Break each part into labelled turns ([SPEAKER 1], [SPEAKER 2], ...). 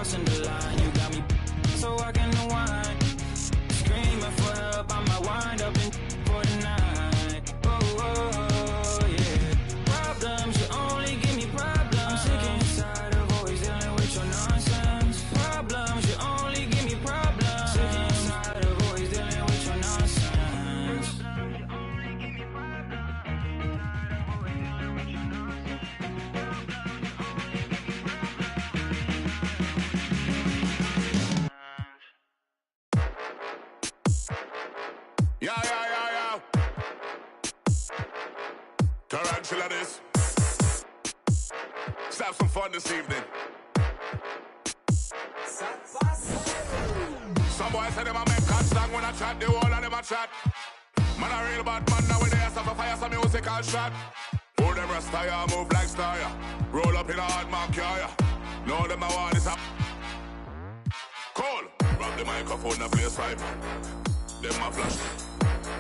[SPEAKER 1] crossing the line. You got me so I can unwind. Screaming for help, I might wind up in for the night. Oh, oh, oh, yeah. Problems, you only give me problems. I'm sick and tired of always dealing with your nonsense. Problems, you only give me problems. Sick and tired of always dealing with your nonsense.
[SPEAKER 2] Yeah. Tarantula this. Let's have some fun this evening. Some boys say them a make cut song when I chat, the whole of them a chat. Man a real bad man now when they have to fire some musical shot. Pull them rasta ya, move like star ya. Roll up in a hard mark ya. Know them a want this up. Cool. Grab the microphone and play swipe. Them a flash.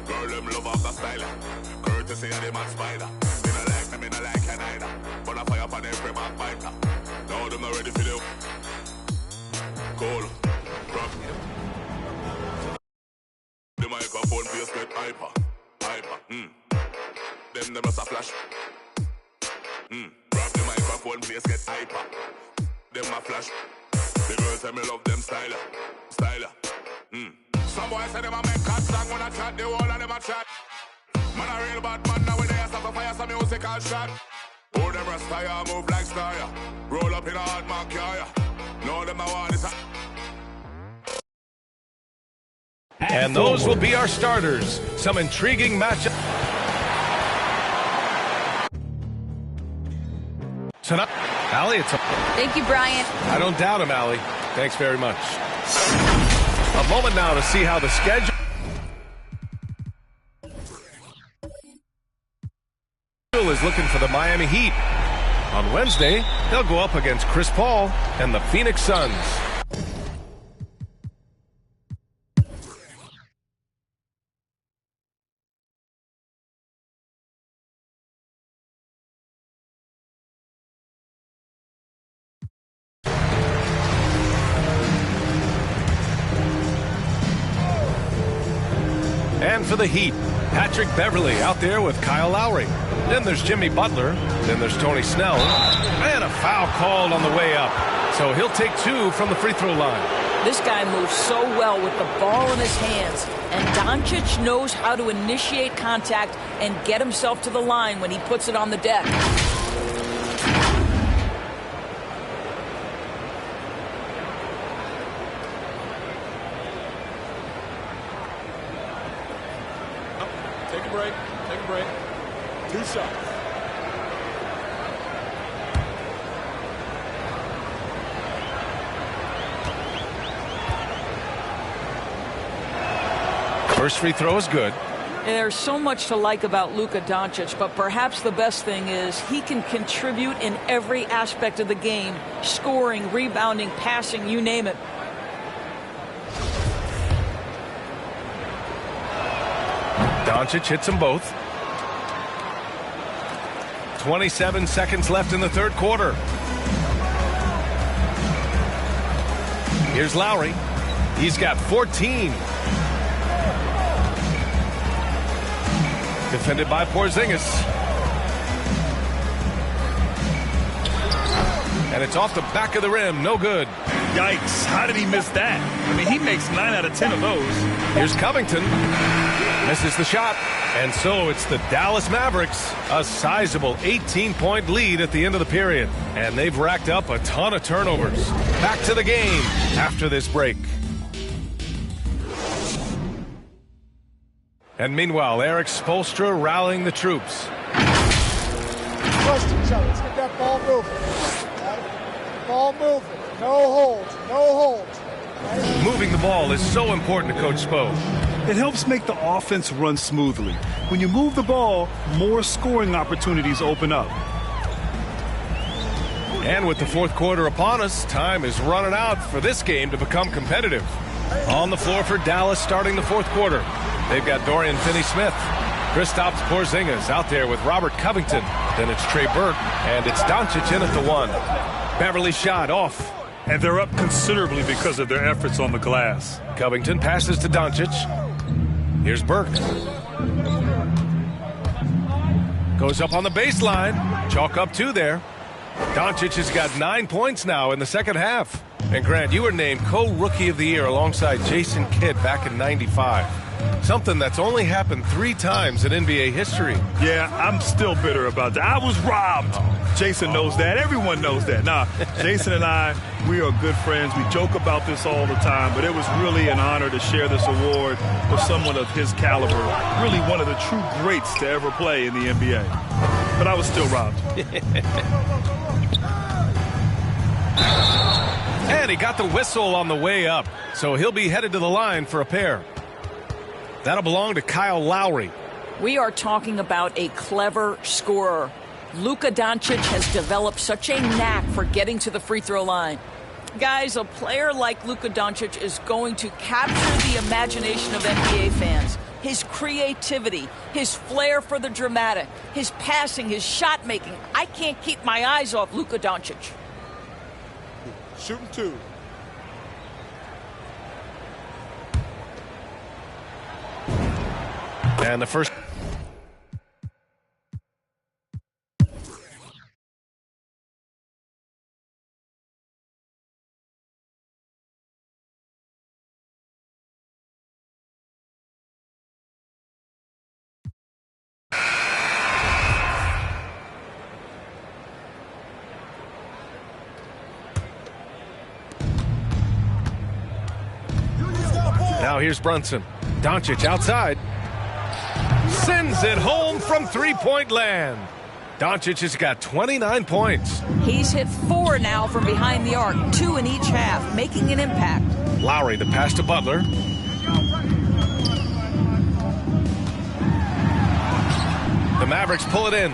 [SPEAKER 2] Girl, them love off the style. Courtesy of the man spider. Me no like an either. But I fire upon every man fighter. Now them not ready for the cool. Rock. The microphone face get hyper. Them never a flash. Grab the microphone face get hyper. Them a flash. The girls say me love them styler. Some boys say them a make cut song when I chat, the whole of them a chat. Man a real bad man now when they have to fire some musical shot. Pull them rasta ya, move like star ya. Roll up in a hard mark ya. Know them a want this.
[SPEAKER 3] And those will be our starters. Some intriguing matchup. Tonight, Allie,
[SPEAKER 4] Thank you, Brian.
[SPEAKER 3] I don't doubt him, Allie. Thanks very much. A moment now to see how the schedule is looking for the Miami Heat. On Wednesday, they'll go up against Chris Paul and the Phoenix Suns. And for the Heat, Patrick Beverley out there with Kyle Lowry. Then there's Jimmy Butler. Then there's Tony Snell. And a foul called on the way up. So he'll take two from the free throw line.
[SPEAKER 5] This guy moves so well with the ball in his hands. And Doncic knows how to initiate contact and get himself to the line when he puts it on the deck.
[SPEAKER 6] Take a break. 2 shots.
[SPEAKER 3] First free throw is good.
[SPEAKER 5] There's so much to like about Luka Doncic, but perhaps the best thing is he can contribute in every aspect of the game. Scoring, rebounding, passing, you name it.
[SPEAKER 3] Doncic hits them both. 27 seconds left in the third quarter. Here's Lowry. He's got 14. Defended by Porzingis. And it's off the back of the rim. No good.
[SPEAKER 6] Yikes. How did he miss that? I mean, he makes 9 out of 10 of those.
[SPEAKER 3] Here's Covington. Misses the shot. And so it's the Dallas Mavericks, a sizable 18-point lead at the end of the period. And they've racked up a ton of turnovers. Back to the game after this break. And meanwhile, Eric Spoelstra rallying the troops.
[SPEAKER 7] Trust each other. Let's get that ball moving. Right? Ball moving. No holds. Right?
[SPEAKER 3] Moving the ball is so important to Coach Spo.
[SPEAKER 8] It helps make the offense run smoothly. When you move the ball, more scoring opportunities open up.
[SPEAKER 3] And with the fourth quarter upon us, time is running out for this game to become competitive. On the floor for Dallas starting the fourth quarter. They've got Dorian Finney-Smith. Kristaps Porzingis out there with Robert Covington. Then it's Trey Burke, and it's Doncic in at the one. Beverly shot off.
[SPEAKER 8] And they're up considerably because of their efforts on the glass.
[SPEAKER 3] Covington passes to Doncic. Here's Burke. Goes up on the baseline. Chalk up 2 there. Doncic has got 9 points now in the second half. And Grant, you were named co-rookie of the year alongside Jason Kidd back in '95. Something that's only happened 3 times in NBA history.
[SPEAKER 8] Yeah, I'm still bitter about that. I was robbed. Jason knows that. Everyone knows that. Nah, Jason and I, we are good friends. We joke about this all the time, but it was really an honor to share this award with someone of his caliber. Really one of the true greats to ever play in the NBA. But I was still robbed.
[SPEAKER 3] And he got the whistle on the way up, so he'll be headed to the line for a pair. That'll belong to Kyle Lowry.
[SPEAKER 5] We are talking about a clever scorer. Luka Doncic has developed such a knack for getting to the free throw line. Guys, a player like Luka Doncic is going to capture the imagination of NBA fans. His creativity, his flair for the dramatic, his passing, his shot making. I can't keep my eyes off Luka Doncic.
[SPEAKER 7] Shooting 2.
[SPEAKER 3] And the first. Now here's Brunson. Doncic outside. Sends it home from three-point land. Doncic has got 29 points.
[SPEAKER 5] He's hit 4 now from behind the arc, 2 in each half, making an impact.
[SPEAKER 3] Lowry the pass to Butler. The Mavericks pull it in.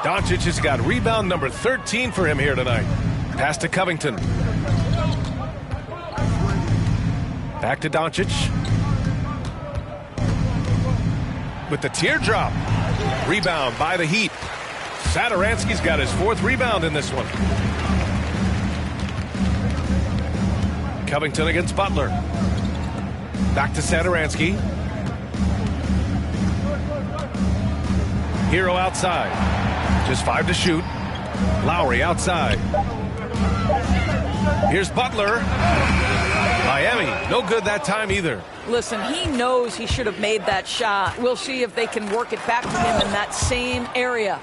[SPEAKER 3] Doncic has got rebound number 13 for him here tonight. Pass to Covington. Back to Doncic. With the teardrop. Rebound by the Heat. Satoransky's got his 4th rebound in this one. Covington against Butler. Back to Satoransky. Hero outside. Just 5 to shoot. Lowry outside. Here's Butler. Miami, no good that time either.
[SPEAKER 5] Listen, he knows he should have made that shot. We'll see if they can work it back to him in that same area.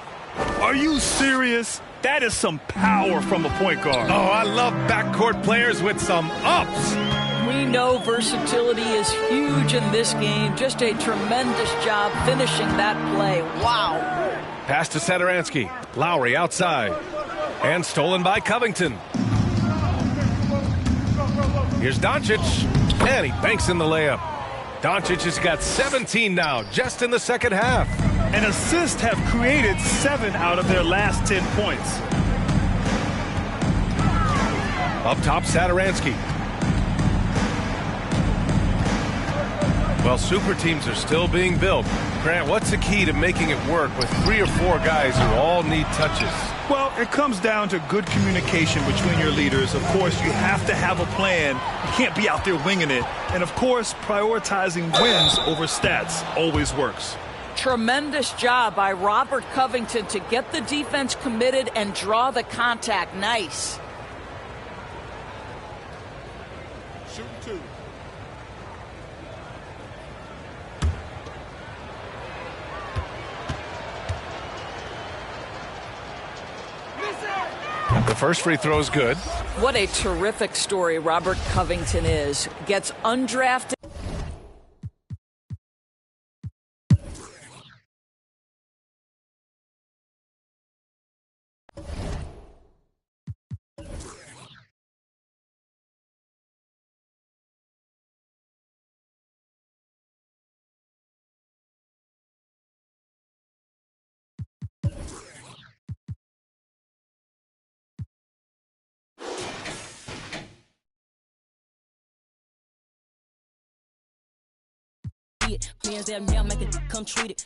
[SPEAKER 8] Are you serious? That is some power from a point guard.
[SPEAKER 3] Oh, I love backcourt players with some ups.
[SPEAKER 5] We know versatility is huge in this game. Just a tremendous job finishing that play. Wow.
[SPEAKER 3] Pass to Satoransky. Lowry outside. And stolen by Covington. Here's Doncic. And he banks in the layup. Doncic has got 17 now, just in the second half.
[SPEAKER 8] And assists have created 7 out of their last 10 points.
[SPEAKER 3] Up top, Satoransky. Well, super teams are still being built. Grant, what's the key to making it work with 3 or 4 guys who all need touches?
[SPEAKER 8] Well, it comes down to good communication between your leaders. Of course, you have to have a plan. You can't be out there winging it. And, of course, prioritizing wins over stats always works.
[SPEAKER 5] Tremendous job by Robert Covington to get the defense committed and draw the contact. Nice.
[SPEAKER 7] Shooting 2.
[SPEAKER 3] The first free throw is good.
[SPEAKER 5] What a terrific story Robert Covington is. Gets undrafted.
[SPEAKER 4] Plans that now make it come treat it,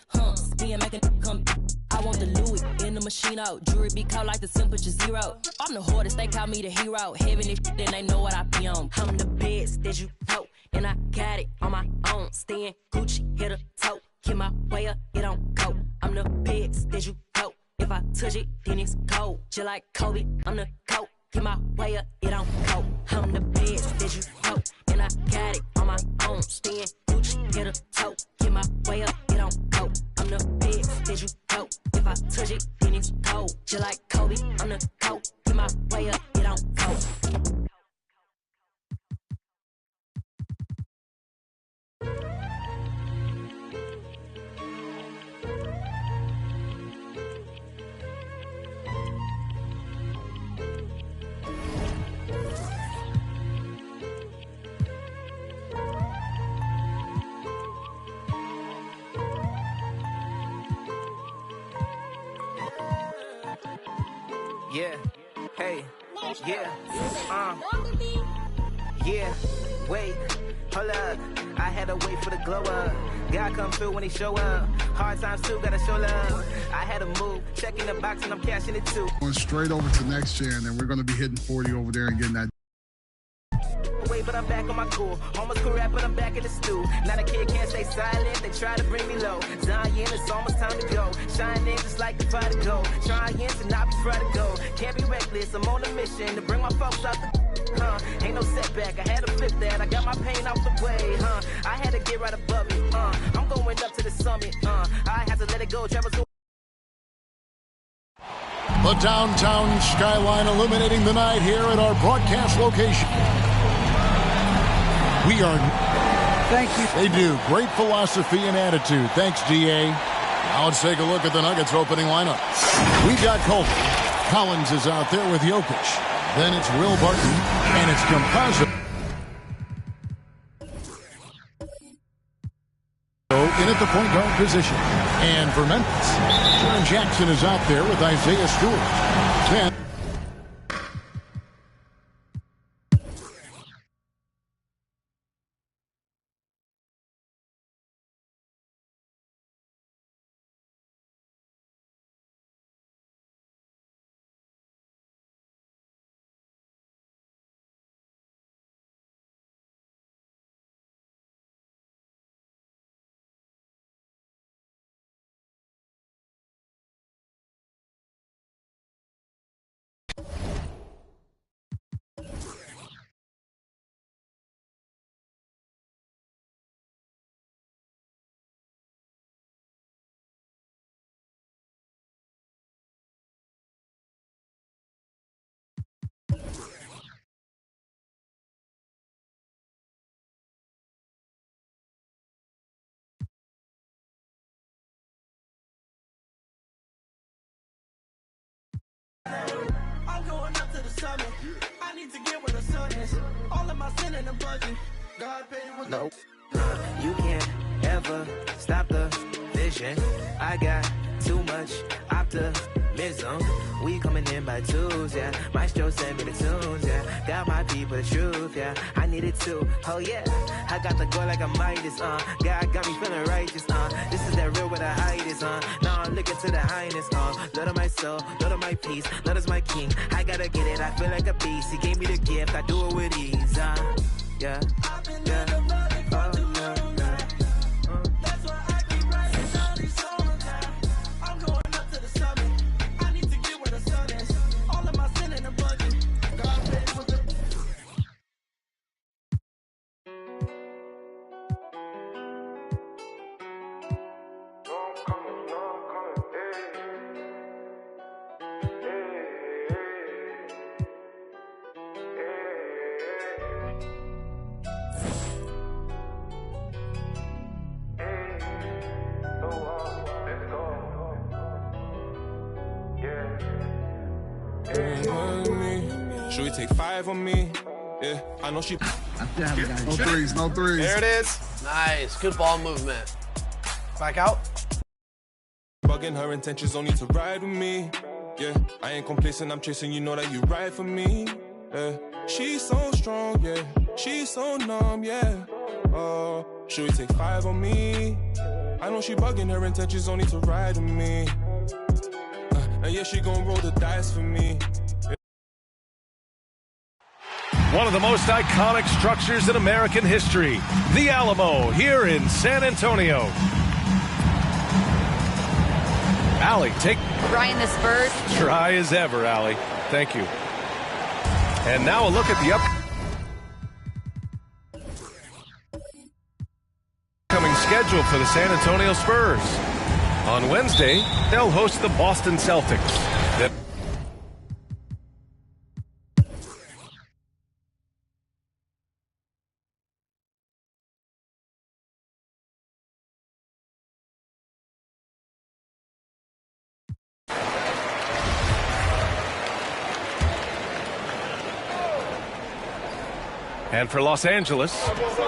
[SPEAKER 4] being make it come. I I want the Louis in the machine out. Jewelry be cold like the temperature 0. I'm the hardest, they call me the hero. Heaven is shit, then they know what I be on. I'm the best that you know, and I got it on my own. Staying Gucci, hit a toe. Keep my way up, it don't go. I'm the best that you know. If I touch it, then it's cold. Just like Kobe, I'm the GOAT. Keep my way up, it don't go. I'm the best that you know, and I got it on my own. Staying Gucci, hit a toe. Keep my way up, it don't go. I'm the best that you know. If I touch it, then it's cold. Just like Kobe, I'm the GOAT. Keep my way up, it don't go.
[SPEAKER 9] Yeah, hey, yeah, yeah, wait, hold up, I had to wait for the glow up, God come through when he show up, hard times too, gotta show love, I had to move, checking the box and I'm cashing it too.
[SPEAKER 10] Going straight over to next gen, and we're going to be hitting 40 over there and getting that.
[SPEAKER 9] Wait, but I'm back on my cool. Almost cool rap, but I'm back in the stew. Now the kid can't stay silent, they try to bring me low. Zion, it's almost time to go. Shining just like the fire to go. Trying to not be afraid to go. Can't be reckless, I'm on a mission to bring my folks out the ain't no setback, I had to flip that. I got my pain out the way, I had to get right above it, I'm going up to the summit, I had to let it go, travel to.
[SPEAKER 11] The downtown skyline illuminating the night here at our broadcast location. We are.
[SPEAKER 7] Thank you.
[SPEAKER 11] They do. Great philosophy and attitude. Thanks, DA. Now let's take a look at the Nuggets opening lineup. We've got Colton. Collins is out there with Jokic. Then it's Will Barton. And it's Composite. In at the point guard position. And for Memphis, Jaren Jackson is out there with Isaiah Stewart. Then
[SPEAKER 1] I'm going up to the summit. I need to get where the sun is. All of my sin in the budget. God paid it with
[SPEAKER 9] no. You can't ever stop the vision. I got too much optimism. We coming in by twos, yeah. Maestro sent me the tunes, yeah. Got my people the truth, yeah. I need it too, oh yeah. I got the go like a Midas, God got me feeling righteous, This is that real where the height is, Now I'm looking to the highness, Lord of my soul, Lord of my peace, Lord is my king. I gotta get it, I feel like a beast. He gave me the gift, I do it with ease, yeah, yeah.
[SPEAKER 12] Should we take 5 on me? Yeah, I know she.
[SPEAKER 10] No threes, no threes.
[SPEAKER 12] There it is.
[SPEAKER 13] Nice, good ball movement. Back out.
[SPEAKER 12] Bugging her intentions only to ride with me. Yeah, I ain't complacent, I'm chasing, you know that you ride for me. Yeah, she's so strong, yeah. She's so numb, yeah. Should we take 5 on me? I know she bugging her intentions only to ride with me. yeah, she gon' roll the dice for me.
[SPEAKER 3] One of the most iconic structures in American history, the Alamo, here in San Antonio. Allie, take...
[SPEAKER 14] Ryan, the Spurs.
[SPEAKER 3] Try as ever, Allie. Thank you. And now a look at the upcoming schedule for the San Antonio Spurs. On Wednesday, they'll host the Boston Celtics. And for Los Angeles,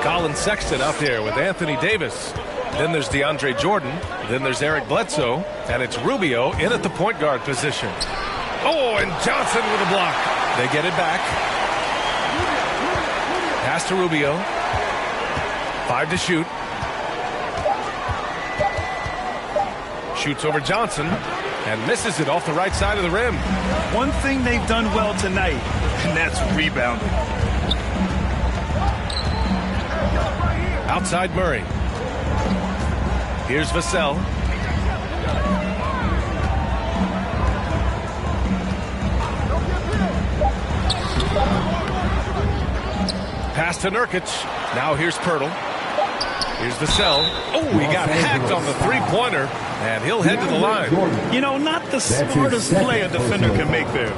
[SPEAKER 3] Colin Sexton out there with Anthony Davis. Then there's DeAndre Jordan. Then there's Eric Bledsoe. And it's Rubio in at the point guard position. Oh, and Johnson with a block. They get it back. Pass to Rubio. 5 to shoot. Shoots over Johnson and misses it off the right side of the rim.
[SPEAKER 8] One thing they've done well tonight, and that's rebounding.
[SPEAKER 3] Outside Murray. Here's Vassell. Pass to Nurkic. Now here's Pirtle. Here's Vassell. Oh, he got hacked on the three-pointer, and he'll head to the line.
[SPEAKER 8] You know, not the smartest play a defender can make there.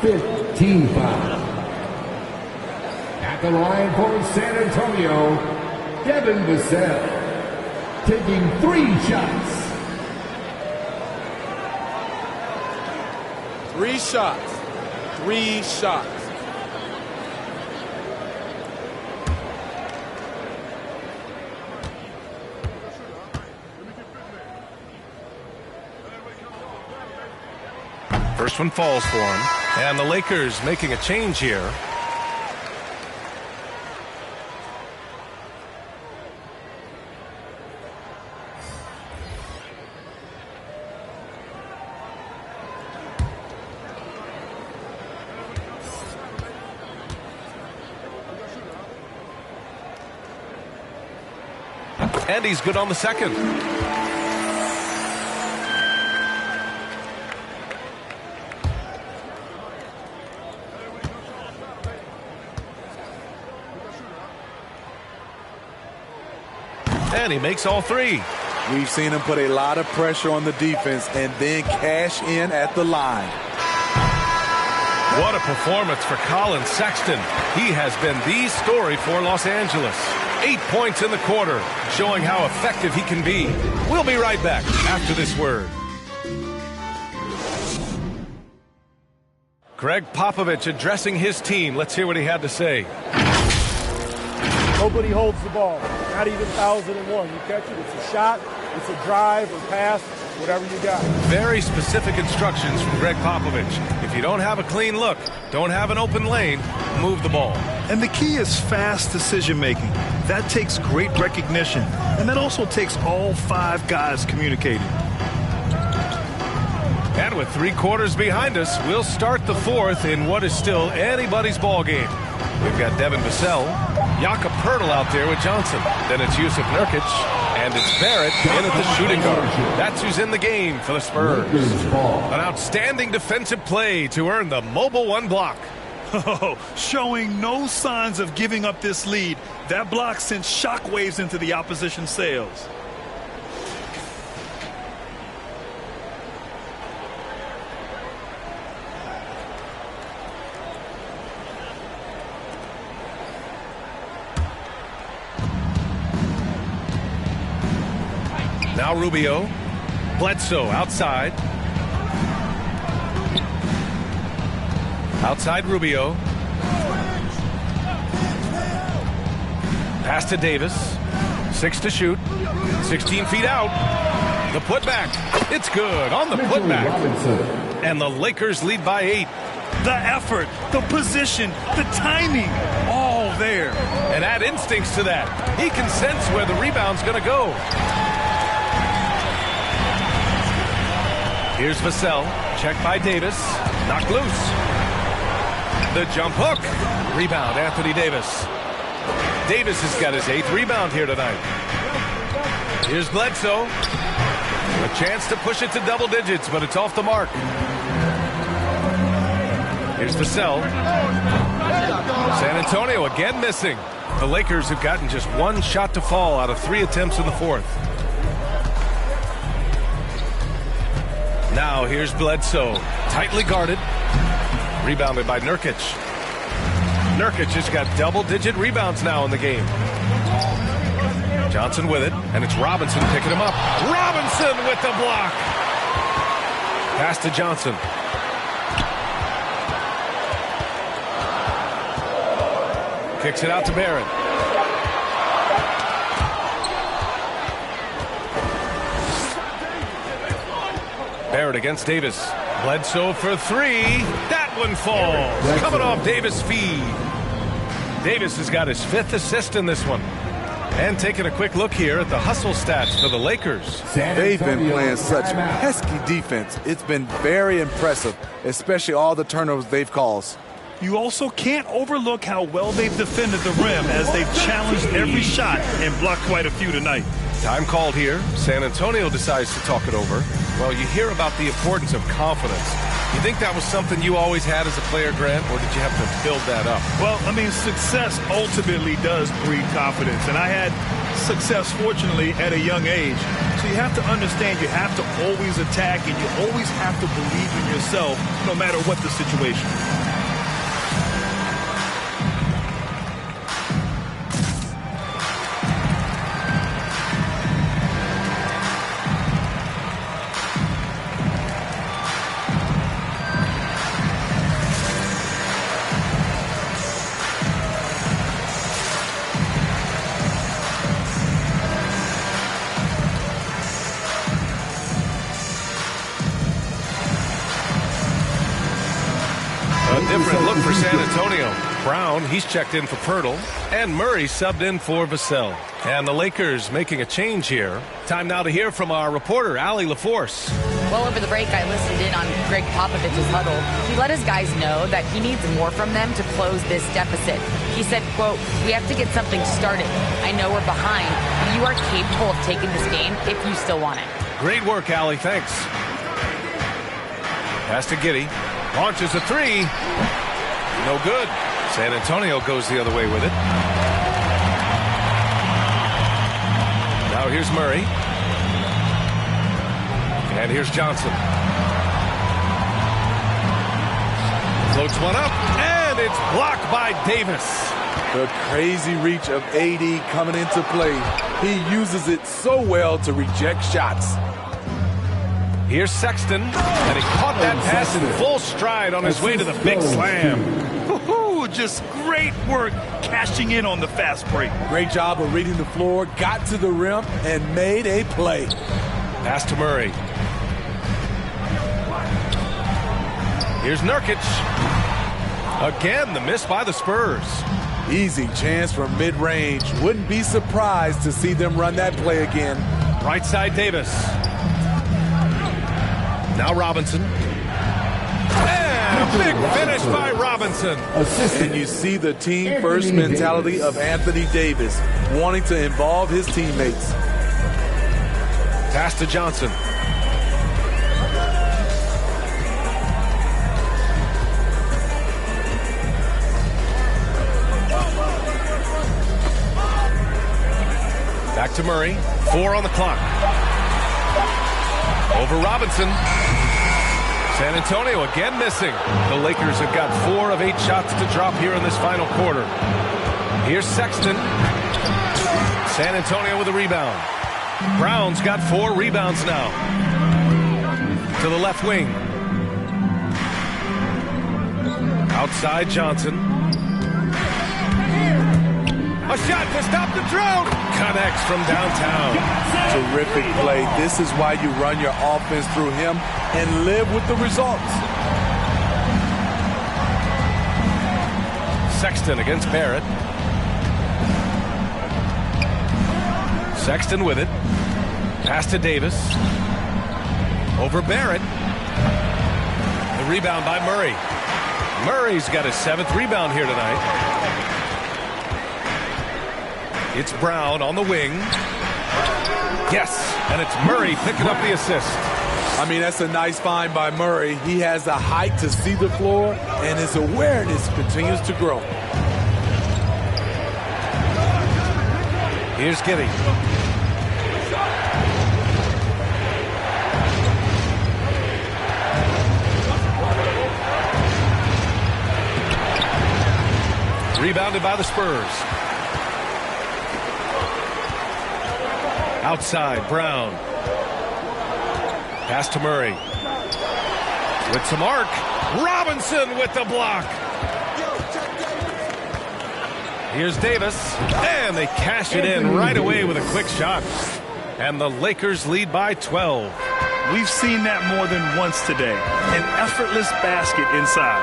[SPEAKER 15] 15 foul. At the line for San Antonio, Devin Vassell, taking 3 shots.
[SPEAKER 16] 3 shots. 3 shots.
[SPEAKER 3] First one falls for him. And the Lakers making a change here. And he's good on the second. And he makes all 3.
[SPEAKER 16] We've seen him put a lot of pressure on the defense and then cash in at the line.
[SPEAKER 3] What a performance for Colin Sexton. He has been the story for Los Angeles. 8 points in the quarter, showing how effective he can be. We'll be right back after this word. Greg Popovich addressing his team. Let's hear what he had to say.
[SPEAKER 17] Nobody holds the ball. Not even 1,001. You catch it, it's a shot, it's a drive or pass, whatever you got.
[SPEAKER 3] Very specific instructions from Greg Popovich. If you don't have a clean look, don't have an open lane, move the ball.
[SPEAKER 8] And the key is fast decision-making. That takes great recognition. And that also takes all 5 guys communicating.
[SPEAKER 3] And with 3 quarters behind us, we'll start the 4th in what is still anybody's ball game. We've got Devin Vassell, Jakob Poeltl out there with Johnson. Then it's Yusuf Nurkic, and it's Barrett in at the shooting guard. That's who's in the game for the Spurs. An outstanding defensive play to earn the mobile 1 block.
[SPEAKER 8] Oh, showing no signs of giving up this lead. That block sent shockwaves into the opposition sails.
[SPEAKER 3] Now Rubio. Bledsoe outside. Outside Rubio. Pass to Davis. 6 to shoot. 16 feet out. The putback. It's good on the putback. And the Lakers lead by 8.
[SPEAKER 8] The effort, the position, the timing, all there.
[SPEAKER 3] And add instincts to that. He can sense where the rebound's going to go. Here's Vassell. Checked by Davis. Knocked loose. The jump hook. Rebound, Anthony Davis. Davis has got his 8th rebound here tonight. Here's Bledsoe. A chance to push it to double digits, but it's off the mark. Here's Vassell. San Antonio again missing. The Lakers have gotten just 1 shot to fall out of 3 attempts in the 4th. Now here's Bledsoe. Tightly guarded. Rebounded by Nurkic. Nurkic has got double-digit rebounds now in the game. Johnson with it, and it's Robinson picking him up. Robinson with the block. Pass to Johnson. Kicks it out to Barrett. Barrett against Davis. Bledsoe for 3. That one falls. Coming off Davis' feed. Davis has got his 5th assist in this one. And taking a quick look here at the hustle stats for the Lakers.
[SPEAKER 16] They've been playing such pesky defense. It's been very impressive, especially all the turnovers they've caused.
[SPEAKER 8] You also can't overlook how well they've defended the rim as they've challenged every shot and blocked quite a few tonight.
[SPEAKER 3] Time called here. San Antonio decides to talk it over. Well, you hear about the importance of confidence. You think that was something you always had as a player, Grant, or did you have to build that up?
[SPEAKER 8] Well, I mean, success ultimately does breed confidence, and I had success, fortunately, at a young age. So you have to understand you have to always attack, and you always have to believe in yourself no matter what the situation.
[SPEAKER 3] Different look for San Antonio. Brown, he's checked in for Pirtle, and Murray subbed in for Vassell. And the Lakers making a change here. Time now to hear from our reporter, Allie LaForce.
[SPEAKER 14] Well, over the break, I listened in on Greg Popovich's huddle. He let his guys know that he needs more from them to close this deficit. He said, quote, "We have to get something started. I know we're behind, but you are capable of taking this game if you still want it."
[SPEAKER 3] Great work, Allie. Thanks. Pass to Giddey. Launches a 3. No good. San Antonio goes the other way with it. Now here's Murray. And here's Johnson. Floats one up, and it's blocked by Davis.
[SPEAKER 16] The crazy reach of AD coming into play. He uses it so well to reject shots.
[SPEAKER 3] Here's Sexton, and he caught that pass in full stride on his way to the big slam.
[SPEAKER 8] Just great work cashing in on the fast break.
[SPEAKER 16] Great job of reading the floor, got to the rim, and made a play.
[SPEAKER 3] Pass to Murray. Here's Nurkic. Again, the miss by the Spurs.
[SPEAKER 16] Easy chance from mid-range. Wouldn't be surprised to see them run that play again.
[SPEAKER 3] Right side, Davis. Now Robinson. And a big finish by Robinson.
[SPEAKER 16] And you see the team-first mentality of Anthony Davis, wanting to involve his teammates.
[SPEAKER 3] Pass to Johnson. Back to Murray. 4 on the clock. Over Robinson. San Antonio again missing. The Lakers have got 4 of 8 shots to drop here in this final quarter. Here's Sexton. San Antonio with a rebound. Brown's got 4 rebounds now. To the left wing. Outside Johnson. A shot to stop the drought. Connects from downtown.
[SPEAKER 16] Terrific play. This is why you run your offense through him and live with the results.
[SPEAKER 3] Sexton against Barrett. Sexton with it. Pass to Davis. Over Barrett. rebound by Murray. Murray's got his 7th rebound here tonight. It's Brown on the wing. Yes, and it's Murray picking up the assist.
[SPEAKER 16] I mean, that's a nice find by Murray. He has the height to see the floor, and his awareness continues to grow.
[SPEAKER 3] Here's Giddey. Rebounded by the Spurs. Outside, Brown. Pass to Murray. With some arc. Robinson with the block. Here's Davis. And they cash it in right away with a quick shot. And the Lakers lead by 12.
[SPEAKER 8] We've seen that more than once today. An effortless basket inside.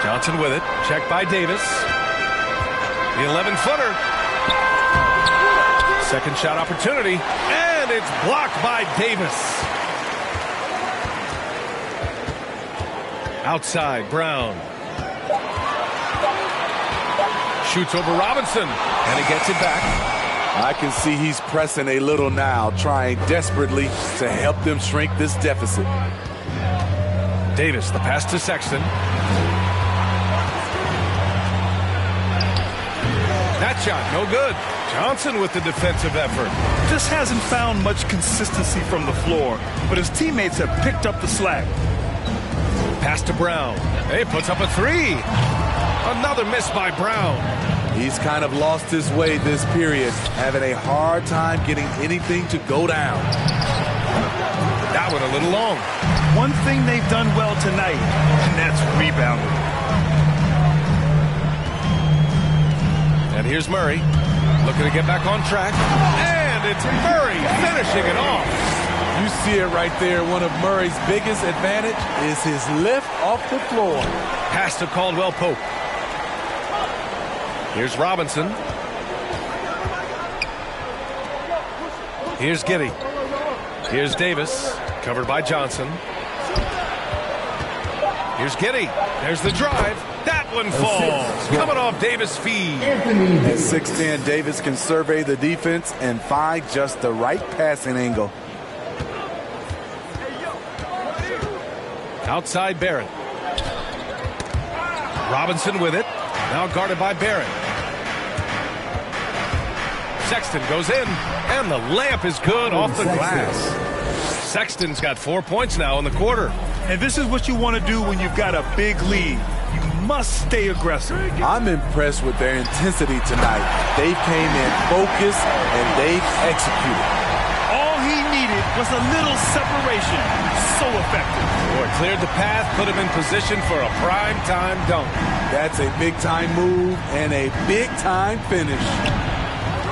[SPEAKER 3] Johnson with it. Checked by Davis. The 11-footer. Second shot opportunity. And it's blocked by Davis. Outside, Brown. Shoots over Robinson. And he gets it back.
[SPEAKER 16] I can see he's pressing a little now, trying desperately to help them shrink this deficit.
[SPEAKER 3] Davis, the pass to Sexton. That shot, no good. Johnson with the defensive effort.
[SPEAKER 8] Just hasn't found much consistency from the floor, but his teammates have picked up the slack.
[SPEAKER 3] Pass to Brown. He puts up a 3. Another miss by Brown.
[SPEAKER 16] He's kind of lost his way this period, having a hard time getting anything to go down.
[SPEAKER 3] That one a little long.
[SPEAKER 8] One thing they've done well tonight, and that's rebounding.
[SPEAKER 3] And here's Murray, looking to get back on track. And it's Murray finishing it off.
[SPEAKER 16] You see it right there. One of Murray's biggest advantage is his lift off the floor.
[SPEAKER 3] Pass to Caldwell Pope. Here's Robinson. Here's Giddey. Here's Davis, covered by Johnson. Here's Giddey. There's the drive. That one falls. Coming off Davis' feed.
[SPEAKER 16] At 6'10", Davis can survey the defense and find just the right passing angle.
[SPEAKER 3] Outside Barrett. Robinson with it. Now guarded by Barrett. Sexton goes in, and the layup is good off the glass. Sexton's got 4 points now in the quarter.
[SPEAKER 8] And this is what you want to do when you've got a big lead. You must stay aggressive.
[SPEAKER 16] I'm impressed with their intensity tonight. They came in focused, and they've executed.
[SPEAKER 8] All he needed was a little separation. So effective.
[SPEAKER 3] Boy, cleared the path, put him in position for a prime-time dunk.
[SPEAKER 16] That's a big-time move and a big-time finish.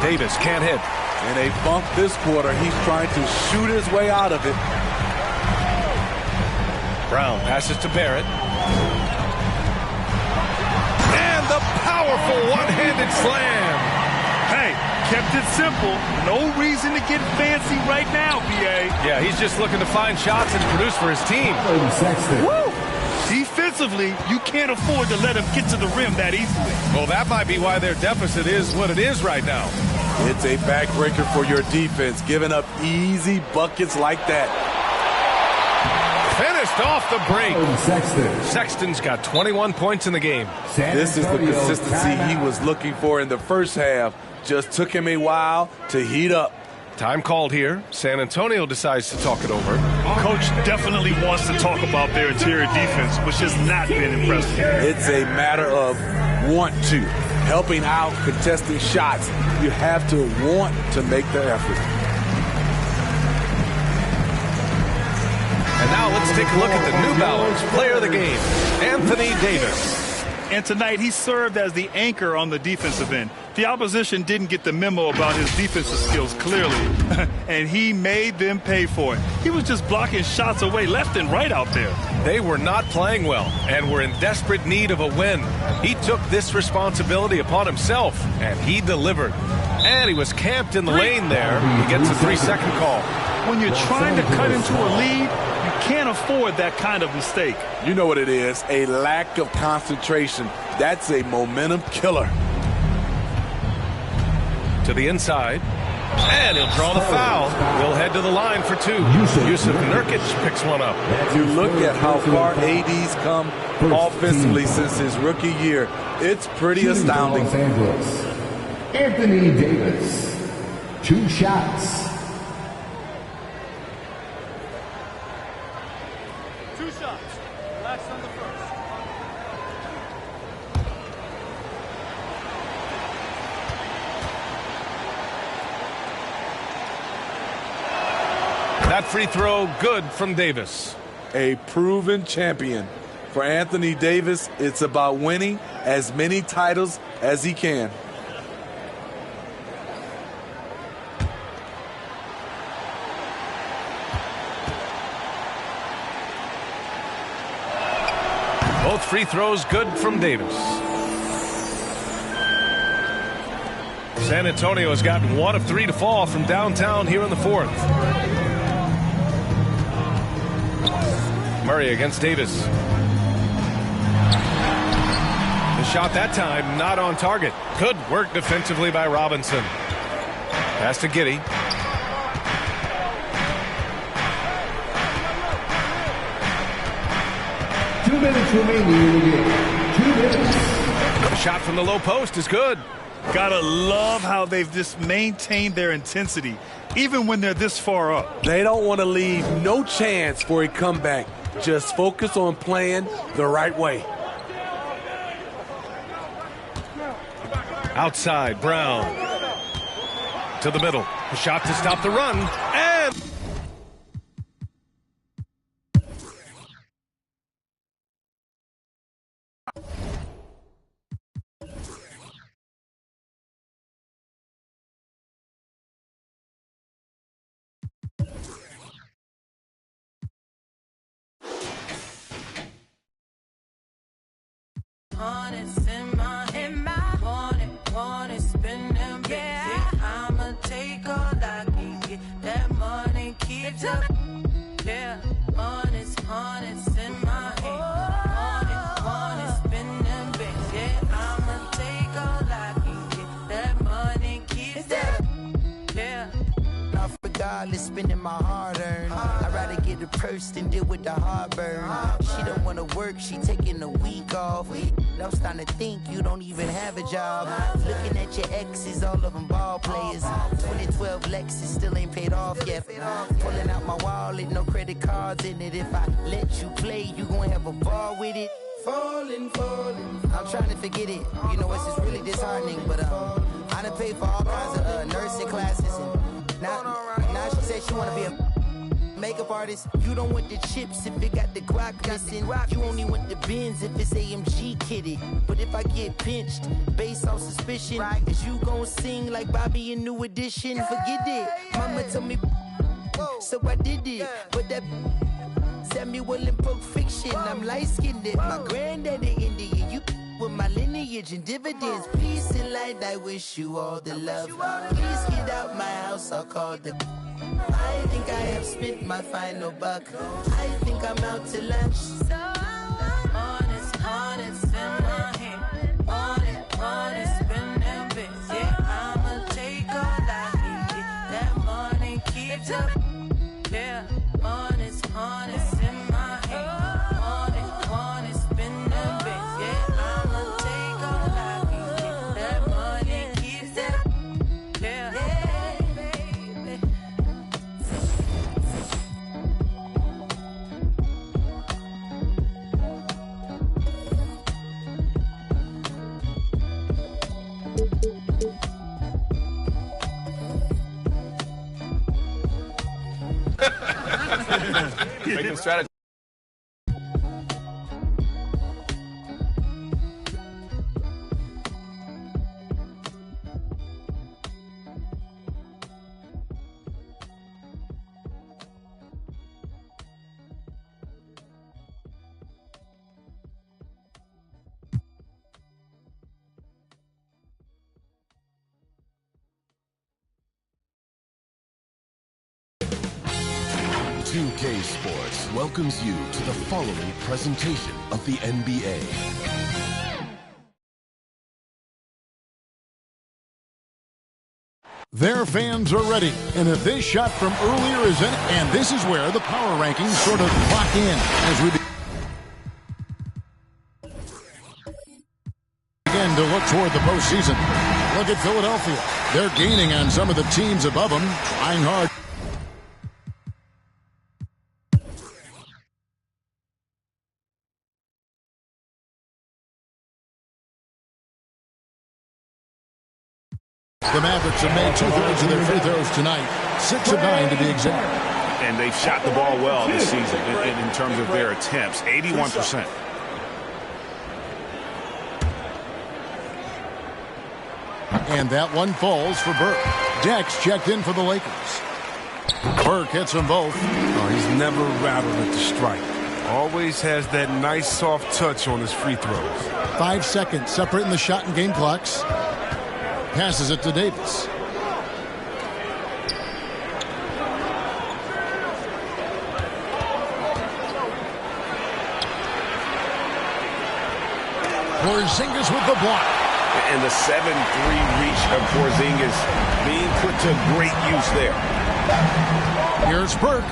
[SPEAKER 3] Davis can't hit.
[SPEAKER 16] In a bump this quarter, he's trying to shoot his way out of it.
[SPEAKER 3] Brown passes to Barrett. And the powerful one-handed slam.
[SPEAKER 8] Hey, kept it simple. No reason to get fancy right now, B.A.
[SPEAKER 3] Yeah, he's just looking to find shots and produce for his team.
[SPEAKER 8] Woo! Defensively, you can't afford to let him get to the rim that easily.
[SPEAKER 3] Well, that might be why their deficit is what it is right now.
[SPEAKER 16] It's a backbreaker for your defense, giving up easy buckets like that.
[SPEAKER 3] Finished off the break. Sexton's got 21 points in the game.
[SPEAKER 16] This is the consistency he was looking for in the first half. Just took him a while to heat up.
[SPEAKER 3] Time called here. San Antonio decides to talk it over.
[SPEAKER 8] Coach definitely wants to talk about their interior defense, which has not been impressive.
[SPEAKER 16] It's a matter of want to. Helping out, contesting shots. You have to want to make the effort.
[SPEAKER 3] And now let's take a look at the New Balance player of the game, Anthony Davis.
[SPEAKER 8] And tonight he served as the anchor on the defensive end. The opposition didn't get the memo about his defensive skills clearly, and he made them pay for it. He was just blocking shots away left and right out there.
[SPEAKER 3] They were not playing well and were in desperate need of a win. He took this responsibility upon himself, and he delivered. And he was camped in the lane there. He gets a 3-second call.
[SPEAKER 8] When you're trying to cut into a lead, you can't afford that kind of mistake.
[SPEAKER 16] You know what it is, a lack of concentration. That's a momentum killer.
[SPEAKER 3] To the inside. And he'll draw the foul. He'll head to the line for two. Yusuf Nurkic picks one up.
[SPEAKER 16] You look at how far AD's come offensively since his rookie year. It's pretty astounding.
[SPEAKER 15] Los Angeles, Anthony Davis, 2 shots.
[SPEAKER 17] 2 shots. Last on the first.
[SPEAKER 3] That free throw good from Davis.
[SPEAKER 16] A proven champion. For Anthony Davis, it's about winning as many titles as he can.
[SPEAKER 3] Both free throws good from Davis. San Antonio has gotten 1 of 3 to fall from downtown here in the 4th. Murray against Davis. The shot that time not on target. Good work defensively by Robinson. Pass to Giddey.
[SPEAKER 15] Two minutes remaining in the game. 2 minutes.
[SPEAKER 3] The shot from the low post is good.
[SPEAKER 8] Gotta love how they've just maintained their intensity, even when they're this far up.
[SPEAKER 16] They don't want to leave no chance for a comeback. Just focus on playing the right way.
[SPEAKER 3] Outside, Brown. To the middle. A shot to stop the run. And...
[SPEAKER 1] Honest in my want it, spend them bitches. Yeah, I'ma take all I can get. That money keeps up. Yeah, honest in my head. Want it, spend them bitches. Yeah, I'ma take all I can get. That money keeps up. Yeah.
[SPEAKER 18] Not regardless, spending my hard-earned. I'd rather get a purse than deal with the heartburn. She don't wanna work, she taking a week off. I'm starting to think you don't even have a job. Looking at your exes, all of them ball players. 2012 Lexus still ain't paid off yet. Pulling out my wallet, no credit cards in it. If I let you play, you gon' have a ball with it. Falling. I'm trying to forget it. You know, it's just really disheartening. But I done paid for all kinds of nursing classes. And now she said she wanna be a makeup artist. You don't want the chips if it got the guac missing. You only want the Benz if it's AMG kitted. But if I get pinched based on suspicion, is you gon' sing like Bobby in New Edition? Forget it. Mama told me, so I did it. But that Samuel in Pulp Fiction, I'm light-skinned. My granddaddy Indian, you with my lineage and dividends. Peace and light, I wish you all the love. Please get out my house, I'll call the... I think I have spent my final buck. I think I'm out to lunch. So honest in my head. Want it, spend them bits. Yeah, I'ma take all I can get. That money keeps up. Yeah, honest in my head. Want it, spend them bits. Yeah, I'ma take all I can get. That money keeps up. Yeah.
[SPEAKER 6] Making strategy.
[SPEAKER 19] K Sports. welcomes you to the following presentation of the NBA.
[SPEAKER 11] Their fans are ready, and if this shot from earlier is in, and this is where the power rankings sort of clock in as we begin to look toward the postseason. Look at Philadelphia. They're gaining on some of the teams above them, trying hard. The Mavericks have made 2/3 of their free throws tonight, 6 of 9 to be exact.
[SPEAKER 6] And they've shot the ball well this season in terms of their attempts, 81%.
[SPEAKER 11] And that one falls for Burke. Dex checked in for the Lakers. Burke hits them both.
[SPEAKER 3] Oh, he's never rattled at the strike. Always has that nice soft touch on his free throws.
[SPEAKER 11] 5 seconds separating the shot and game clocks. Passes it to Davis. Porzingis with the block.
[SPEAKER 6] And the 7-3 reach of Porzingis being put to great use there.
[SPEAKER 11] Here's Burke.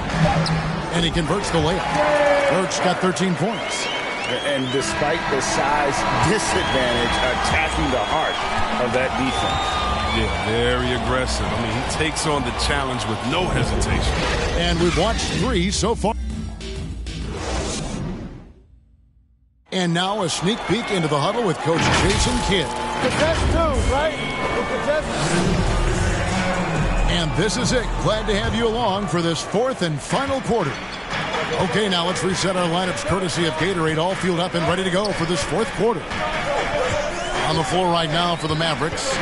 [SPEAKER 11] And he converts the layup. Burke's got 13 points.
[SPEAKER 6] And despite the size disadvantage, attacking the heart of that defense.
[SPEAKER 3] Yeah, very aggressive. I mean, he takes on the challenge with no hesitation.
[SPEAKER 11] And we've watched 3 so far. And now a sneak peek into the huddle with Coach Jason Kidd.
[SPEAKER 7] Contest 2, right?
[SPEAKER 11] And this is it. Glad to have you along for this 4th and final quarter. Okay, now let's reset our lineups courtesy of Gatorade, all fueled up and ready to go for this 4th quarter. On the floor right now for the Mavericks,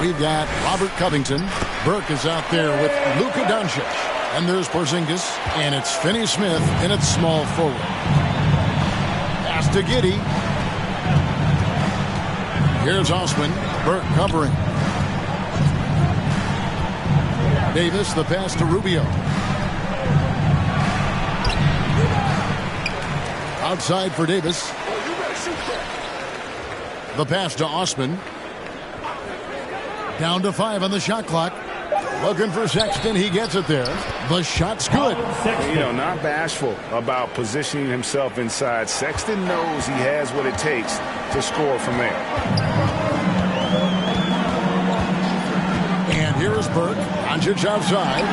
[SPEAKER 11] we've got Robert Covington. Burke is out there with Luka Doncic. And there's Porzingis, and it's Finney-Smith in its small forward. Pass to Giddey. Here's Osman. Burke covering. Davis, the pass to Rubio. Outside for Davis. The pass to Osman. Down to 5 on the shot clock. Looking for Sexton. He gets it there. The shot's good.
[SPEAKER 6] You know, not bashful about positioning himself inside. Sexton knows he has what it takes to score from there.
[SPEAKER 11] And here is Burke. Doncic outside.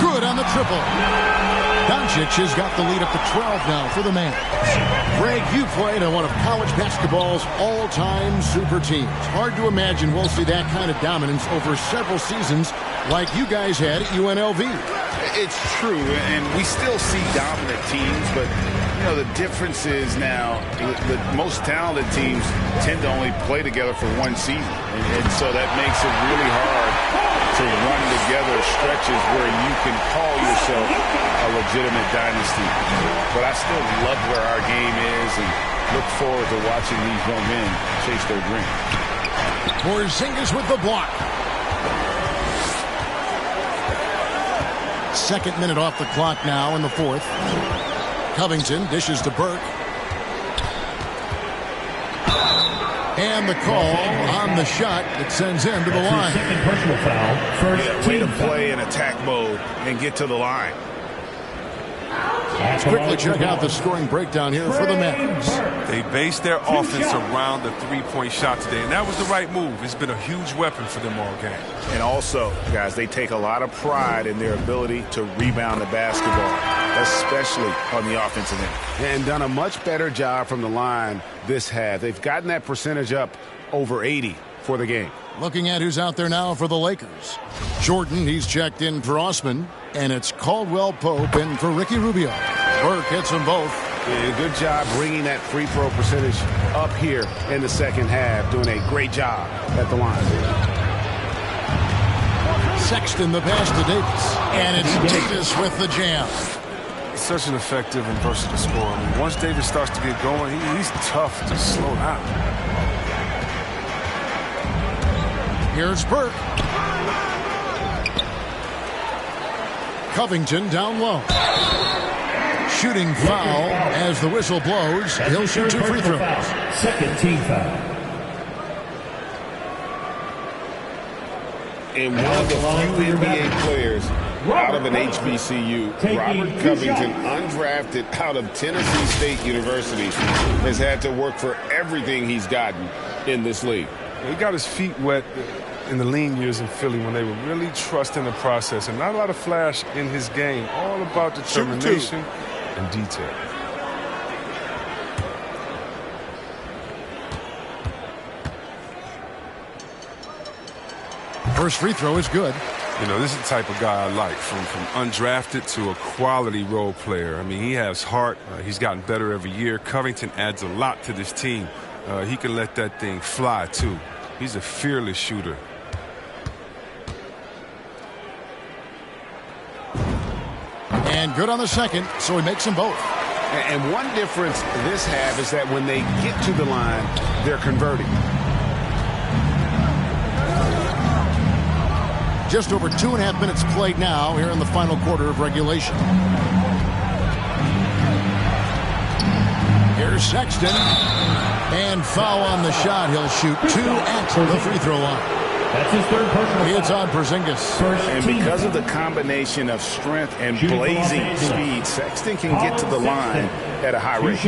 [SPEAKER 11] Good on the triple. Doncic has got the lead up to 12 now for the Mavs. Greg, you played on one of college basketball's all-time super teams. Hard to imagine we'll see that kind of dominance over several seasons like you guys had at UNLV.
[SPEAKER 6] It's true, and we still see dominant teams, but you know the difference is now the most talented teams tend to only play together for one season, and so that makes it really hard to run together stretches where you can call yourself a legitimate dynasty. But I still love where our game is and look forward to watching these young men chase their dream.
[SPEAKER 11] Porzingis with the block. Second minute off the clock now in the 4th. Covington dishes to Burke. And the call on the shot that sends him to the line.
[SPEAKER 6] Second personal foul. First way to play in attack mode and get to the line.
[SPEAKER 11] Let's quickly check out the scoring breakdown here for the Mavericks.
[SPEAKER 3] They based their offense around the three-point shot today, and that was the right move. It's been a huge weapon for them all game.
[SPEAKER 6] And also, guys, they take a lot of pride in their ability to rebound the basketball, especially on the offensive end. And done a much better job from the line this half. They've gotten that percentage up over 80 for the game.
[SPEAKER 11] Looking at who's out there now for the Lakers. Jordan, he's checked in for Osman. And it's Caldwell Pope in for Ricky Rubio. Burke hits them both.
[SPEAKER 6] Yeah, good job bringing that free throw percentage up here in the second half. Doing a great job at the line.
[SPEAKER 11] Sexton the pass to Davis. And it's Davis with the jam.
[SPEAKER 3] He's such an effective and versatile scorer. I mean, once Davis starts to get going, he's tough to slow down.
[SPEAKER 11] Here's Burke. Covington down low. shooting foul as the whistle blows. He'll shoot 2 free throws.
[SPEAKER 15] Second team foul.
[SPEAKER 6] And one of the few NBA players out of an HBCU, Robert Covington, undrafted out of Tennessee State University, has had to work for everything he's gotten in this league.
[SPEAKER 3] He got his feet wet in the lean years in Philly when they were really trusting the process and not a lot of flash in his game. All about determination and detail.
[SPEAKER 11] First free throw is good.
[SPEAKER 20] You know, this is the type of guy I like, from undrafted to a quality role player. I mean, he has heart. He's gotten better every year. Covington adds a lot to this team. He can let that thing fly, too. He's a fearless shooter.
[SPEAKER 11] And good on the second, so he makes them both.
[SPEAKER 6] And one difference this have is that when they get to the line, they're converting.
[SPEAKER 11] Just over 2.5 minutes played now here in the final quarter of regulation. Here's Sexton. And foul on the shot. He'll shoot 2 at the free throw line.
[SPEAKER 15] That's his third personal.
[SPEAKER 11] It's on Porzingis.
[SPEAKER 6] And because of the combination of strength and blazing speed, Sexton can get to the line at a high rate.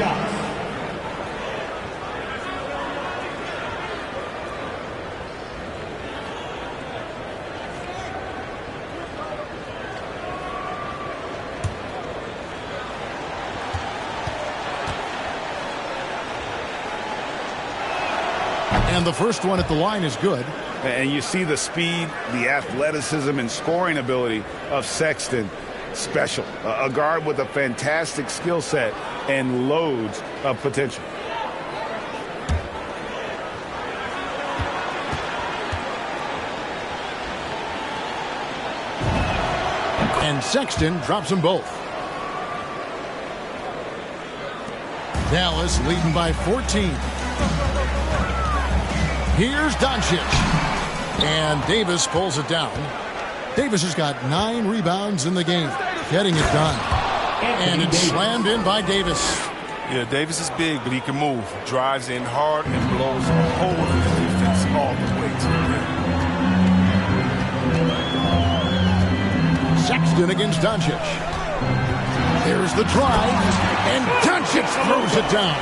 [SPEAKER 11] And the first one at the line is good.
[SPEAKER 6] And you see the speed, the athleticism, and scoring ability of Sexton. Special. A guard with a fantastic skill set and loads of potential.
[SPEAKER 11] And Sexton drops them both. Dallas leading by 14. Here's Doncic. And Davis pulls it down. Davis has got 9 rebounds in the game, getting it done. And it's slammed in by Davis.
[SPEAKER 20] Yeah, Davis is big, but he can move. Drives in hard and blows a hole in the defense all the way to the rim.
[SPEAKER 11] Sexton against Doncic. There's the drive, and Doncic throws it down.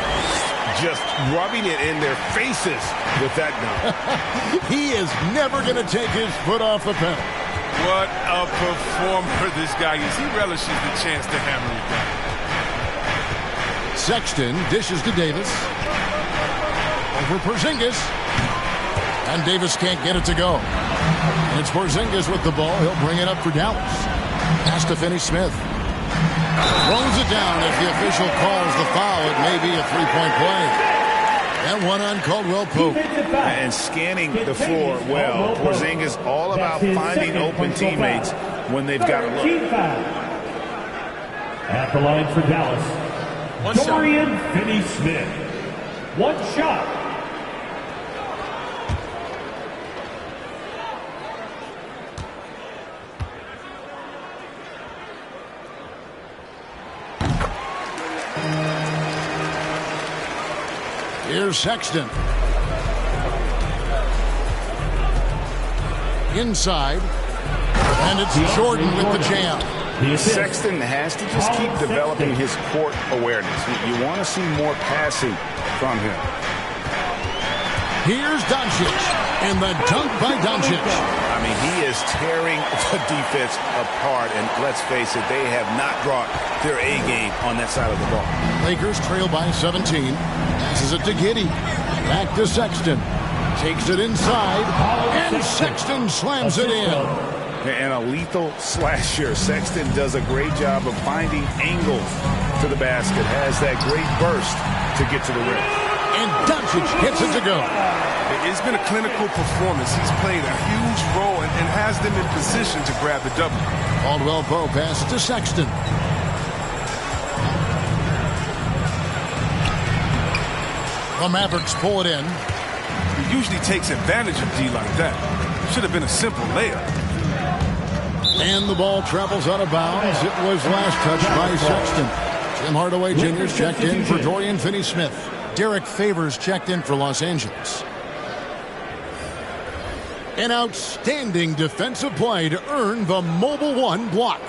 [SPEAKER 6] Just rubbing it in their faces with that gun.
[SPEAKER 11] He is never going to take his foot off the pedal.
[SPEAKER 20] What a performer this guy is. He relishes the chance to hammer it down.
[SPEAKER 11] Sexton dishes to Davis. Over Porzingis. And Davis can't get it to go. And it's Porzingis with the ball. He'll bring it up for Dallas. Has to finish Smith. Throws it down. If the official calls the foul, it may be a three-point play. And one on Caldwell Pope.
[SPEAKER 6] And scanning the floor well. Porzingis all about finding open teammates when they've got a look.
[SPEAKER 15] At the line for Dallas, Dorian Finney-Smith. One shot.
[SPEAKER 11] Here's Sexton. Inside. And it's Jordan with the jam.
[SPEAKER 6] Sexton has to just keep developing his court awareness. You want to see more passing from him.
[SPEAKER 11] Here's Doncic. And the dunk by Doncic.
[SPEAKER 6] I mean, he is tearing the defense apart. And let's face it, they have not brought their A game on that side of the ball.
[SPEAKER 11] Lakers trail by 17. Passes it to Giddey. Back to Sexton. Takes it inside. And Sexton slams it in.
[SPEAKER 6] And a lethal slasher. Sexton does a great job of finding angles to the basket. Has that great burst to get to the rim.
[SPEAKER 11] And Doncic gets it to go.
[SPEAKER 20] It's been a clinical performance. He's played a huge role and has them in position to grab the W.
[SPEAKER 11] Caldwell Pope passes to Sexton. The Mavericks pull it in.
[SPEAKER 20] He usually takes advantage of D like that. Should have been a simple layup.
[SPEAKER 11] And the ball travels out of bounds. It was last touched by Sexton. Tim Hardaway Jr. checked in for Dorian Finney-Smith. Derek Favors checked in for Los Angeles. An outstanding defensive play to earn the Mobile One block.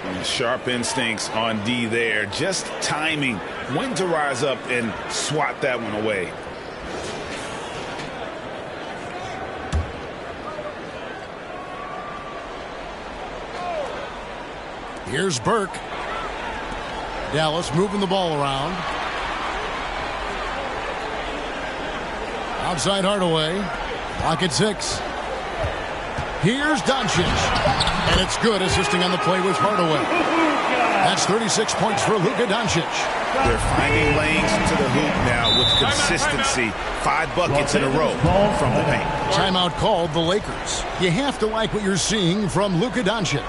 [SPEAKER 6] And sharp instincts on D there. Just timing when to rise up and swat that one away.
[SPEAKER 11] Here's Burke. Dallas moving the ball around. Outside Hardaway. Pocket 6. Here's Doncic. And it's good, assisting on the play with Hardaway. That's 36 points for Luka Doncic.
[SPEAKER 6] They're finding lanes into the hoop now with consistency. 5 buckets in a row from the paint.
[SPEAKER 11] Timeout called the Lakers. You have to like what you're seeing from Luka Doncic.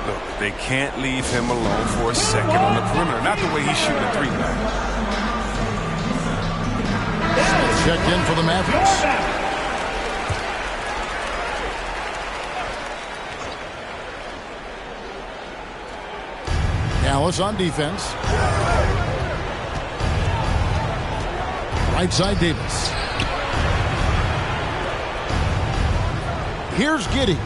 [SPEAKER 20] Look, they can't leave him alone for a second on the perimeter. Not the way he's shooting a 3 now.
[SPEAKER 11] Smith checked in for the Mavericks. Dallas on defense. Right side Davis. Here's Giddey.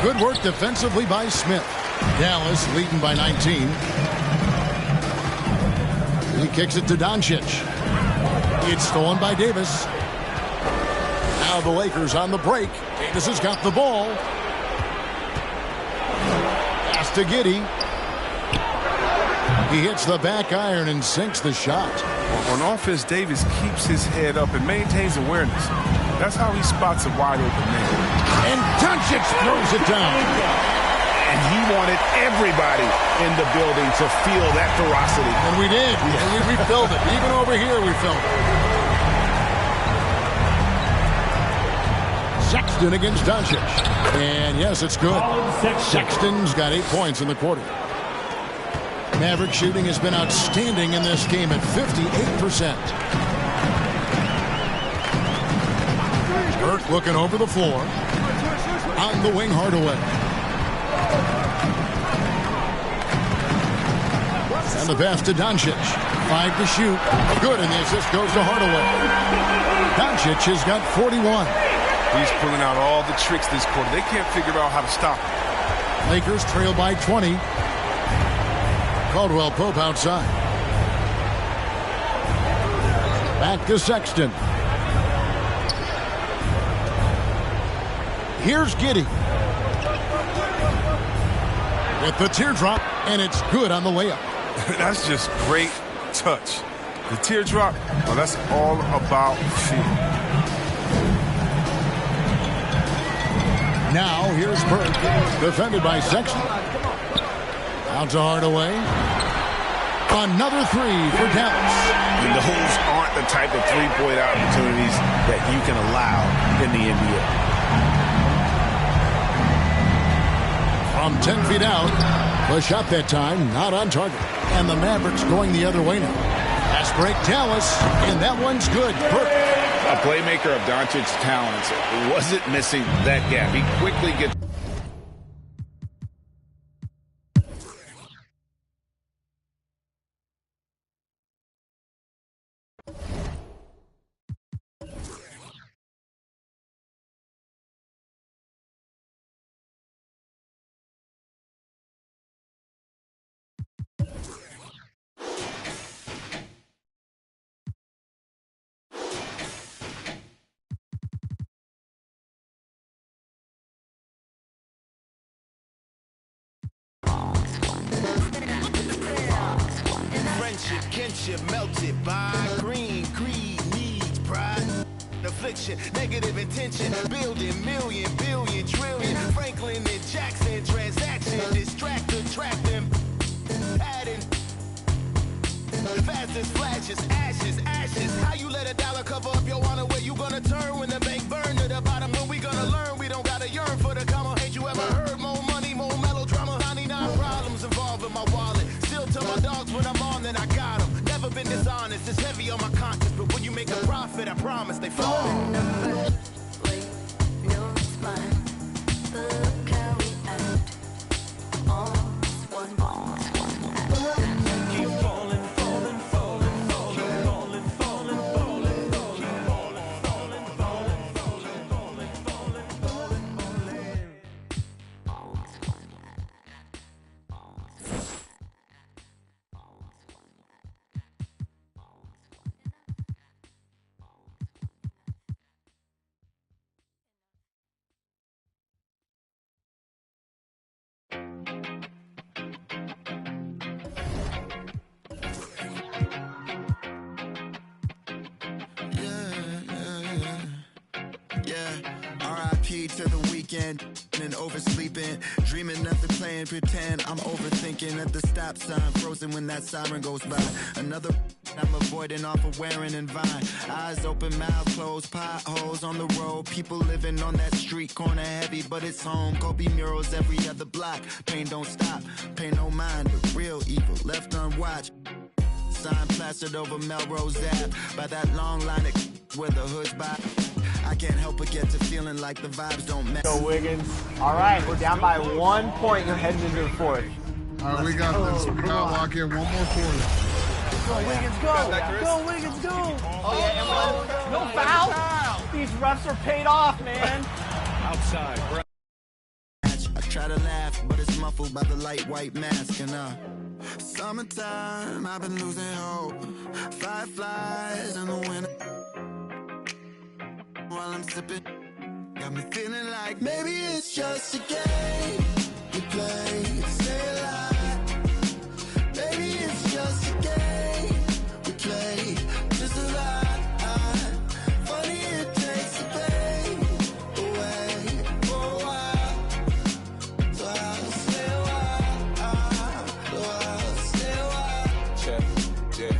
[SPEAKER 11] Good work defensively by Smith. Dallas leading by 19. He kicks it to Doncic. It's stolen by Davis. Now the Lakers on the break. Davis has got the ball. Pass to Giddey. He hits the back iron and sinks the shot.
[SPEAKER 20] On offense, Davis keeps his head up and maintains awareness. That's how he spots a wide open man.
[SPEAKER 11] And Doncic throws it down.
[SPEAKER 6] And he wanted everybody in the building to feel that ferocity.
[SPEAKER 11] And we did. Yeah. We felt it. Even over here we felt it. Sexton against Doncic. And yes, it's good. Sexton's got 8 points in the quarter. Maverick shooting has been outstanding in this game at 58%. Burke looking over the floor. On the wing, Hardaway. And the pass to Doncic. 5 to shoot. Good, and the assist goes to Hardaway. Doncic has got 41.
[SPEAKER 20] He's pulling out all the tricks this quarter. They can't figure out how to stop him.
[SPEAKER 11] Lakers trail by 20. Caldwell Pope outside. Back to Sexton. Here's Giddey. With the teardrop, and it's good on the layup.
[SPEAKER 20] That's just great touch. The teardrop, well, that's all about feel.
[SPEAKER 11] Now, here's Burke, defended by Sexton. Out to Hardaway. Another 3 for Dallas.
[SPEAKER 6] And those aren't the type of three-point opportunities that you can allow in the NBA.
[SPEAKER 11] From 10 feet out, the shot that time not on target. And the Mavericks going the other way now. Fast break Dallas, and that one's good. Burke.
[SPEAKER 6] A playmaker of Doncic's talents wasn't missing that gap. He quickly gets...
[SPEAKER 21] Kinship melted by green, greed, needs, pride, affliction, negative intention, building million, billion, trillion, Franklin and Jackson, transaction, distract, attract them, adding, fast as flashes, ashes, ashes, how you let $1 cover up your honor, where you gonna turn when the bank burn to the bottom, when we gonna learn, we don't gotta yearn for the comma, ain't you ever heard, more money, more melodrama, 99 problems involved in my wallet, still tell my dogs when I'm on, then I got them. Never been dishonest, it's heavy on my conscience, but when you make a profit, I promise they fall.
[SPEAKER 22] Wait, no, it's fine. Look how we
[SPEAKER 21] to the weekend and oversleeping, dreaming nothing, playing pretend. I'm overthinking at the stop sign, frozen when that siren goes by. Another I'm avoiding off of wearing and Vine. Eyes open, mouth closed, potholes on the road. People living on that street corner heavy, but it's home. Kobe murals every other block. Pain don't stop, pay no mind. The real evil left unwatched. Sign plastered over Melrose Ave by that long line of where the hood's by. I can't help but get to feeling like the vibes don't match.
[SPEAKER 2] Go Wiggins. All right, we're down by 1 point. You're heading into the fourth.
[SPEAKER 10] All right, we got this. We got to lock in one more quarter.
[SPEAKER 2] Go Wiggins, go! Go Wiggins, go! Oh yeah, no foul. These refs are paid off, man.
[SPEAKER 3] Outside.
[SPEAKER 21] I try to laugh, but it's muffled by the light white mask. And summertime, I've been losing hope. Fireflies in the winter. While I'm sipping, got me feeling like maybe it's just a game you play. Say a lie. Maybe it's just a game we play. Just a lie. Funny it takes the pain away for a while. So I'll stay a while. Check, yeah.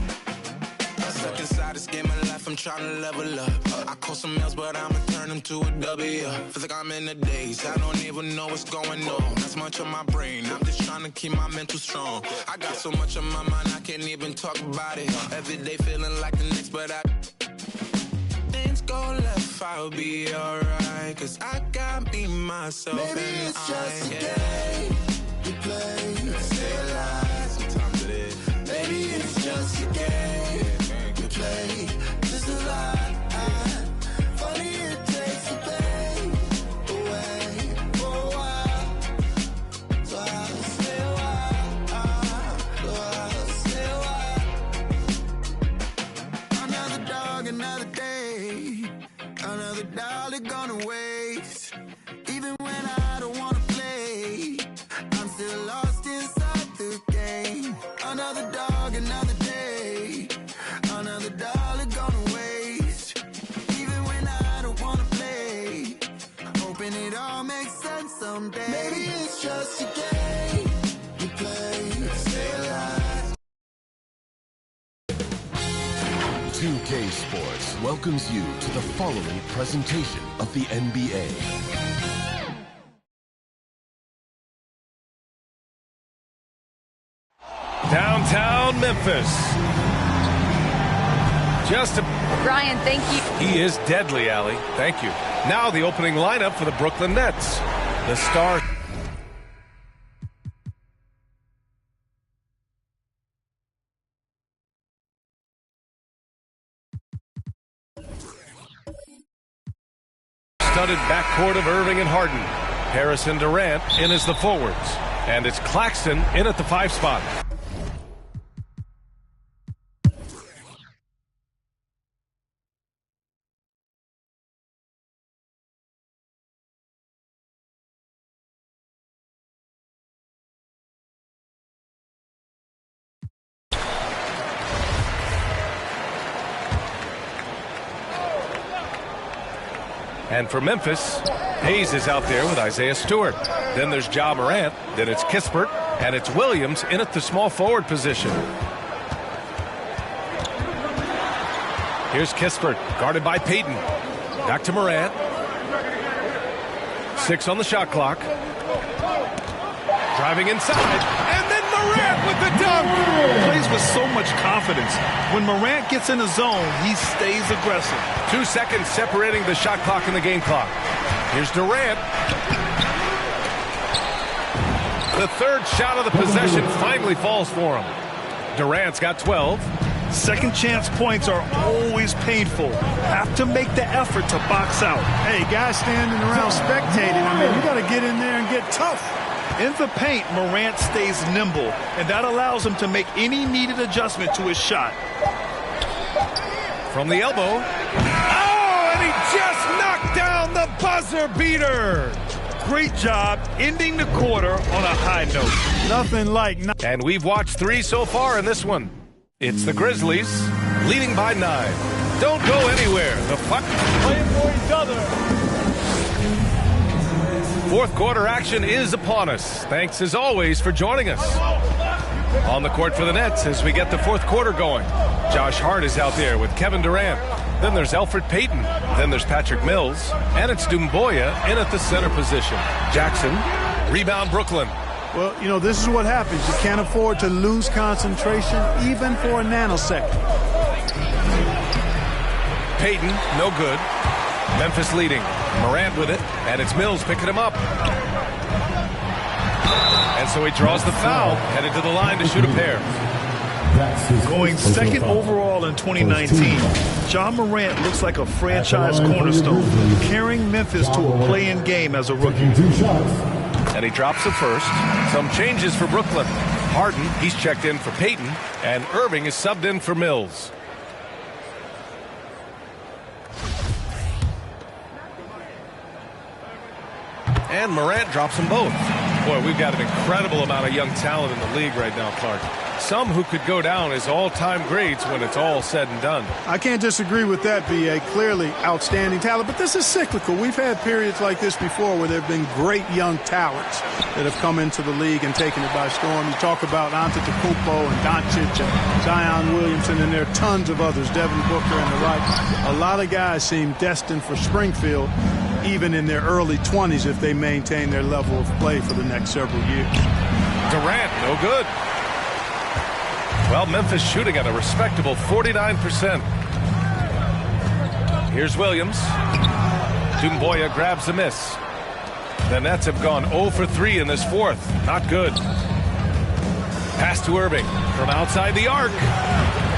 [SPEAKER 21] I'm stuck inside this game of life, I'm trying to level up. I call some else, but I'ma turn them to a W. Feel like I'm in the days, I don't even know what's going on. Not so much on my brain, I'm just trying to keep my mental strong. I got so much on my mind, I can't even talk about it. Every day feeling like the next, but things go left, I'll be alright. Cause I got me, myself, maybe and it's just a game you play. Say a lie. Sometimes it is. Maybe it's just a game you play. Just a lie. Funny it takes the pain away for a while. So I'll stay a while. Another dog, another day. Another dollar gonna waste. Even when I don't wanna play, I'm still lost inside the game. Another dog, another day. Another dollar gonna waste. Even when I don't wanna play, hoping it all makes sense someday. Maybe it's just a game you play. Stay alive.
[SPEAKER 19] 2K Sports welcomes you to the following presentation of the NBA.
[SPEAKER 3] Downtown Memphis.
[SPEAKER 14] Brian, thank you.
[SPEAKER 3] He is deadly, Allie. Thank you. Now the opening lineup for the Brooklyn Nets. The star. Studded backcourt of Irving and Harden. Harrison Durant in as the forwards. And it's Claxton in at the 5 spot. And for Memphis, Hayes is out there with Isaiah Stewart. Then there's Ja Morant. Then it's Kispert. And it's Williams in at the small forward position. Here's Kispert, guarded by Payton. Back to Morant. 6 on the shot clock. Driving inside. And then Morant with the dunk.
[SPEAKER 8] Plays with so much confidence. When Morant gets in the zone, he stays aggressive.
[SPEAKER 3] 2 seconds separating the shot clock and the game clock. Here's Durant. The third shot of the possession finally falls for him. Durant's got 12.
[SPEAKER 8] Second chance points are always painful. Have to make the effort to box out.
[SPEAKER 17] Hey, guys standing around spectating, I mean, you got to get in there and get tough.
[SPEAKER 8] In the paint, Morant stays nimble, and that allows him to make any needed adjustment to his shot.
[SPEAKER 3] From the elbow. Oh, and he just knocked down the buzzer beater.
[SPEAKER 8] Great job ending the quarter on a high note.
[SPEAKER 17] Nothing like...
[SPEAKER 3] And we've watched 3 so far in this one. It's the Grizzlies leading by 9. Don't go anywhere. The puck
[SPEAKER 17] playing for each other.
[SPEAKER 3] Fourth quarter action is upon us. Thanks as always for joining us. On the court for the Nets as we get the fourth quarter going. Josh Hart is out there with Kevin Durant. Then there's Elfrid Payton. Then there's Patrick Mills. And it's Doumbouya in at the center position. Jackson, rebound Brooklyn.
[SPEAKER 17] Well, you know, this is what happens. You can't afford to lose concentration even for a nanosecond.
[SPEAKER 3] Payton, no good. Memphis leading. Morant with it, and it's Mills picking him up. And so he draws the foul, headed to the line to shoot a pair.
[SPEAKER 8] Going second overall in 2019, Ja Morant looks like a franchise cornerstone, carrying Memphis to a play-in game as a rookie.
[SPEAKER 3] And he drops the first. Some changes for Brooklyn. Harden, he's checked in for Payton, and Irving is subbed in for Mills. And Morant drops them both. Boy, we've got an incredible amount of young talent in the league right now, Clark. Some who could go down as all-time greats when it's all said and done.
[SPEAKER 17] I can't disagree with that, B.A. Clearly outstanding talent, but this is cyclical. We've had periods like this before where there have been great young talents that have come into the league and taken it by storm. You talk about Antetokounmpo and Doncic and Zion Williamson, and there are tons of others, Devin Booker and the like. A lot of guys seem destined for Springfield, even in their early 20s, if they maintain their level of play for the next several years.
[SPEAKER 3] Durant, no good. Well, Memphis shooting at a respectable 49%. Here's Williams. Doumbouya grabs the miss. The Nets have gone 0 for 3 in this fourth. Not good. Pass to Irving from outside the arc.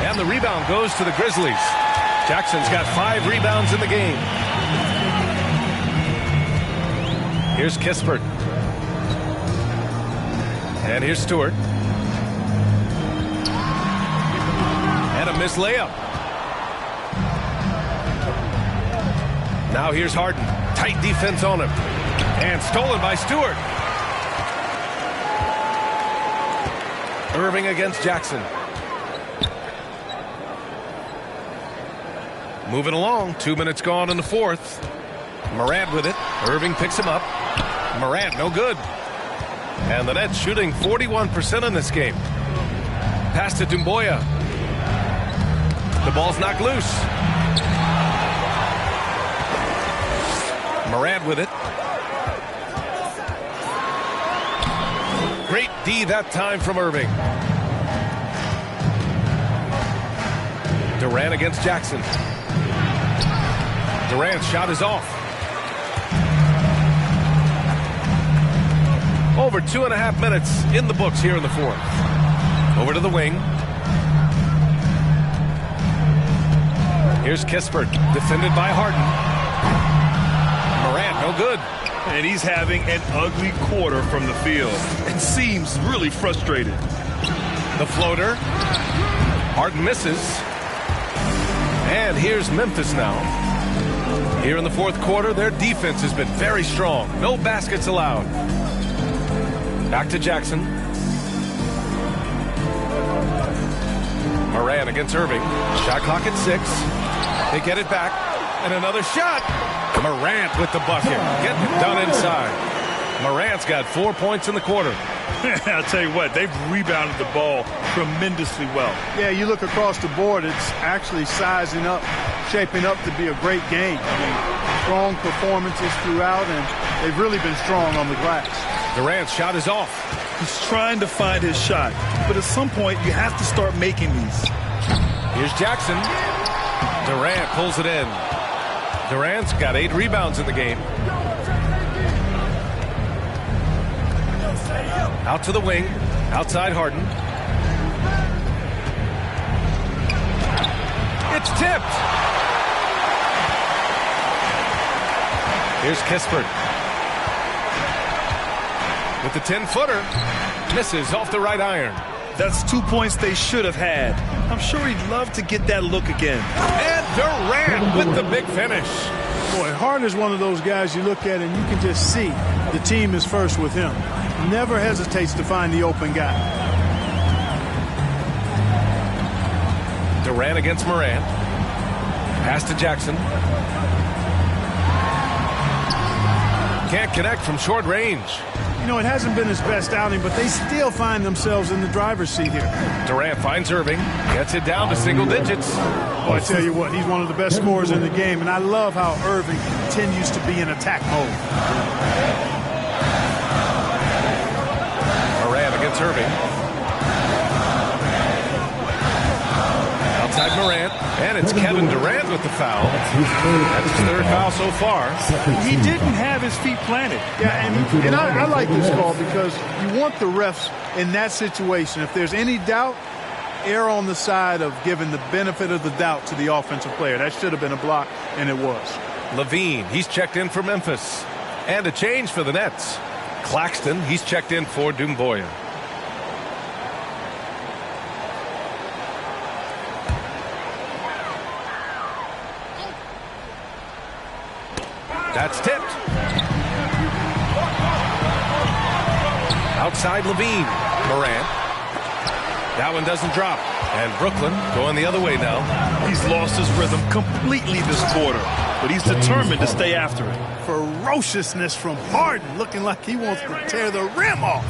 [SPEAKER 3] And the rebound goes to the Grizzlies. Jackson's got 5 rebounds in the game. Here's Kispert. And here's Stewart. And a missed layup. Now here's Harden. Tight defense on him. And stolen by Stewart. Irving against Jackson. Moving along. 2 minutes gone in the fourth. Morant with it. Irving picks him up. Morant, no good. And the Nets shooting 41% in this game. Pass to Doumbouya. The ball's knocked loose. Morant with it. Great D that time from Irving. Durant against Jackson. Durant's shot is off. Over 2.5 minutes in the books here in the fourth. Over to the wing. Here's Kispert, defended by Harden. Morant, no good.
[SPEAKER 8] And he's having an ugly quarter from the field. It seems really frustrated.
[SPEAKER 3] The floater. Harden misses. And here's Memphis now. Here in the fourth quarter, their defense has been very strong. No baskets allowed. Back to Jackson. Morant against Irving. Shot clock at 6. They get it back. And another shot. Morant with the bucket. Getting it done inside. Morant's got 4 points in the quarter.
[SPEAKER 8] I'll tell you what, they've rebounded the ball tremendously well.
[SPEAKER 17] Yeah, you look across the board, it's actually sizing up, shaping up to be a great game. I mean, strong performances throughout, and they've really been strong on the glass.
[SPEAKER 3] Durant's shot is off.
[SPEAKER 8] He's trying to find his shot, but at some point you have to start making these.
[SPEAKER 3] Here's Jackson. Durant pulls it in. Durant's got 8 rebounds in the game. Out to the wing. Outside Harden. It's tipped. Here's Kispert. With the 10-footer. Misses off the right iron.
[SPEAKER 8] That's 2 points they should have had. I'm sure he'd love to get that look again.
[SPEAKER 3] And Durant with the big finish.
[SPEAKER 17] Boy, Harden is one of those guys you look at and you can just see the team is first with him. Never hesitates to find the open guy.
[SPEAKER 3] Durant against Morant. Pass to Jackson. can't connect from short range.
[SPEAKER 17] You know, it hasn't been his best outing, but they still find themselves in the driver's seat here.
[SPEAKER 3] Durant finds Irving, gets it down to single digits.
[SPEAKER 17] Oh, I tell you what, he's one of the best scorers in the game, and I love how Irving continues to be in attack mode.
[SPEAKER 3] Morant against Irving. Outside Morant, and it's Kevin Durant with the foul. That's his third foul so far.
[SPEAKER 8] He didn't have his feet planted.
[SPEAKER 17] Yeah, and I like this call because you want the refs in that situation. If there's any doubt, err on the side of giving the benefit of the doubt to the offensive player. That should have been a block, and it was.
[SPEAKER 3] Levine, he's checked in for Memphis. And a change for the Nets. Claxton, he's checked in for Doumbouya. That's tipped. Outside Levine. Morant. That one doesn't drop. And Brooklyn going the other way now.
[SPEAKER 8] He's lost his rhythm completely this quarter, but he's determined to stay after it.
[SPEAKER 17] Ferociousness from Harden, looking like he wants to tear the rim off.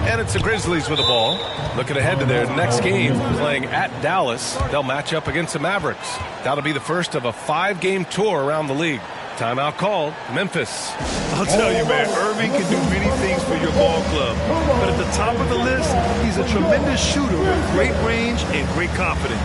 [SPEAKER 3] And it's the Grizzlies with the ball. Looking ahead to their next game, playing at Dallas. They'll match up against the Mavericks. That'll be the first of a 5-game tour around the league. Timeout called. Memphis.
[SPEAKER 8] I'll tell you, man, Irving can do many things for your ball club. But at the top of the list, he's a tremendous shooter with great range and great confidence.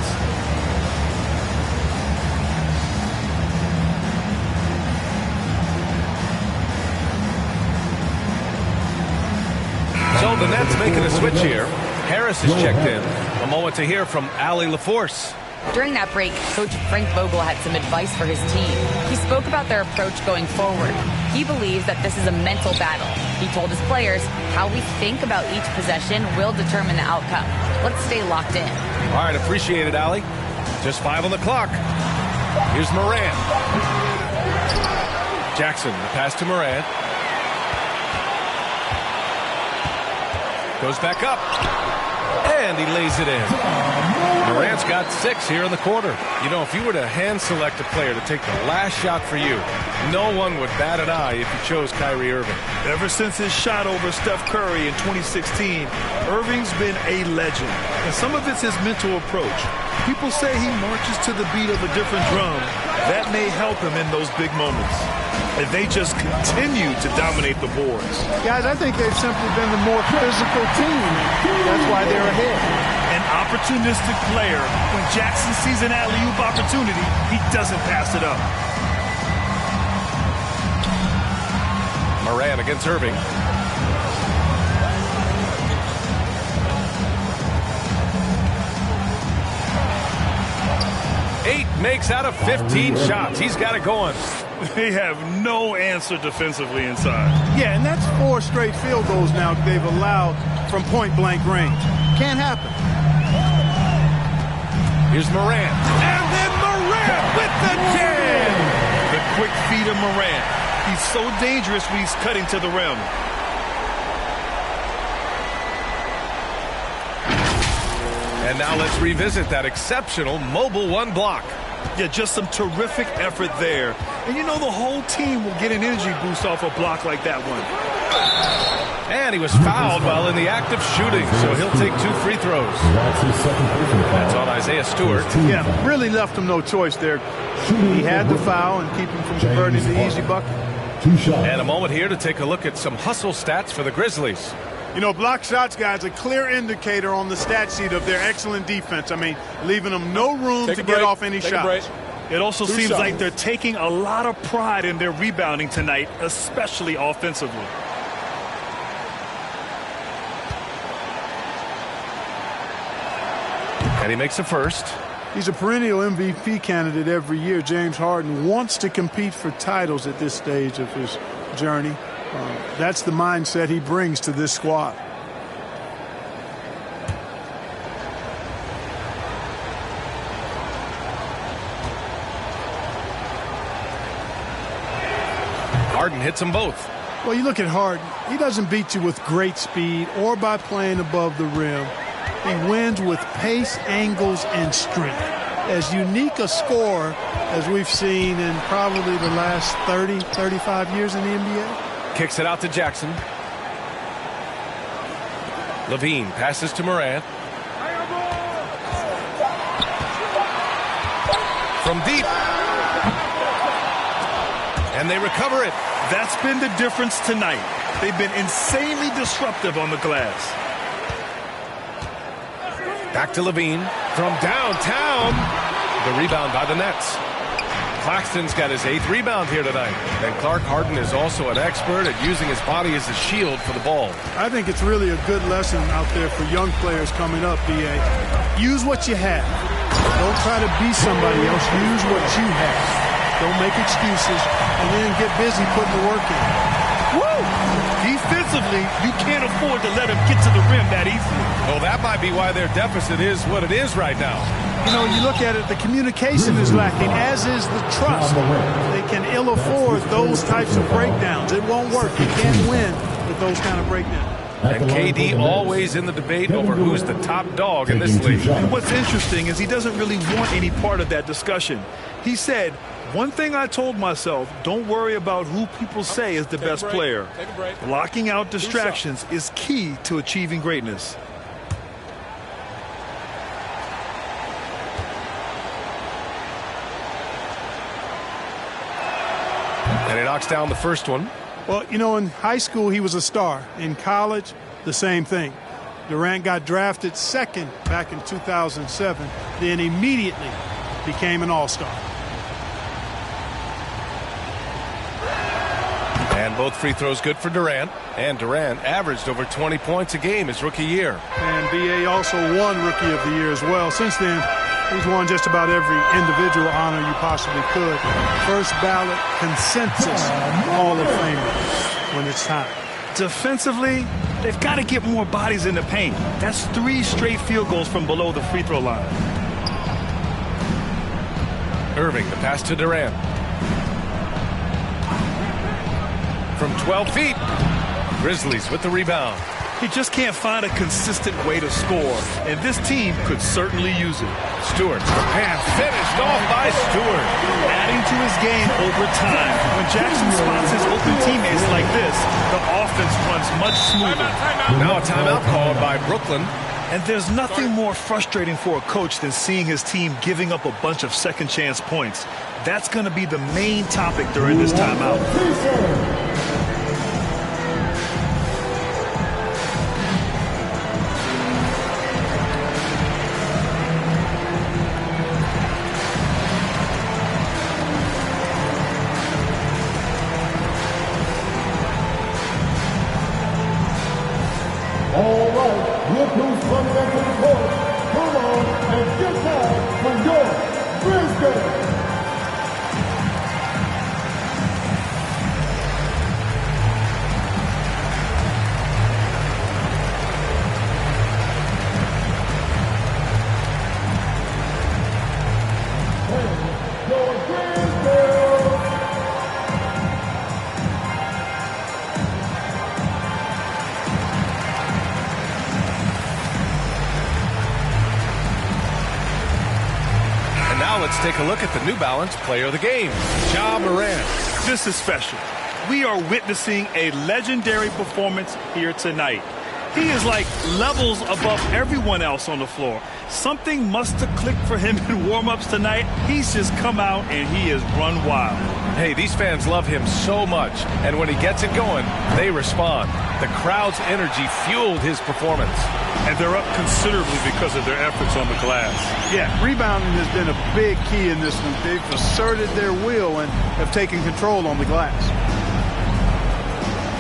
[SPEAKER 3] So the Nets making a switch here. Harris is checked in. A moment to hear from Allie LaForce.
[SPEAKER 14] During that break, Coach Frank Vogel had some advice for his team. He spoke about their approach going forward. He believes that this is a mental battle. He told his players how we think about each possession will determine the outcome. Let's stay locked in.
[SPEAKER 3] All right, appreciate it, Allie. Just 5 on the clock. Here's Morant. Jackson, the pass to Morant. Goes back up. And he lays it in. Morant's got 6 here in the quarter. You know, if you were to hand select a player to take the last shot for you, no one would bat an eye if you chose Kyrie Irving.
[SPEAKER 8] Ever since his shot over Steph Curry in 2016, Irving's been a legend. And some of it's his mental approach. People say he marches to the beat of a different drum. That may help him in those big moments. And they just continue to dominate the boards.
[SPEAKER 17] Guys, I think they've simply been the more physical team. That's why they're ahead.
[SPEAKER 8] An opportunistic player. When Jackson sees an alley-oop opportunity, he doesn't pass it up.
[SPEAKER 3] Morant against Irving. Eight makes out of 15 shots. He's got it going.
[SPEAKER 8] They have no answer defensively inside.
[SPEAKER 17] Yeah, and that's 4 straight field goals now they've allowed from point-blank range. Can't happen.
[SPEAKER 3] Here's Morant.
[SPEAKER 8] And then Morant with the jam. The quick feed of Morant. He's so dangerous when he's cutting to the rim.
[SPEAKER 3] And now let's revisit that exceptional mobile 1 block.
[SPEAKER 8] Yeah, just some terrific effort there. And you know the whole team will get an energy boost off a block like that one.
[SPEAKER 3] And he was fouled while in the act of shooting, so he'll take 2 free throws. That's on Isaiah Stewart.
[SPEAKER 17] Yeah, really left him no choice there. He had the foul and keep him from converting the easy bucket.
[SPEAKER 3] And a moment here to take a look at some hustle stats for the Grizzlies.
[SPEAKER 17] You know, block shots, guys, a clear indicator on the stat sheet of their excellent defense. I mean, leaving them no room to get off any shots.
[SPEAKER 8] It also seems like they're taking a lot of pride in their rebounding tonight, especially offensively.
[SPEAKER 3] And he makes a first.
[SPEAKER 17] He's a perennial MVP candidate every year. James Harden wants to compete for titles at this stage of his journey. That's the mindset he brings to this squad.
[SPEAKER 3] Harden hits them both.
[SPEAKER 17] Well, you look at Harden. He doesn't beat you with great speed or by playing above the rim. He wins with pace, angles, and strength. as unique a scorer as we've seen in probably the last 30, 35 years in the NBA.
[SPEAKER 3] Kicks it out to Jackson. Levine passes to Morant. From deep. And they recover it.
[SPEAKER 8] That's been the difference tonight. They've been insanely disruptive on the glass.
[SPEAKER 3] Back to Levine. From downtown. The rebound by the Nets. Claxton's got his 8th rebound here tonight. And Clark Harden is also an expert at using his body as a shield for the ball.
[SPEAKER 17] I think it's really a good lesson out there for young players coming up, B.A. Use what you have. Don't try to be somebody else. Use what you have. Don't make excuses. And then get busy putting the work in.
[SPEAKER 8] Woo! Defensively, you can't afford to let him get to the rim that easily.
[SPEAKER 3] Well, that might be why their deficit is what it is right now.
[SPEAKER 17] You know, you look at it, the communication is lacking, as is the trust. They can ill afford those types of breakdowns. It won't work. You can't win with those kind of breakdowns.
[SPEAKER 3] And KD always in the debate over who's the top dog in this league.
[SPEAKER 8] And what's interesting is he doesn't really want any part of that discussion. He said, one thing I told myself, don't worry about who people say is the best player. Blocking out distractions is key to achieving greatness.
[SPEAKER 3] And he knocks down the first one.
[SPEAKER 17] Well, you know, in high school, he was a star. In college, the same thing. Durant got drafted 2nd back in 2007, then immediately became an all-star.
[SPEAKER 3] And both free throws good for Durant. And Durant averaged over 20 points a game his rookie year.
[SPEAKER 17] And B.A. also won Rookie of the Year as well. Since then, he's won just about every individual honor you possibly could. First ballot consensus Hall of Famer when it's time.
[SPEAKER 8] Defensively, they've got to get more bodies in the paint. That's 3 straight field goals from below the free throw line.
[SPEAKER 3] Irving, the pass to Durant. From 12 feet, Grizzlies with the rebound.
[SPEAKER 8] He just can't find a consistent way to score, and this team could certainly use it.
[SPEAKER 3] Stewart, and finished off by Stewart.
[SPEAKER 8] Adding to his game over time. When Jackson spots his open teammates like this, the offense runs much smoother.
[SPEAKER 3] Now a timeout called by Brooklyn.
[SPEAKER 8] And there's nothing more frustrating for a coach than seeing his team giving up a bunch of second chance points. That's going to be the main topic during this timeout.
[SPEAKER 11] All right, look who's coming into the court. Come on and get down for your Brisbane.
[SPEAKER 3] Let's take a look at the New Balance Player of the Game, Ja Morant.
[SPEAKER 8] This is special. We are witnessing a legendary performance here tonight. He is like levels above everyone else on the floor. Something must have clicked for him in warm-ups tonight. He's just come out and he has run wild.
[SPEAKER 3] Hey, these fans love him so much, and when he gets it going, they respond. The crowd's energy fueled his performance.
[SPEAKER 8] And they're up considerably because of their efforts on the glass.
[SPEAKER 17] Yeah, rebounding has been a big key in this one. They've asserted their will and have taken control on the glass.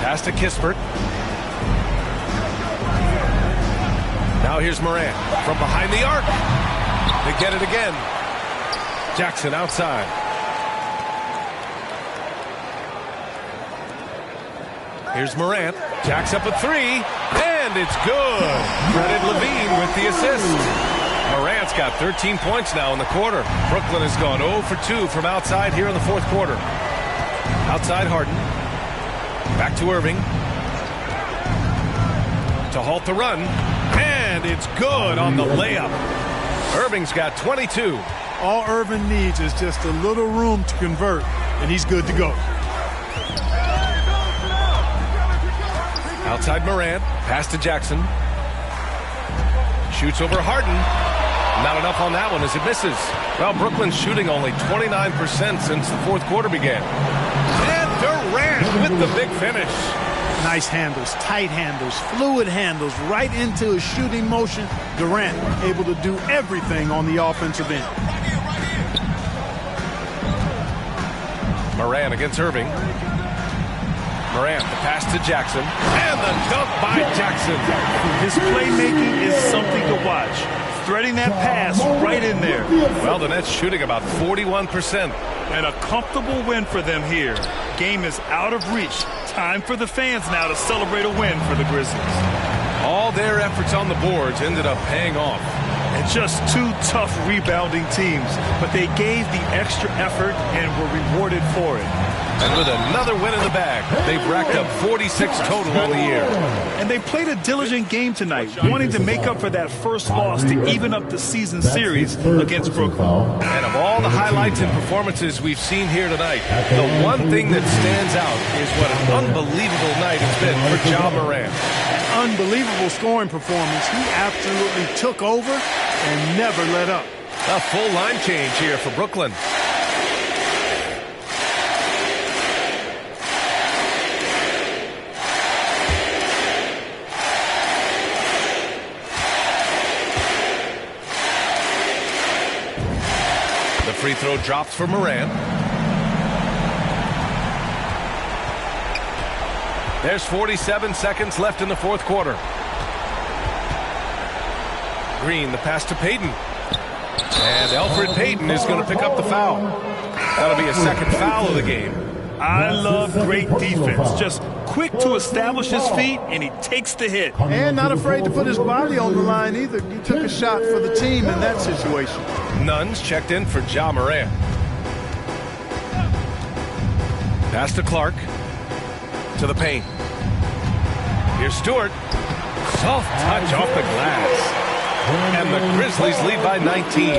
[SPEAKER 3] Pass to Kispert. Now here's Morant from behind the arc. They get it again. Jackson outside. Here's Morant. Jacks up a 3, and it's good. Credit Levine with the assist. Morant's got 13 points now in the quarter. Brooklyn has gone 0 for 2 from outside here in the fourth quarter. Outside Harden. Back to Irving. To halt the run. And it's good on the layup. Irving's got 22.
[SPEAKER 17] All Irvin needs is just a little room to convert, and he's good to go.
[SPEAKER 3] Outside Moran, pass to Jackson. Shoots over Harden. Not enough on that one as it misses. Well, Brooklyn's shooting only 29% since the fourth quarter began. And Durant with the big finish.
[SPEAKER 17] Nice handles, tight handles, fluid handles, right into a shooting motion. Durant able to do everything on the offensive end.
[SPEAKER 3] Moran against Irving. Moran, the pass to Jackson. And the dunk by Jackson.
[SPEAKER 8] His playmaking is something to watch. Threading that pass right in there.
[SPEAKER 3] Well, the Nets shooting about 41%.
[SPEAKER 8] And a comfortable win for them here. Game is out of reach. Time for the fans now to celebrate a win for the Grizzlies.
[SPEAKER 3] All their efforts on the boards ended up paying off.
[SPEAKER 8] And just two tough rebounding teams, but they gave the extra effort and were rewarded for it.
[SPEAKER 3] And with another win in the bag, they've racked up 46 total on the year.
[SPEAKER 8] And they played a diligent game tonight, wanting to make up for that first loss to even up the season series against Brooklyn.
[SPEAKER 3] And of all the highlights and performances we've seen here tonight, the one thing that stands out is what an unbelievable night it's been for Ja Morant.
[SPEAKER 17] An unbelievable scoring performance. He absolutely took over and never let up.
[SPEAKER 3] A full line change here for Brooklyn. The free throw drops for Moran. There's 47 seconds left in the fourth quarter. Green, the pass to Payton. And Alfred Payton is going to pick up the foul. That'll be a second foul of the game.
[SPEAKER 8] I love great defense. Just quick to establish his feet, and he takes the hit.
[SPEAKER 17] And not afraid to put his body on the line either. He took a shot for the team in that situation.
[SPEAKER 3] Nuns checked in for Ja Morant. Pass to Clark. To the paint. Here's Stewart. Soft touch off the glass. And the Grizzlies lead by 19.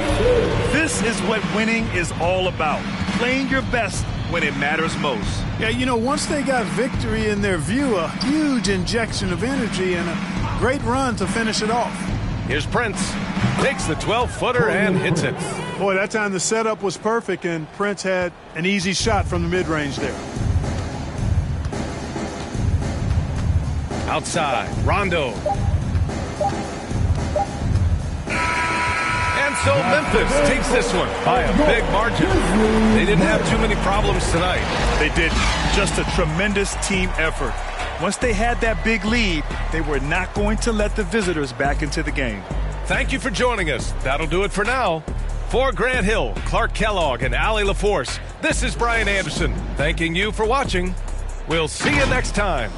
[SPEAKER 8] This is what winning is all about. Playing your best when it matters most.
[SPEAKER 17] Yeah, you know, once they got victory in their view, a huge injection of energy and a great run to finish it off.
[SPEAKER 3] Here's Prince. Takes the 12-footer and hits it.
[SPEAKER 17] Boy, that time the setup was perfect, and Prince had an easy shot from the mid-range there.
[SPEAKER 3] Outside, Rondo. And so Memphis takes this one by a big margin. They didn't have too many problems tonight.
[SPEAKER 8] They didn't. Just a tremendous team effort. Once they had that big lead, they were not going to let the visitors back into the game.
[SPEAKER 3] Thank you for joining us. That'll do it for now. For Grant Hill, Clark Kellogg, and Allie LaForce, this is Brian Anderson, thanking you for watching. We'll see you next time.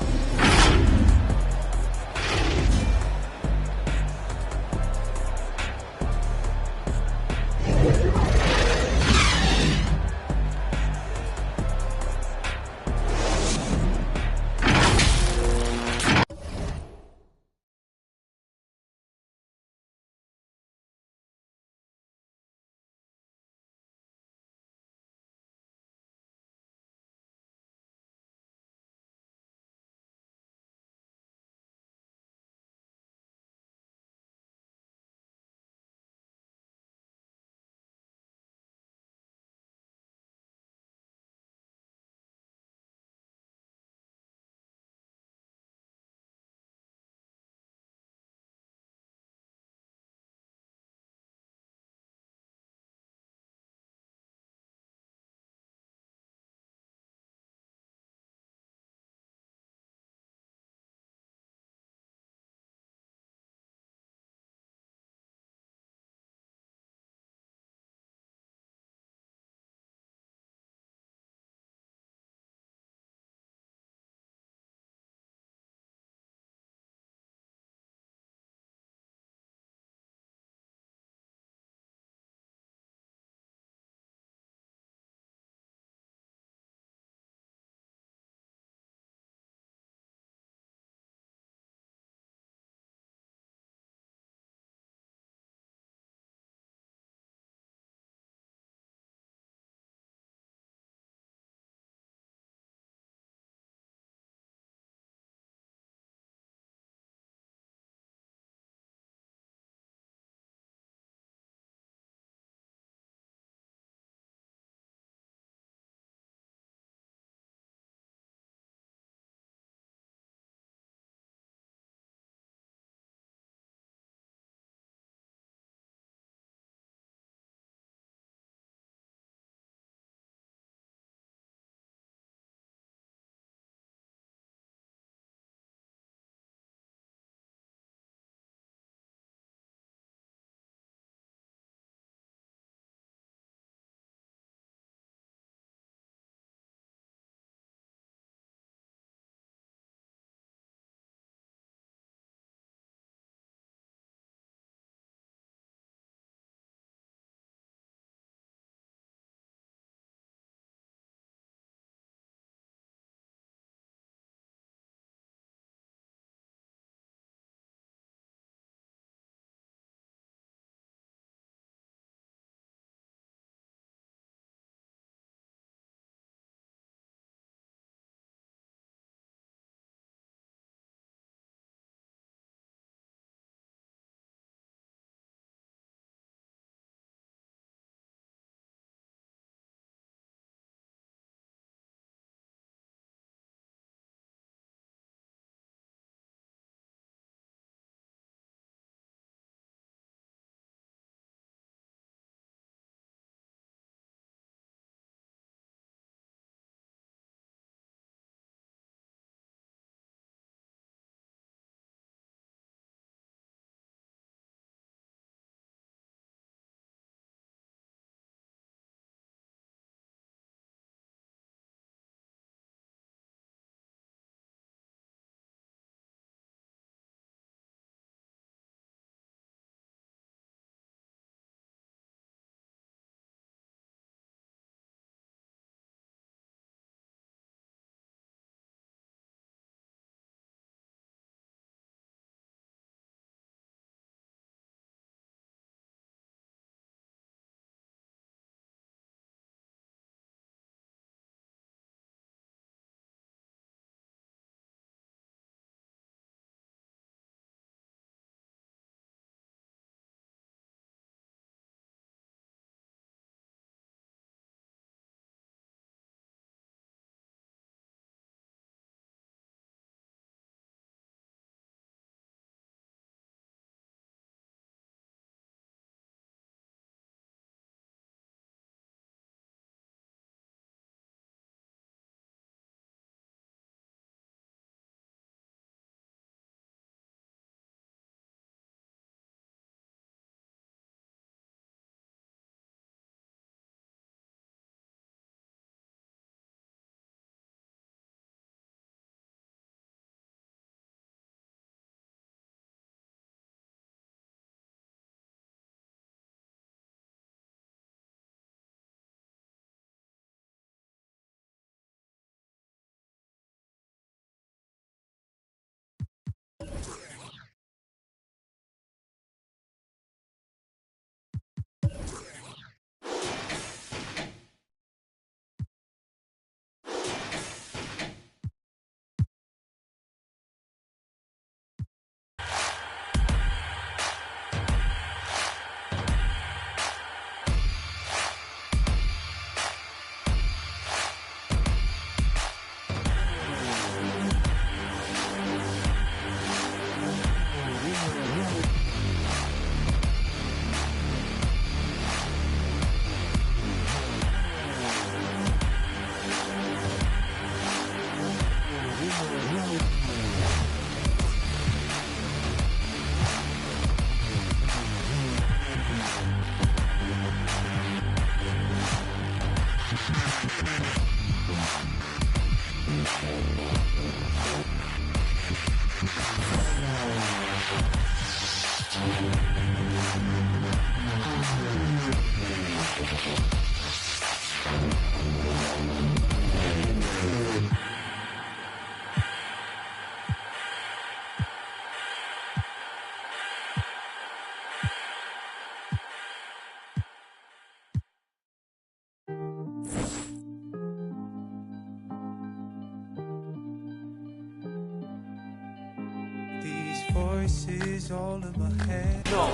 [SPEAKER 1] voices all in my head.
[SPEAKER 2] No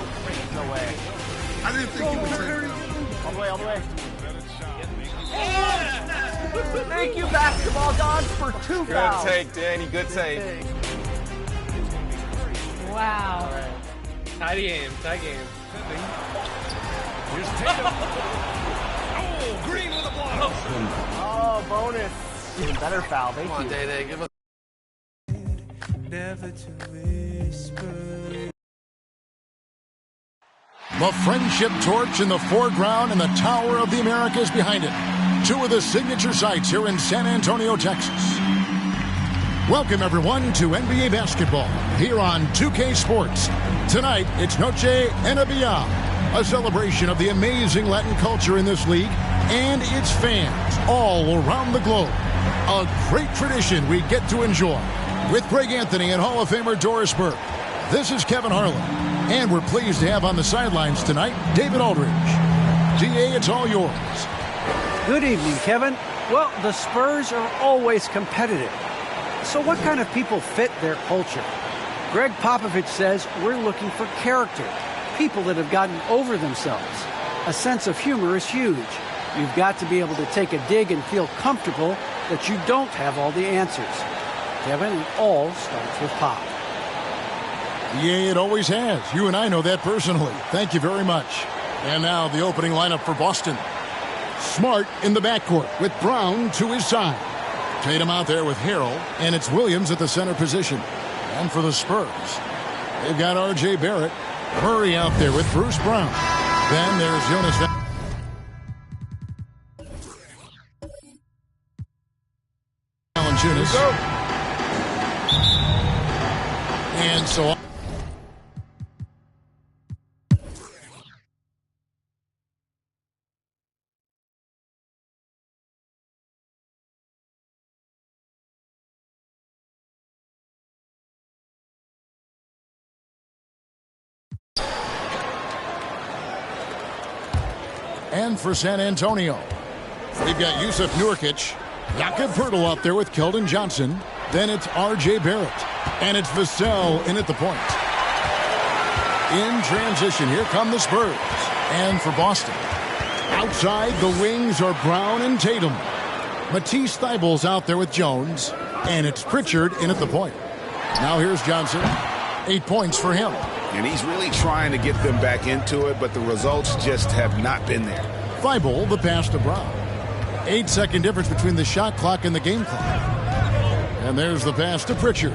[SPEAKER 2] way.
[SPEAKER 10] I didn't think you would take that.
[SPEAKER 2] All the way, all the way. Thank you, basketball gods, for 2 fouls.
[SPEAKER 5] Good take, Danny. Good take.
[SPEAKER 22] Wow.
[SPEAKER 5] Right. Tie game.
[SPEAKER 3] Here's Tatum. Oh, Green with a block.
[SPEAKER 2] Oh, bonus. Even better foul. Thank you.
[SPEAKER 13] Come on, Day-Day. Give us.
[SPEAKER 1] Never to whisper.
[SPEAKER 11] The friendship torch in the foreground and the Tower of the Americas behind it. 2 of the signature sites here in San Antonio, Texas. Welcome, everyone, to NBA basketball here on 2K Sports. Tonight, it's Noche NBA, a celebration of the amazing Latin culture in this league and its fans all around the globe. A great tradition we get to enjoy. With Greg Anthony and Hall of Famer Doris Burke, this is Kevin Harlan, and we're pleased to have on the sidelines tonight David Aldridge. DA, it's all yours.
[SPEAKER 23] Good evening, Kevin. Well, the Spurs are always competitive. So what kind of people fit their culture? Greg Popovich says we're looking for character, people that have gotten over themselves. A sense of humor is huge. You've got to be able to take a dig and feel comfortable that you don't have all the answers. Kevin, it all starts with Pop.
[SPEAKER 11] Yeah, it always has. You and I know that personally. Thank you very much. And now the opening lineup for Boston. Smart in the backcourt with Brown to his side. Tatum out there with Harrell, and it's Williams at the center position. And for the Spurs, they've got R.J. Barrett. Murray out there with Bruce Brown. Then there's Jonas Valanciunas. And so on. And for San Antonio, we've got Yusuf Nurkic, Jakob Poeltl out there with Keldon Johnson. Then it's R.J. Barrett, and it's Vassell in at the point. In transition, here come the Spurs. And for Boston, outside the wings are Brown and Tatum. Matisse Thybulle's out there with Jones, and it's Pritchard in at the point. Now here's Johnson. 8 points for him.
[SPEAKER 6] And he's really trying to get them back into it, but the results just have not been there.
[SPEAKER 11] Thibault, the pass to Brown. 8-second difference between the shot clock and the game clock. And there's the pass to Pritchard.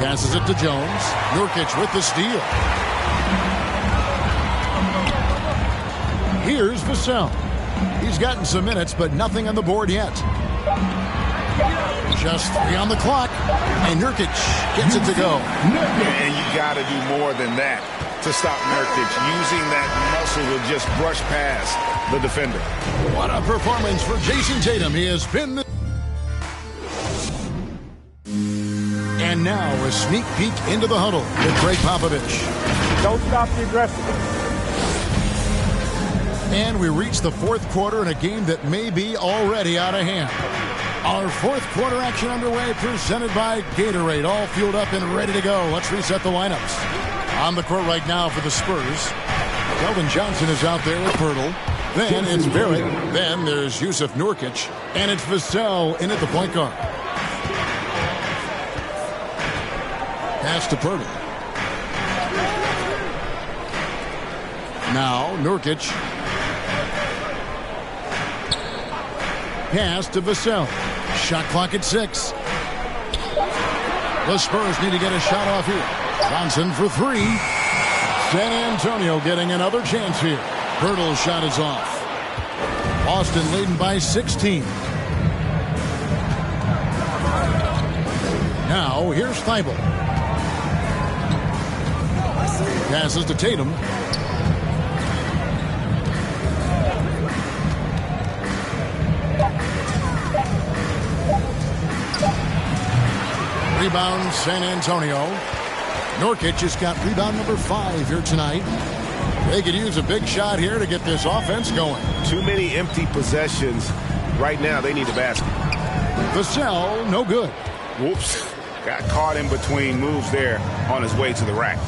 [SPEAKER 11] Passes it to Jones. Nurkic with the steal. Here's Vassell. He's gotten some minutes, but nothing on the board yet. Just 3 on the clock, and Nurkic gets it to go.
[SPEAKER 6] And you got to do more than that to stop Nurkic, using that muscle to just brush past the defender.
[SPEAKER 11] What a performance for Jason Tatum. He has been the... And now a sneak peek into the huddle with Greg Popovich.
[SPEAKER 17] Don't stop the aggressiveness.
[SPEAKER 11] And we reach the 4th quarter in a game that may be already out of hand. Our 4th quarter action underway, presented by Gatorade, all fueled up and ready to go. Let's reset the lineups. On the court right now for the Spurs, Keldon Johnson is out there with Poeltl. Then it's Barrett. Then there's Yusuf Nurkic. And it's Vassell in at the point guard. Pass to Poeltl. Now Nurkic. Pass to Vassell. Shot clock at 6. The Spurs need to get a shot off here. Johnson for 3. San Antonio getting another chance here. Poeltl's shot is off. Boston leading by 16. Now here's Thibault. Passes to Tatum. Rebound San Antonio. Nurkic has got rebound number 5 here tonight. They could use a big shot here to get this offense going.
[SPEAKER 6] Too many empty possessions. Right now, they need a basket.
[SPEAKER 11] Vassell, no good.
[SPEAKER 6] Whoops. Got caught in between moves there on his way to the rack.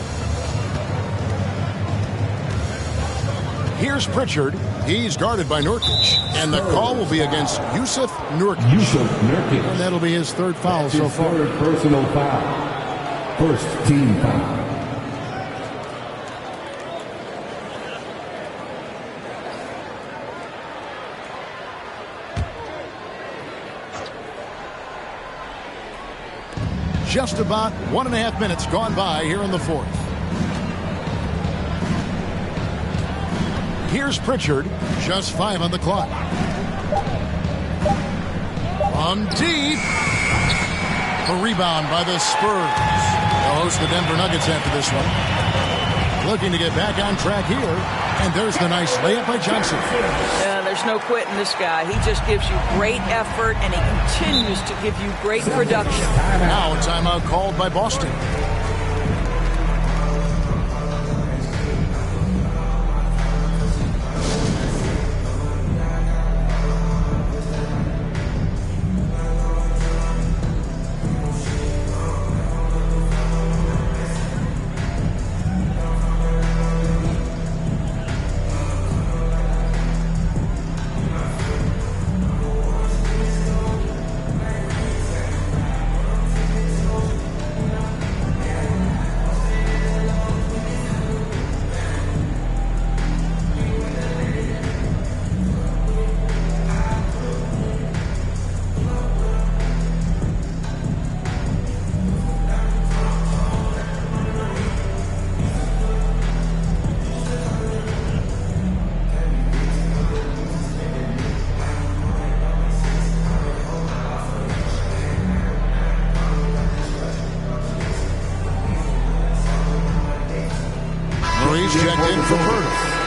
[SPEAKER 11] Here's Pritchard. He's guarded by Nurkic. And the call will be against Yusuf Nurkic. And that'll be his third foul so far.
[SPEAKER 15] Third personal foul. First team foul.
[SPEAKER 11] Just about 1.5 minutes gone by here in the fourth. Here's Pritchard. Just 5 on the clock. On deep. A rebound by the Spurs. They'll host the Denver Nuggets after this one. Looking to get back on track here. And there's the nice layup by Johnson.
[SPEAKER 4] Yeah, there's no quitting this guy. He just gives you great effort, and he continues to give you great production.
[SPEAKER 11] Now a timeout called by Boston.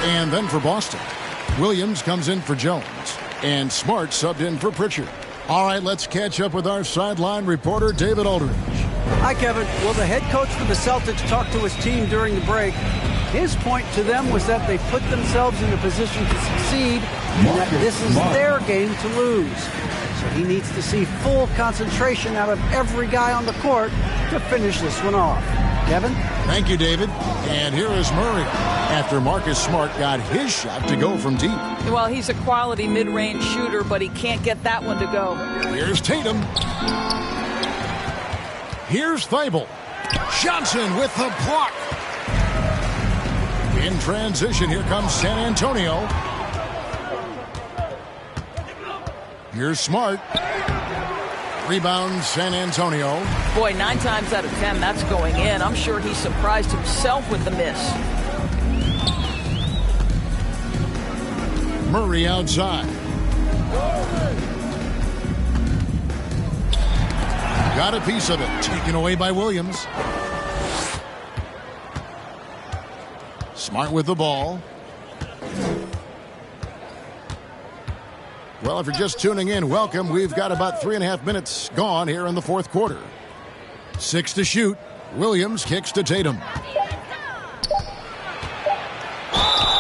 [SPEAKER 11] And then for Boston, Williams comes in for Jones, and Smart subbed in for Pritchard. All right, let's catch up with our sideline reporter, David Aldridge.
[SPEAKER 23] Hi, Kevin. Well, the head coach for the Celtics talked to his team during the break. His point to them was that they put themselves in a position to succeed and that this is their game to lose. So he needs to see full concentration out of every guy on the court to finish this one off. Kevin?
[SPEAKER 11] Thank you, David. And here is Murray after Marcus Smart got his shot to go from deep.
[SPEAKER 4] Well, he's a quality mid-range shooter, but he can't get that one to go.
[SPEAKER 11] Here's Tatum. Here's Thibault. Johnson with the block. In transition, here comes San Antonio. Here's Smart. Rebound, San Antonio.
[SPEAKER 4] Boy, 9 times out of 10, that's going in. I'm sure he surprised himself with the miss.
[SPEAKER 11] Murray outside. Got a piece of it. Taken away by Williams. Smart with the ball. Well, if you're just tuning in, welcome. We've got about 3.5 minutes gone here in the fourth quarter. 6 to shoot. Williams kicks to Tatum.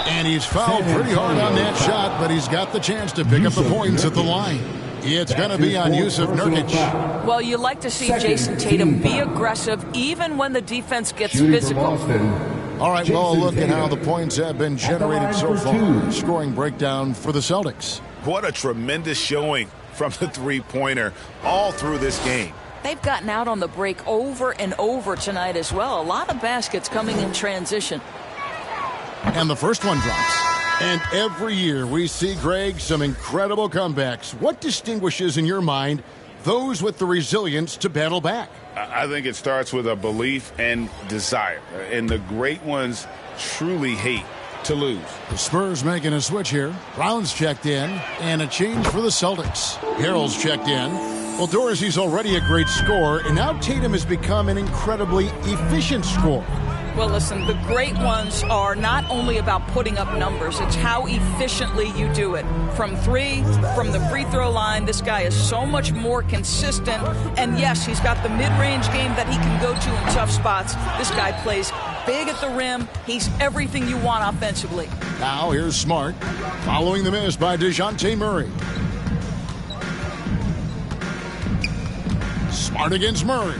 [SPEAKER 11] And he's fouled pretty hard on that shot, but he's got the chance to pick up the points at the line. It's going to be on Yusuf Nurkic.
[SPEAKER 4] Well, you like to see Jason Tatum be aggressive even when the defense gets physical.
[SPEAKER 11] All right, well, look at how the points have been generated so far. Scoring breakdown for the Celtics.
[SPEAKER 6] What a tremendous showing from the three-pointer all through this game.
[SPEAKER 4] They've gotten out on the break over and over tonight as well. A lot of baskets coming in transition.
[SPEAKER 11] And the first one drops. And every year we see, Greg, some incredible comebacks. What distinguishes in your mind those with the resilience to battle back?
[SPEAKER 6] I think it starts with a belief and desire. And the great ones truly hate to lose.
[SPEAKER 11] The Spurs making a switch here. Brown's checked in, and a change for the Celtics. Harrell's checked in. Well, Dorsey's already a great scorer, and now Tatum has become an incredibly efficient scorer.
[SPEAKER 4] Well, listen, the great ones are not only about putting up numbers, it's how efficiently you do it. From 3, from the free throw line, this guy is so much more consistent. And yes, he's got the mid-range game that he can go to in tough spots. This guy plays big at the rim. He's everything you want offensively.
[SPEAKER 11] Now here's Smart, following the miss by DeJounte Murray. Smart against Murray.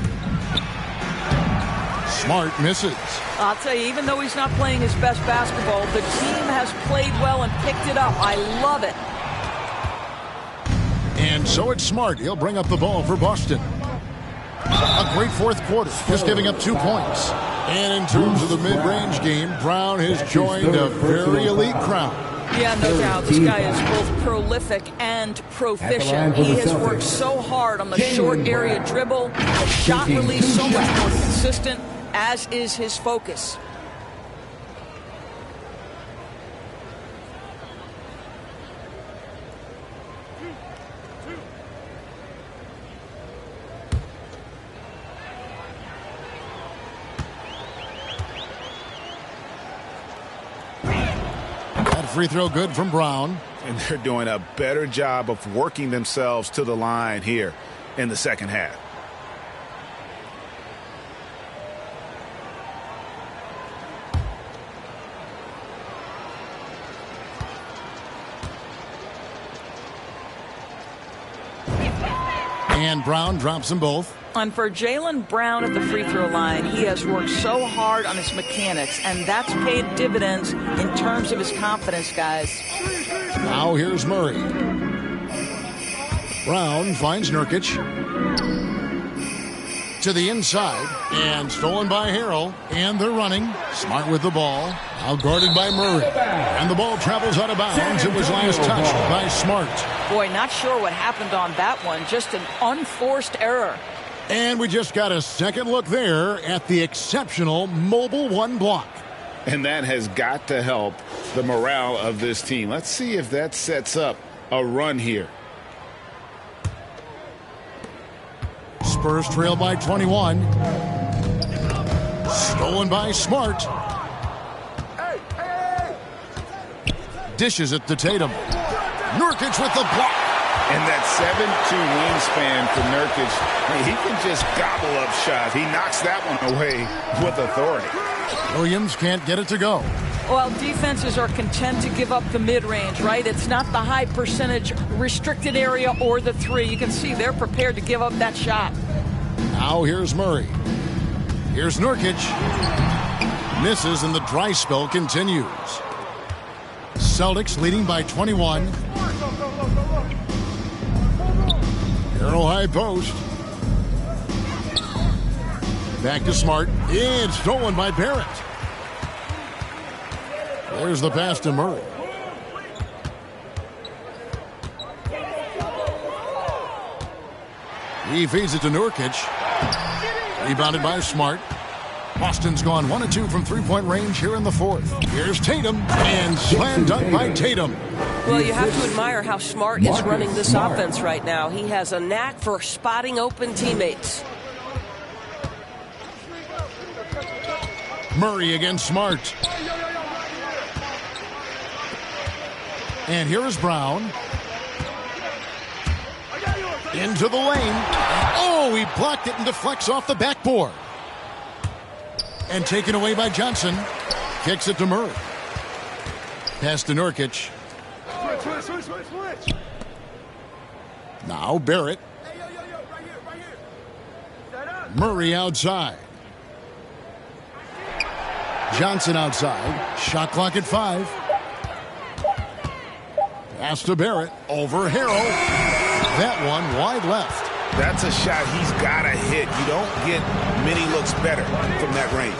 [SPEAKER 11] Smart misses.
[SPEAKER 4] I'll tell you, even though he's not playing his best basketball, the team has played well and picked it up. I love it.
[SPEAKER 11] And so it's Smart. He'll bring up the ball for Boston. A great fourth quarter, just giving up 2 points. And in terms of the mid-range game, Brown has joined a very elite crowd.
[SPEAKER 4] Yeah, no doubt. This guy is both prolific and proficient. He has worked so hard on the short area dribble, the shot release so much more consistent, as is his focus.
[SPEAKER 11] Free throw good from Brown.
[SPEAKER 6] And they're doing a better job of working themselves to the line here in the second half.
[SPEAKER 11] And Brown drops them both.
[SPEAKER 4] And for Jaylen Brown at the free throw line, he has worked so hard on his mechanics, and that's paid dividends in terms of his confidence, guys.
[SPEAKER 11] Now here's Murray. Brown finds Nurkic. To the inside, and stolen by Harrell, and they're running. Smart with the ball, now guarded by Murray. And the ball travels out of bounds. It was last touched by Smart.
[SPEAKER 4] Boy, not sure what happened on that one. Just an unforced error.
[SPEAKER 11] And we just got a second look there at the exceptional Mobile One block.
[SPEAKER 6] And that has got to help the morale of this team. Let's see if that sets up a run here.
[SPEAKER 11] Spurs trail by 21. Stolen by Smart. Dishes it to Tatum. Nurkic with the block.
[SPEAKER 6] And that 7'2" wingspan for Nurkic, he can just gobble up shots. He knocks that one away with authority.
[SPEAKER 11] Williams can't get it to go.
[SPEAKER 4] Well, defenses are content to give up the mid-range, right? It's not the high percentage restricted area or the three. You can see they're prepared to give up that shot.
[SPEAKER 11] Now here's Murray. Here's Nurkic. Misses, and the dry spell continues. Celtics leading by 21. Arrow high post. Back to Smart. And stolen by Barrett. There's the pass to Murray. He feeds it to Nurkic. Rebounded by Smart. Boston's gone 1 of 2 from three-point range here in the fourth. Here's Tatum, and slam dunk by Tatum.
[SPEAKER 9] Well, you have to admire how Smart is running this offense right now. He has a knack for spotting open teammates.
[SPEAKER 11] Murray against Smart. And here is Brown. Into the lane. Oh, he blocked it and deflects off the backboard. And taken away by Johnson. Kicks it to Murray. Pass to Nurkic. Now Barrett. Murray outside. Johnson outside. Shot clock at 5. Pass to Barrett. Over Harrell. That one wide left.
[SPEAKER 6] That's a shot he's got to hit. You don't get many looks better from that range.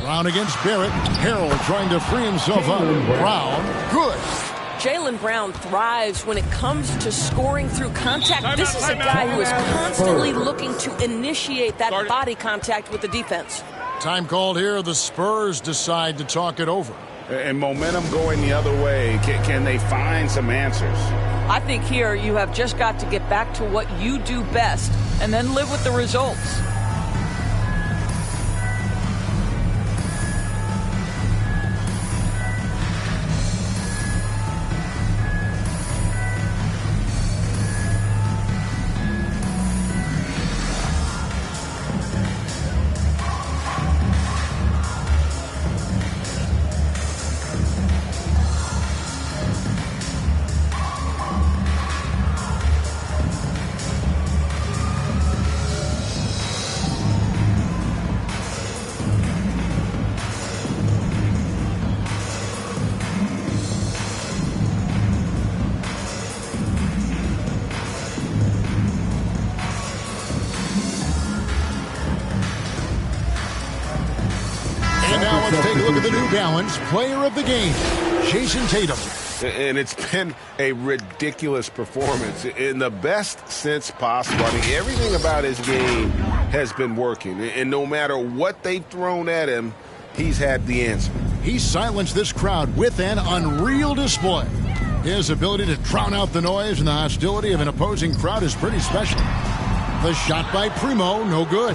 [SPEAKER 11] Brown against Barrett. Harrell trying to free himself up. Brown, good.
[SPEAKER 9] Jaylen Brown thrives when it comes to scoring through contact. This is a guy who is constantly looking to initiate that body contact with the defense.
[SPEAKER 11] Time called here. The Spurs decide to talk it over.
[SPEAKER 6] And momentum going the other way. Can they find some answers?
[SPEAKER 4] I think here you have just got to get back to what you do best and then live with the results.
[SPEAKER 11] look at the New Balance player of the game, Jason Tatum.
[SPEAKER 6] And it's been a ridiculous performance in the best sense possible. I mean, everything about his game has been working. And no matter what they've thrown at him, he's had the answer.
[SPEAKER 11] He silenced this crowd with an unreal display. His ability to drown out the noise and the hostility of an opposing crowd is pretty special. The shot by Primo, no good.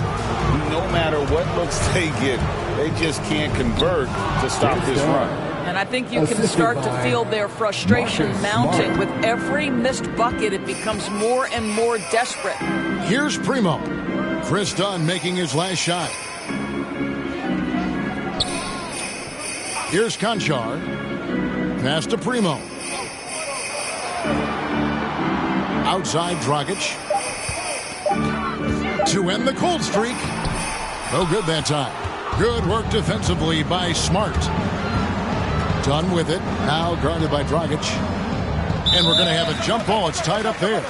[SPEAKER 6] No matter what looks they get, they just can't convert to stop this run.
[SPEAKER 4] And I think you can start to feel their frustration mounting. With every missed bucket, it becomes more and more desperate.
[SPEAKER 11] Here's Primo. Chris Dunn making his last shot. Here's Conchar. Pass to Primo. Outside Dragic. To end the cold streak. No good that time. Good work defensively by Smart. Done with it. Now guarded by Dragic. And we're going to have a jump ball. It's tied up there.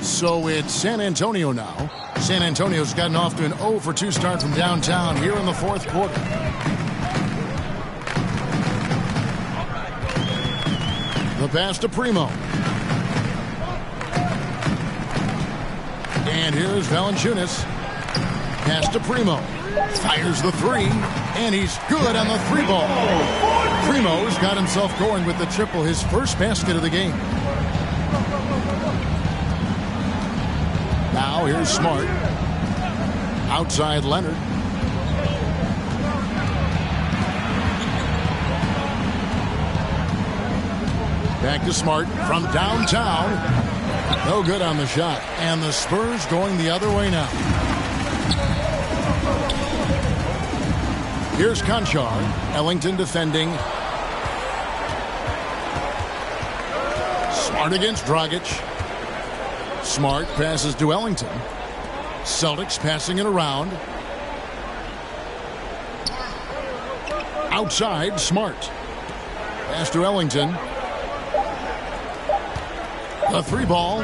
[SPEAKER 11] So it's San Antonio now. San Antonio's gotten off to an 0-for-2 start from downtown here in the fourth quarter. The pass to Primo. And here's Valanciunas. Pass to Primo. Fires the three. And he's good on the three ball. Primo's got himself going with the triple, his first basket of the game. Now here's Smart. Outside Leonard. Back to Smart from downtown. No good on the shot. And the Spurs going the other way now. Here's Conchar. Ellington defending. Smart against Dragic. Smart passes to Ellington. Celtics passing it around. Outside, Smart. Pass to Ellington. The three ball.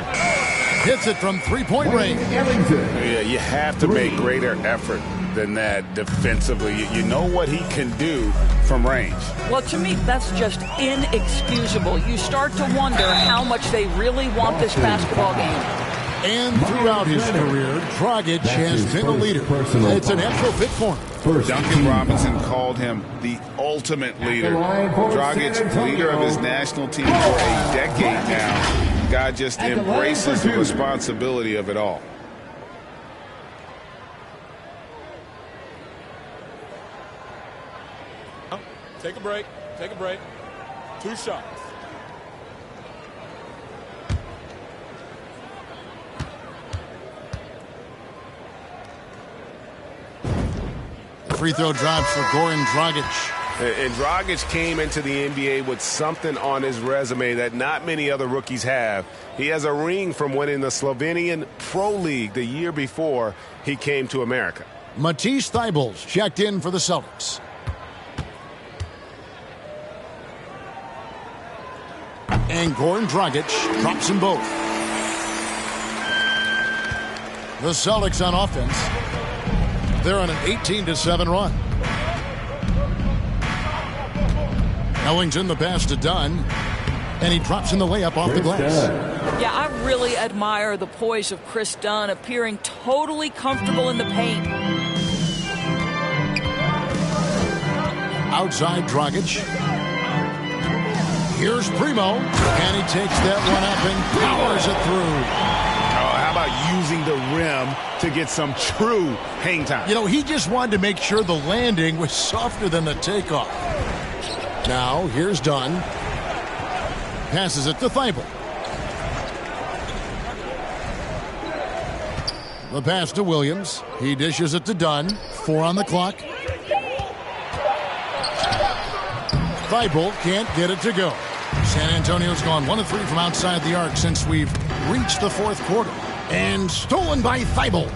[SPEAKER 11] Hits it from three-point range.
[SPEAKER 6] Yeah, you have to make greater effort than that defensively. You know what he can do from range.
[SPEAKER 4] Well, to me, that's just inexcusable. You start to wonder how much they really want this basketball game.
[SPEAKER 11] And throughout his career, Dragic has been a leader. It's a natural fit for him.
[SPEAKER 6] Duncan Robinson called him the ultimate leader. Dragic, leader of his national team for a decade now. God just embraces the responsibility of it all.
[SPEAKER 8] Take a break. Take a break. 2 shots.
[SPEAKER 11] Free throw drops for Goran Dragic.
[SPEAKER 6] And Dragic came into the NBA with something on his resume that not many other rookies have. He has a ring from winning the Slovenian Pro League the year before he came to America.
[SPEAKER 11] Matisse Thybulle's checked in for the Celtics. And Goran Dragic drops them both. The Celtics on offense. They're on an 18-7 run. Ellington the pass to Dunn. And he drops in the layup off the glass.
[SPEAKER 4] Yeah, I really admire the poise of Chris Dunn, appearing totally comfortable in the paint.
[SPEAKER 11] Outside Dragic. Here's Primo. And he takes that one up and powers it through.
[SPEAKER 6] How about using the rim to get some true hang time?
[SPEAKER 11] You know, he just wanted to make sure the landing was softer than the takeoff. Now, here's Dunn. Passes it to Thibault. The pass to Williams. He dishes it to Dunn. 4 on the clock. Thibault can't get it to go. San Antonio's gone 1 of 3 from outside the arc since we've reached the fourth quarter. And stolen by Thibault.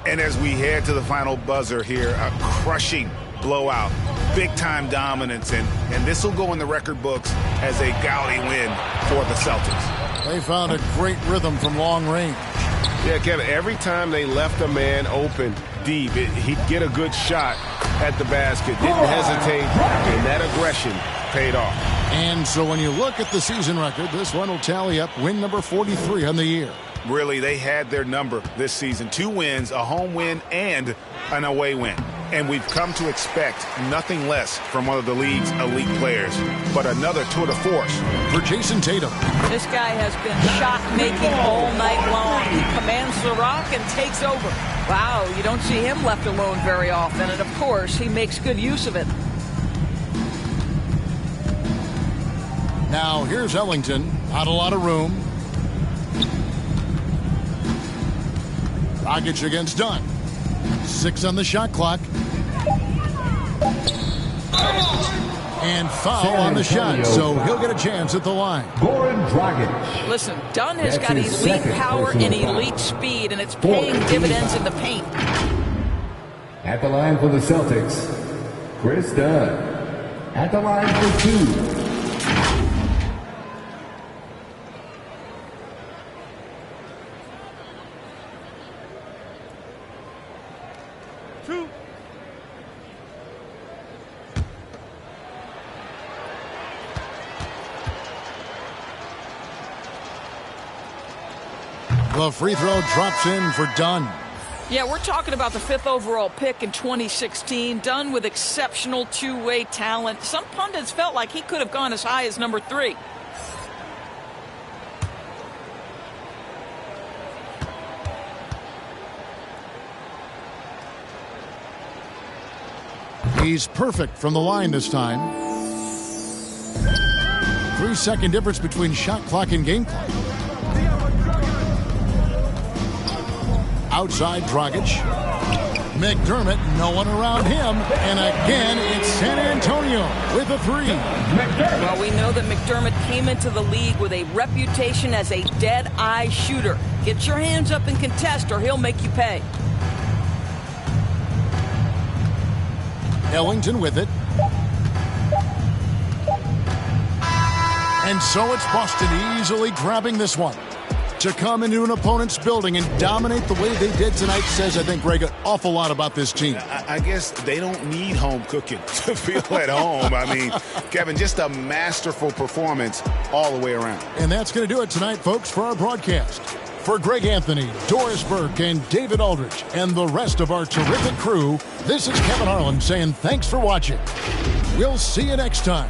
[SPEAKER 6] And as we head to the final buzzer here, a crushing blowout, big-time dominance, and this will go in the record books as a gaudy win for the Celtics.
[SPEAKER 11] They found a great rhythm from long range.
[SPEAKER 3] Yeah, Kevin, every time they left a man open deep, he'd get a good shot at the basket, didn't hesitate, and that aggression paid off.
[SPEAKER 11] And so when you look at the season record, this one will tally up win number 43 on the year.
[SPEAKER 6] Really, they had their number this season. 2 wins, a home win, and an away win. And we've come to expect nothing less from one of the league's elite players. But another tour de force
[SPEAKER 11] for Jason Tatum.
[SPEAKER 4] This guy has been shot-making all night long. He commands the rock and takes over. Wow, you don't see him left alone very often. And, of course, he makes good use of it.
[SPEAKER 11] Now, here's Ellington. Not a lot of room. Dragic against Dunn. 6 on the shot clock. And foul on the shot, so he'll get a chance at the line.
[SPEAKER 4] Listen, Dunn has got elite power and elite speed, and it's paying dividends in the paint.
[SPEAKER 12] At the line for the Celtics, Chris Dunn. At the line for 2.
[SPEAKER 11] The free throw drops in for Dunn.
[SPEAKER 4] Yeah, we're talking about the 5th overall pick in 2016. Dunn with exceptional two-way talent. Some pundits felt like he could have gone as high as number 3.
[SPEAKER 11] He's perfect from the line this time. 3-second difference between shot clock and game clock. Outside Dragic. McDermott, no one around him. And again, it's San Antonio with a 3.
[SPEAKER 4] Well, we know that McDermott came into the league with a reputation as a dead-eye shooter. Get your hands up and contest or he'll make you pay.
[SPEAKER 11] Ellington with it. And so it's Boston easily grabbing this one. To come into an opponent's building and dominate the way they did tonight says, I think, Greg, an awful lot about this team.
[SPEAKER 6] I guess they don't need home cooking to feel at home. I mean, Kevin, just a masterful performance all the way around.
[SPEAKER 11] And that's going to do it tonight, folks, for our broadcast. For Greg Anthony, Doris Burke, and David Aldridge, and the rest of our terrific crew, this is Kevin Harlan saying thanks for watching. We'll see you next time.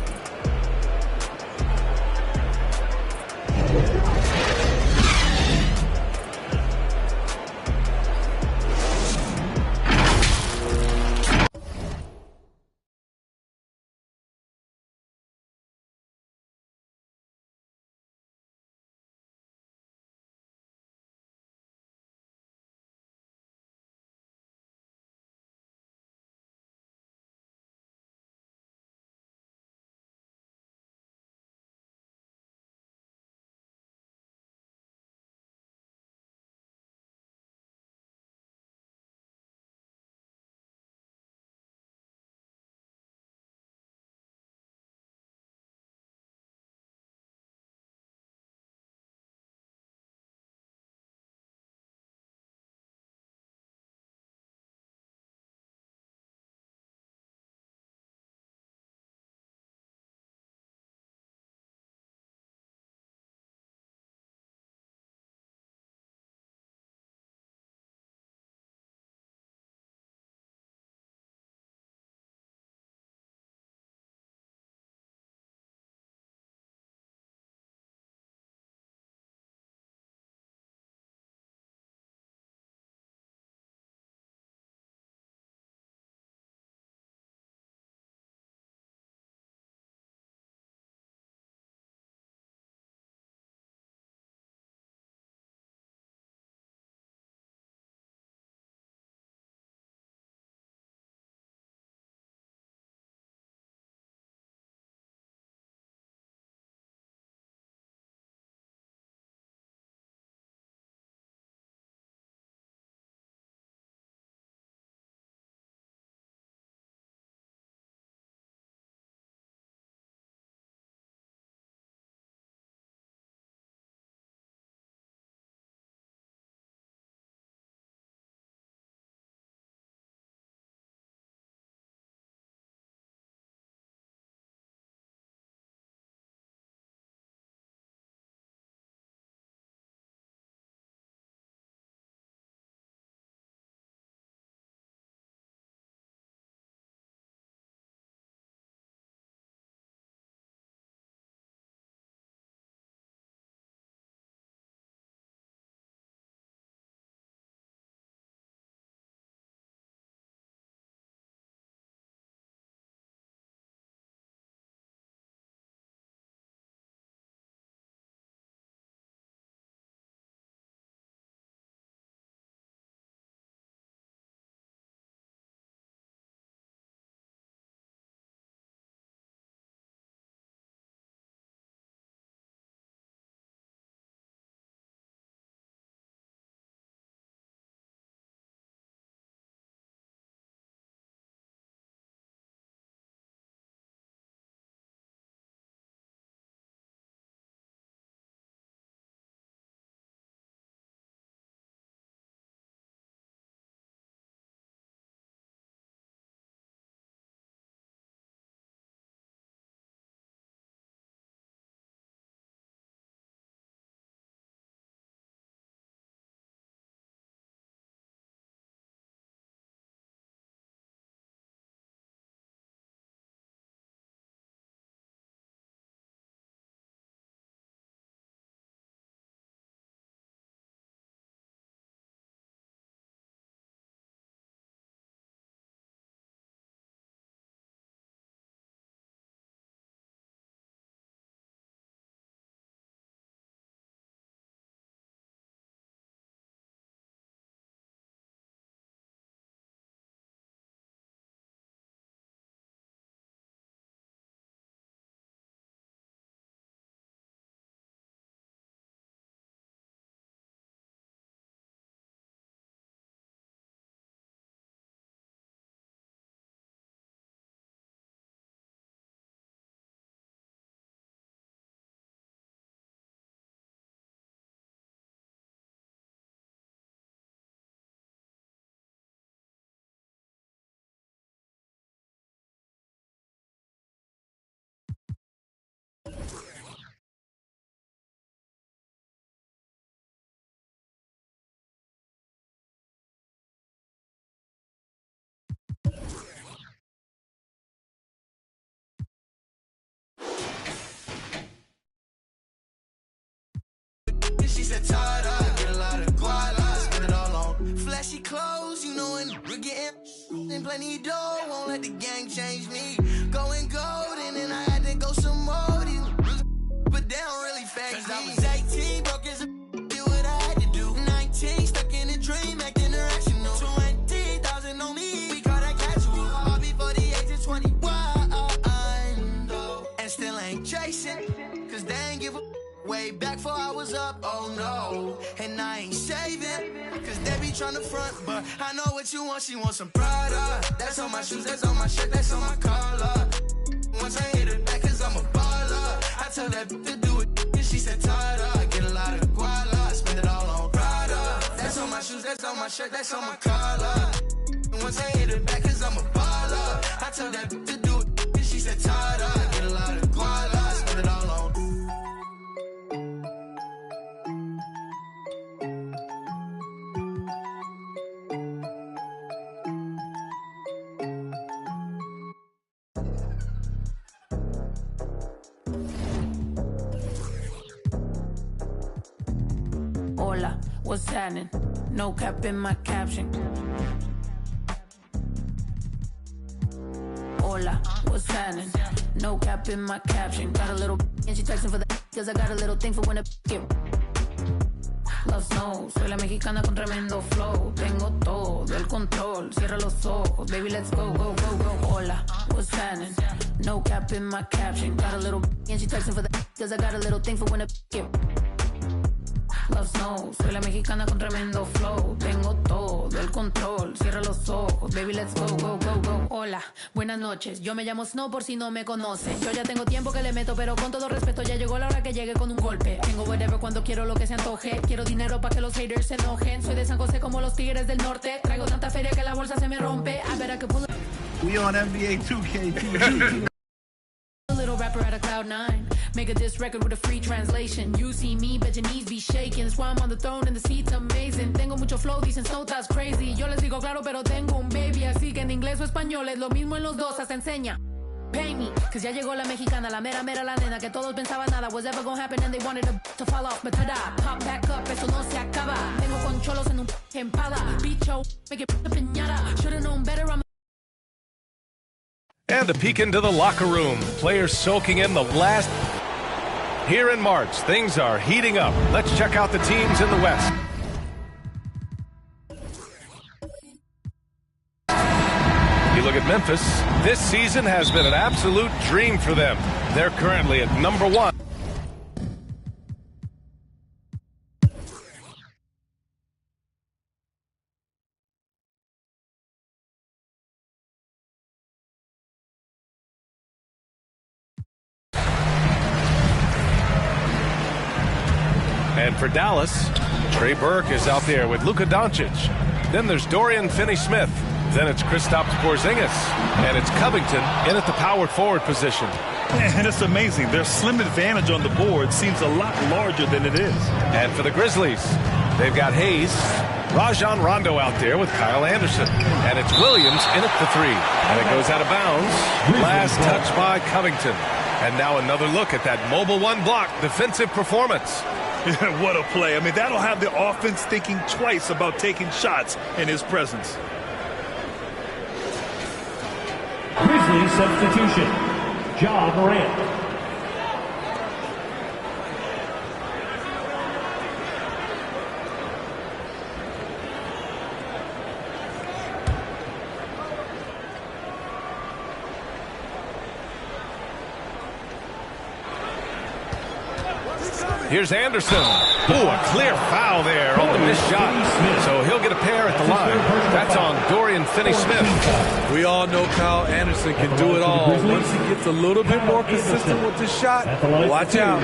[SPEAKER 21] said tired up, get a lot of guala, spend it all on flashy clothes, you know, and we're getting and plenty dough, won't let the gang change me. Going gold, and then I had to go some more. These but they don't really phase me. I was 18, broke as a do what I had to do. 19, stuck in a dream, acting irrational. 20,000 on me, we call that casual. All before the age of 21, and still ain't chasing, cause they ain't give a way back before I was up, oh no. And I ain't saving, cause they be trying to front, but I know what you want, she wants some Prada. That's on my shoes, that's on my shirt, that's on my collar. Once I hit it back, cause I'm a baller. I tell that to do it, and she said tired up, get a lot of guala, spend it all on Prada. That's on my shoes, that's on my shirt, that's on my collar. Once I hit it back, cause I'm a baller. I tell that to do it, and she said tired up, get a lot of guala, spend it all on.
[SPEAKER 16] Hola, what's happening? No cap in my caption. Hola, what's happening? No cap in my caption. Got a little and she texting for the cause I got a little thing for when it get. Love snow, soy la mexicana con tremendo flow. Tengo todo el control, cierra los ojos. Baby, let's go, go, go, go. Hola, what's happening? No cap in my caption. Got a little and she texting for the cause I got a little thing for when it get. Love snow, soy la mexicana con tremendo flow. Tengo todo el control, cierra los ojos. Baby, let's go, go, go, go. Hola, buenas noches, yo me llamo Snow por si no me conoce. Yo ya tengo tiempo que le meto, pero con todo respeto ya llegó la hora que llegue con un golpe. Tengo whatever cuando quiero lo que se antoje. Quiero dinero para que los haters se enojen. Soy de San José como los tigres del norte. Traigo tanta feria que la bolsa se me rompe. I bet I could pull
[SPEAKER 2] We on NBA 2K TV.
[SPEAKER 16] a little rapper at a cloud nine. Make a diss record with a free translation. You see me, bet your knees be shaking. That's why I'm on the throne and the seat's amazing. Tengo mucho flow, dicen Snow that's crazy. Yo les digo claro, pero tengo un baby. Así que en inglés o español es lo mismo en los dos, hasta enseña. Pay me, cause ya llegó la mexicana, la mera mera la nena. Que todos pensaban nada was ever gonna happen and they wanted to fall off. But tada, pop back up, esto no se acaba. Tengo con cholos en un empada. Bicho, make it piñata. Should've known better, I'm
[SPEAKER 3] And a peek into the locker room. Players soaking in the last. Here in March, things are heating up. Let's check out the teams in the West. You look at Memphis. This season has been an absolute dream for them. They're currently at number 1. And for Dallas, Trey Burke is out there with Luka Doncic. Then there's Dorian Finney-Smith. Then it's Kristaps Porzingis. And it's Covington in at the power forward position.
[SPEAKER 8] And it's amazing. Their slim advantage on the board seems a lot larger than it is.
[SPEAKER 3] And for the Grizzlies, they've got Hayes, Rajon Rondo out there with Kyle Anderson. And it's Williams in at the 3. And it goes out of bounds. Last touch by Covington. And now another look at that mobile one block defensive performance.
[SPEAKER 8] What a play. I mean, that'll have the offense thinking twice about taking shots in his presence.
[SPEAKER 15] Grizzlies substitution. Ja Morant.
[SPEAKER 3] Here's Anderson. Ooh, a clear foul there on the missed shot. So he'll get a pair at the line. That's on Dorian Finney-Smith.
[SPEAKER 5] We all know Kyle Anderson can do it all. Once he gets a little bit more consistent with the shot, watch out.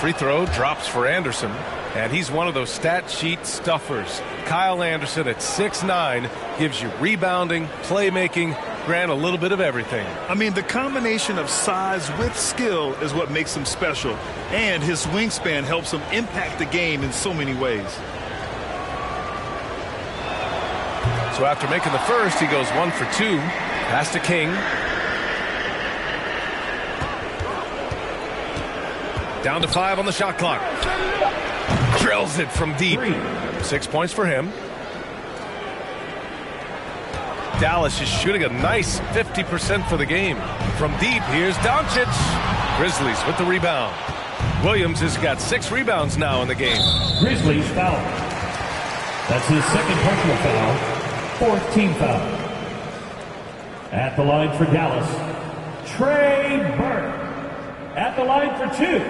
[SPEAKER 3] Free throw drops for Anderson. And he's one of those stat sheet stuffers. Kyle Anderson at 6'9" gives you rebounding, playmaking, Grant, a little bit of everything.
[SPEAKER 8] I mean, the combination of size with skill is what makes him special. And his wingspan helps him impact the game in so many ways.
[SPEAKER 3] So after making the first, he goes 1 for 2. Pass to King. Down to 5 on the shot clock. Drills it from deep. 6 points for him. Dallas is shooting a nice 50% for the game. From deep, here's Doncic. Grizzlies with the rebound. Williams has got 6 rebounds now in the game.
[SPEAKER 15] Grizzlies foul. That's his second personal foul. 4th team foul. At the line for Dallas, Trey Burke. At the line for 2.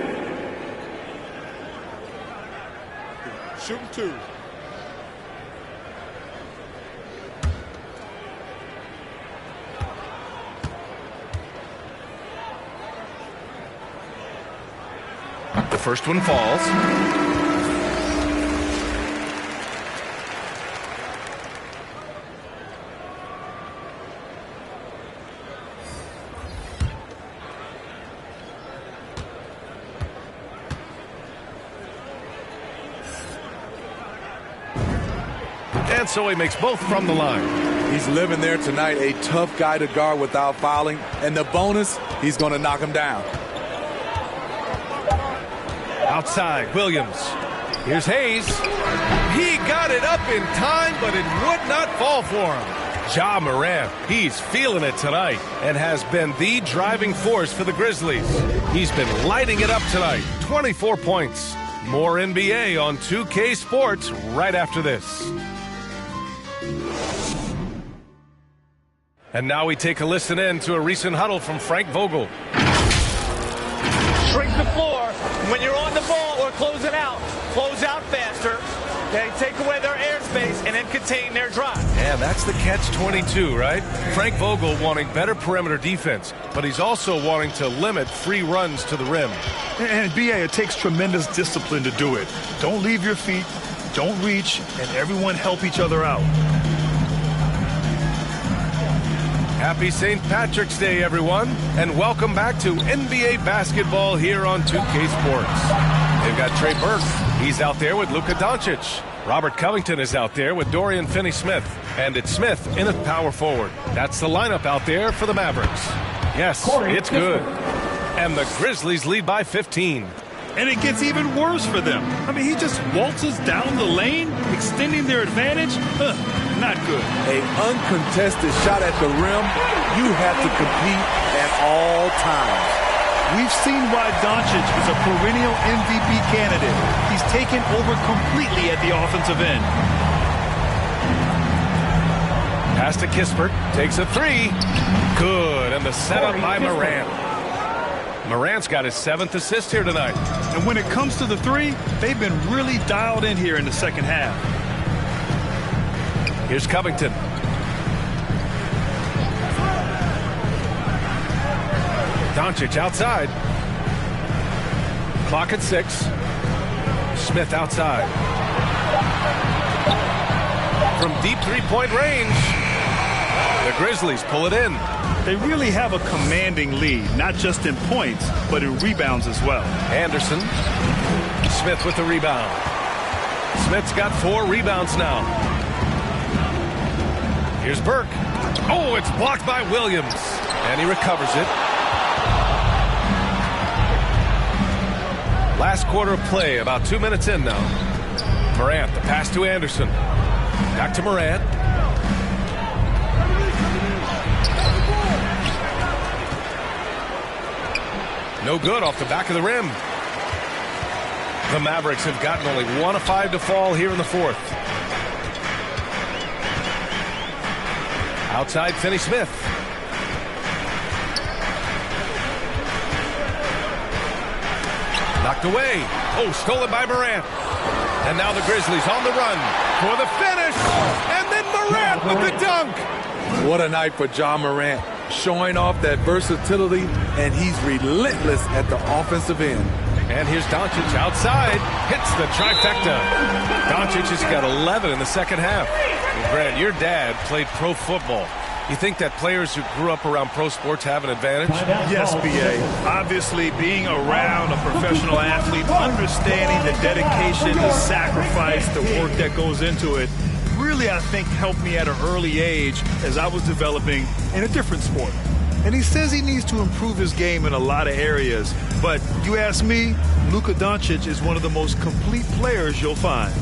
[SPEAKER 17] Shooting 2.
[SPEAKER 3] The first one falls. And so he makes both from the line.
[SPEAKER 5] He's living there tonight, a tough guy to guard without fouling. And the bonus, he's going to knock him down.
[SPEAKER 3] Outside, Williams. Here's Hayes. He got it up in time, but it would not fall for him. Ja Morant, he's feeling it tonight and has been the driving force for the Grizzlies. He's been lighting it up tonight. 24 points. More NBA on 2K Sports right after this. And now we take a listen in to a recent huddle from Frank Vogel.
[SPEAKER 2] Shrink the floor when you're on the ball or closing out. Close out faster. Okay, take away their airspace and then contain their drive.
[SPEAKER 3] And that's the catch-22, right? Frank Vogel wanting better perimeter defense, but he's also wanting to limit free runs to the rim.
[SPEAKER 8] And BA, it takes tremendous discipline to do it. Don't leave your feet, don't reach, and everyone help each other out.
[SPEAKER 3] Happy St. Patrick's Day, everyone, and welcome back to NBA basketball here on 2K Sports. They've got Trey Burke. He's out there with Luka Doncic. Robert Covington is out there with Dorian Finney-Smith. And it's Smith in at power forward. That's the lineup out there for the Mavericks. Yes, it's good. And the Grizzlies lead by 15.
[SPEAKER 8] And it gets even worse for them. I mean, he just waltzes down the lane, extending their advantage. Not good.
[SPEAKER 5] An uncontested shot at the rim, you have to compete at all times.
[SPEAKER 8] We've seen why Doncic is a perennial MVP candidate. He's taken over completely at the offensive end.
[SPEAKER 3] Pass to Kispert, takes a 3. Good, and the setup by Morant. Morant's got his 7th assist here tonight.
[SPEAKER 8] And when it comes to the 3, they've been really dialed in here in the second half.
[SPEAKER 3] Here's Covington. Doncic outside. Clock at 6. Smith outside. From deep three-point range, the Grizzlies pull it in.
[SPEAKER 8] They really have a commanding lead, not just in points, but in rebounds as well.
[SPEAKER 3] Anderson. Smith with the rebound. Smith's got 4 rebounds now. Here's Burke. Oh, it's blocked by Williams. And he recovers it. Last quarter of play, about 2 minutes in now. Morant, the pass to Anderson. Back to Morant. No good off the back of the rim. The Mavericks have gotten only 1 of 5 to fall here in the 4th. Outside, Finney-Smith. Knocked away. Oh, stolen by Morant. And now the Grizzlies on the run for the finish. And then Morant with the dunk.
[SPEAKER 5] What a night for Ja Morant. Showing off that versatility, and he's relentless at the offensive end.
[SPEAKER 3] And here's Doncic outside. Hits the trifecta. Doncic has got 11 in the second half. Well, Grant, your dad played pro football. You think that players who grew up around pro sports have an advantage?
[SPEAKER 8] Yes, B.A. Obviously, being around a professional athlete, understanding the dedication, the sacrifice, the work that goes into it, really, I think, helped me at an early age as I was developing in a different sport. And he says he needs to improve his game in a lot of areas. But you ask me, Luka Doncic is one of the most complete players you'll find.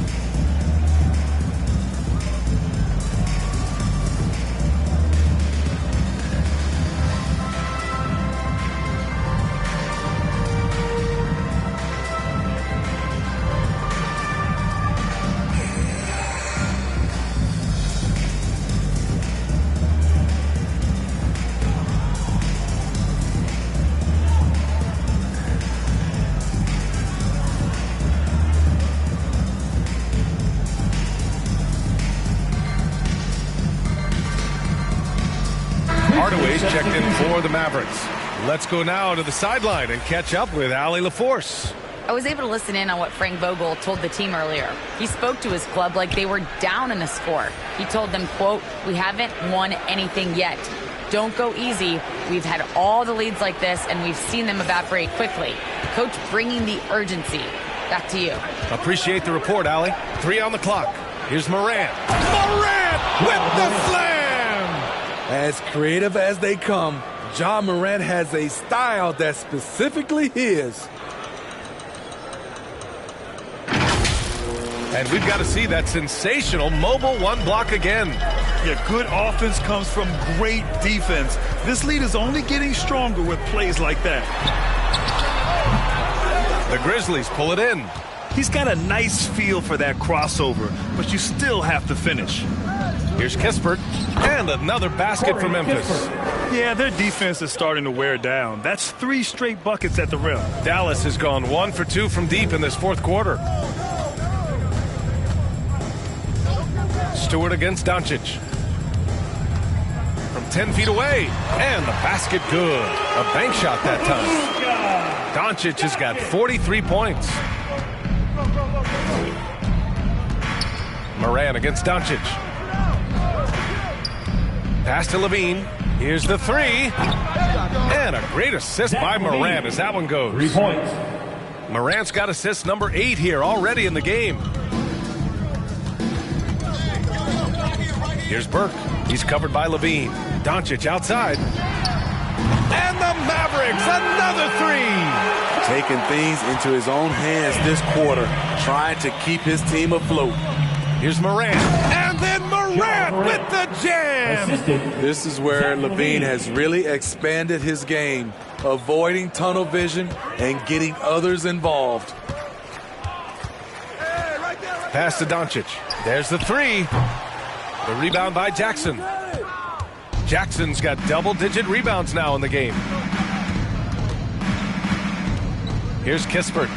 [SPEAKER 3] Checked in for the Mavericks. Let's go now to the sideline and catch up with Allie LaForce.
[SPEAKER 14] I was able to listen in on what Frank Vogel told the team earlier. He spoke to his club like they were down in a score. He told them, quote, "We haven't won anything yet. Don't go easy. We've had all the leads like this, and we've seen them evaporate quickly." Coach bringing the urgency. Back to you.
[SPEAKER 3] Appreciate the report, Allie. 3 on the clock. Here's Morant. Morant with the slam!
[SPEAKER 5] As creative as they come, Ja Morant has a style that's specifically his.
[SPEAKER 3] And we've got to see that sensational mobile one block again.
[SPEAKER 8] Yeah, good offense comes from great defense. This lead is only getting stronger with plays like that.
[SPEAKER 3] The Grizzlies pull it in.
[SPEAKER 8] He's got a nice feel for that crossover, but you still have to finish.
[SPEAKER 3] Here's Kispert, and another basket for Memphis.
[SPEAKER 8] Yeah, their defense is starting to wear down. That's 3 straight buckets at the rim.
[SPEAKER 3] Dallas has gone 1 for 2 from deep in this fourth quarter. Stewart against Doncic. From 10 feet away, and the basket good. A bank shot that time. Doncic has got 43 points. Morant against Doncic. Pass to Levine. Here's the 3. And a great assist by Morant as that one goes.
[SPEAKER 15] 3 points.
[SPEAKER 3] Morant's got assist number 8 here already in the game. Here's Burke. He's covered by Levine. Doncic outside. And the Mavericks, another 3.
[SPEAKER 5] Taking things into his own hands this quarter, trying to keep his team afloat.
[SPEAKER 3] Here's Morant. And then Morant with the jam.
[SPEAKER 5] This is where Levine has really expanded his game, avoiding tunnel vision and getting others involved.
[SPEAKER 3] Pass to Doncic. There's the 3. The rebound by Jackson. Jackson's got double-digit rebounds now in the game. Here's Kispert.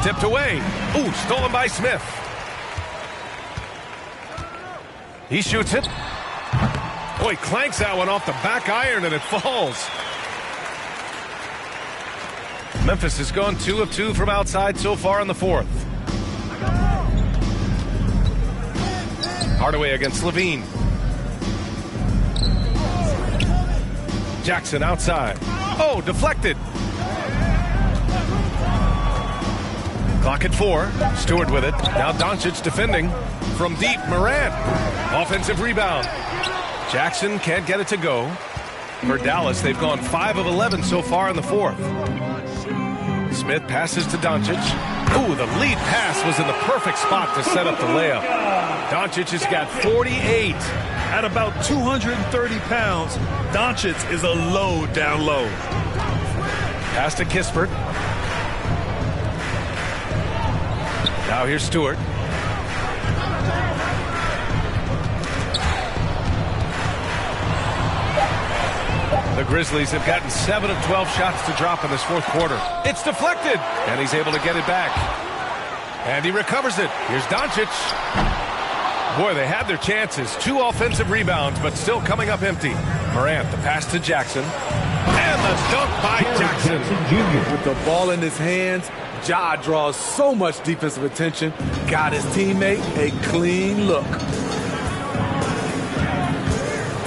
[SPEAKER 3] Tipped away. Ooh, stolen by Smith. He shoots it. Boy, clanks that one off the back iron and it falls. Memphis has gone 2 of 2 from outside so far in the fourth. Hardaway against Levine. Jackson outside. Oh, deflected. Clock at 4. Stewart with it. Now Doncic defending. From deep, Morant. Offensive rebound. Jackson can't get it to go. For Dallas, they've gone 5 of 11 so far in the fourth. Smith passes to Doncic. Ooh, the lead pass was in the perfect spot to set up the layup. Doncic has got 48.
[SPEAKER 8] At about 230 pounds, Doncic is a low down low.
[SPEAKER 3] Pass to Kispert. Now here's Stewart. The Grizzlies have gotten 7 of 12 shots to drop in this fourth quarter. It's deflected, and he's able to get it back. And he recovers it. Here's Doncic. Boy, they had their chances. 2 offensive rebounds, but still coming up empty. Morant, the pass to Jackson. And the dunk by Jackson.
[SPEAKER 5] With the ball in his hands, Ja draws so much defensive attention. Got his teammate a clean look.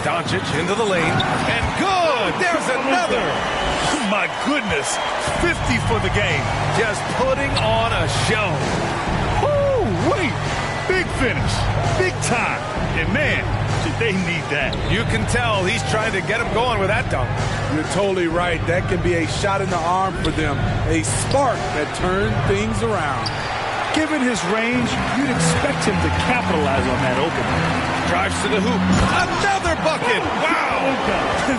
[SPEAKER 3] Doncic into the lane. And good! There's another!
[SPEAKER 8] Oh my goodness. 50 for the game.
[SPEAKER 3] Just putting on a show.
[SPEAKER 8] Woo, wait. Big finish. Big time. And man, did they need that.
[SPEAKER 3] You can tell he's trying to get him going with that dunk.
[SPEAKER 5] You're totally right. That can be a shot in the arm for them. A spark that turns things around.
[SPEAKER 8] Given his range, you'd expect him to capitalize on that opening.
[SPEAKER 3] Drives to the hoop. Another bucket. Wow.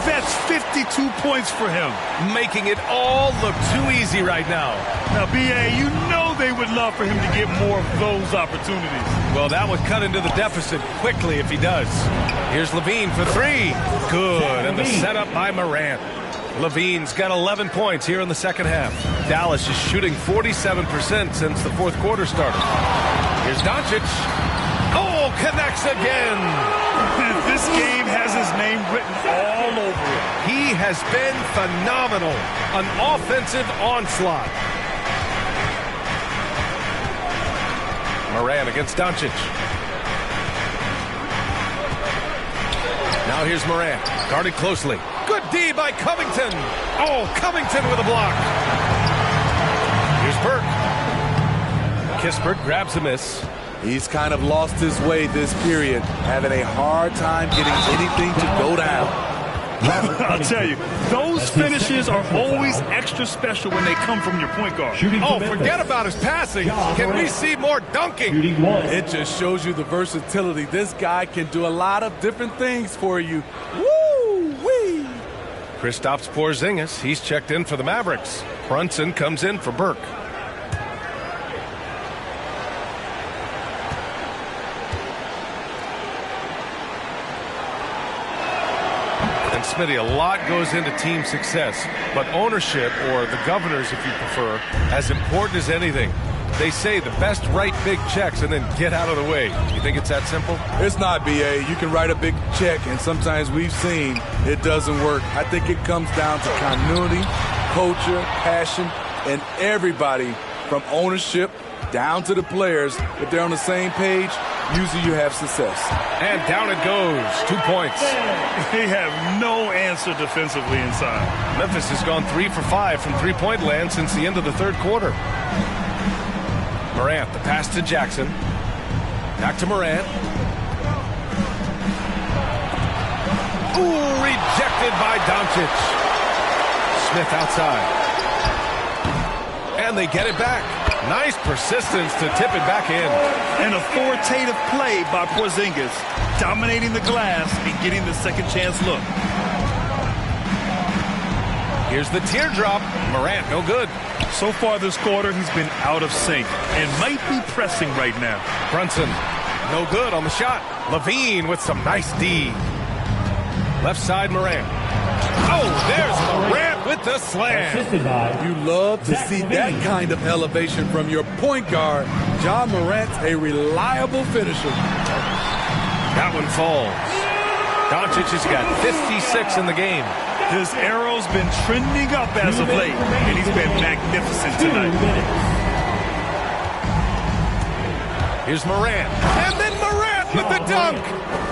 [SPEAKER 8] That's 52 points for him.
[SPEAKER 3] Making it all look too easy right now.
[SPEAKER 8] Now, B.A., you know they would love for him to get more of those opportunities.
[SPEAKER 3] Well, that would cut into the deficit quickly if he does. Here's Levine for 3. Good. And the setup by Morant. Levine's got 11 points here in the second half. Dallas is shooting 47% since the fourth quarter started. Here's Doncic. Oh, connects again.
[SPEAKER 8] This game has his name written all over it.
[SPEAKER 3] He has been phenomenal. An offensive onslaught. Morant against Doncic. Now here's Morant, guarded closely. Good D by Covington. Oh, Covington with a block. Here's Burke. Kispert grabs a miss.
[SPEAKER 5] He's kind of lost his way this period, having a hard time getting anything to go down.
[SPEAKER 8] I'll tell you, those finishes are always extra special when they come from your point guard.
[SPEAKER 3] Oh, forget about his passing. Can we see more dunking?
[SPEAKER 5] It just shows you the versatility. This guy can do a lot of different things for you. Woo-wee!
[SPEAKER 3] Kristaps Porzingis, he's checked in for the Mavericks. Brunson comes in for Burke. Smitty, a lot goes into team success, but ownership, or the governors if you prefer, as important as anything. They say the best write big checks and then get out of the way. You think it's that simple?
[SPEAKER 5] It's not, B.A. You can write a big check, and sometimes we've seen it doesn't work. I think it comes down to continuity, culture, passion, and everybody from ownership down to the players. If they're on the same page, usually you have success.
[SPEAKER 3] And down it goes. 2 points.
[SPEAKER 8] They have no answer defensively inside.
[SPEAKER 3] Memphis has gone 3 for 5 from three-point land since the end of the third quarter. Morant, the pass to Jackson. Back to Morant. Ooh, rejected by Doncic. Smith outside. And they get it back. Nice persistence to tip it back in.
[SPEAKER 8] An authoritative play by Porzingis, dominating the glass and getting the second chance look.
[SPEAKER 3] Here's the teardrop. Morant, no good.
[SPEAKER 8] So far this quarter, he's been out of sync and might be pressing right now.
[SPEAKER 3] Brunson, no good on the shot. Levine with some nice D. Left side, Morant. Oh, there's Morant with the slam.
[SPEAKER 5] You love to see that kind of elevation from your point guard. Ja Morant's a reliable finisher.
[SPEAKER 3] That one falls. Doncic has got 56 in the game.
[SPEAKER 8] His arrow's been trending up as of late, and he's been magnificent tonight.
[SPEAKER 3] Here's Morant. And then Morant with the dunk.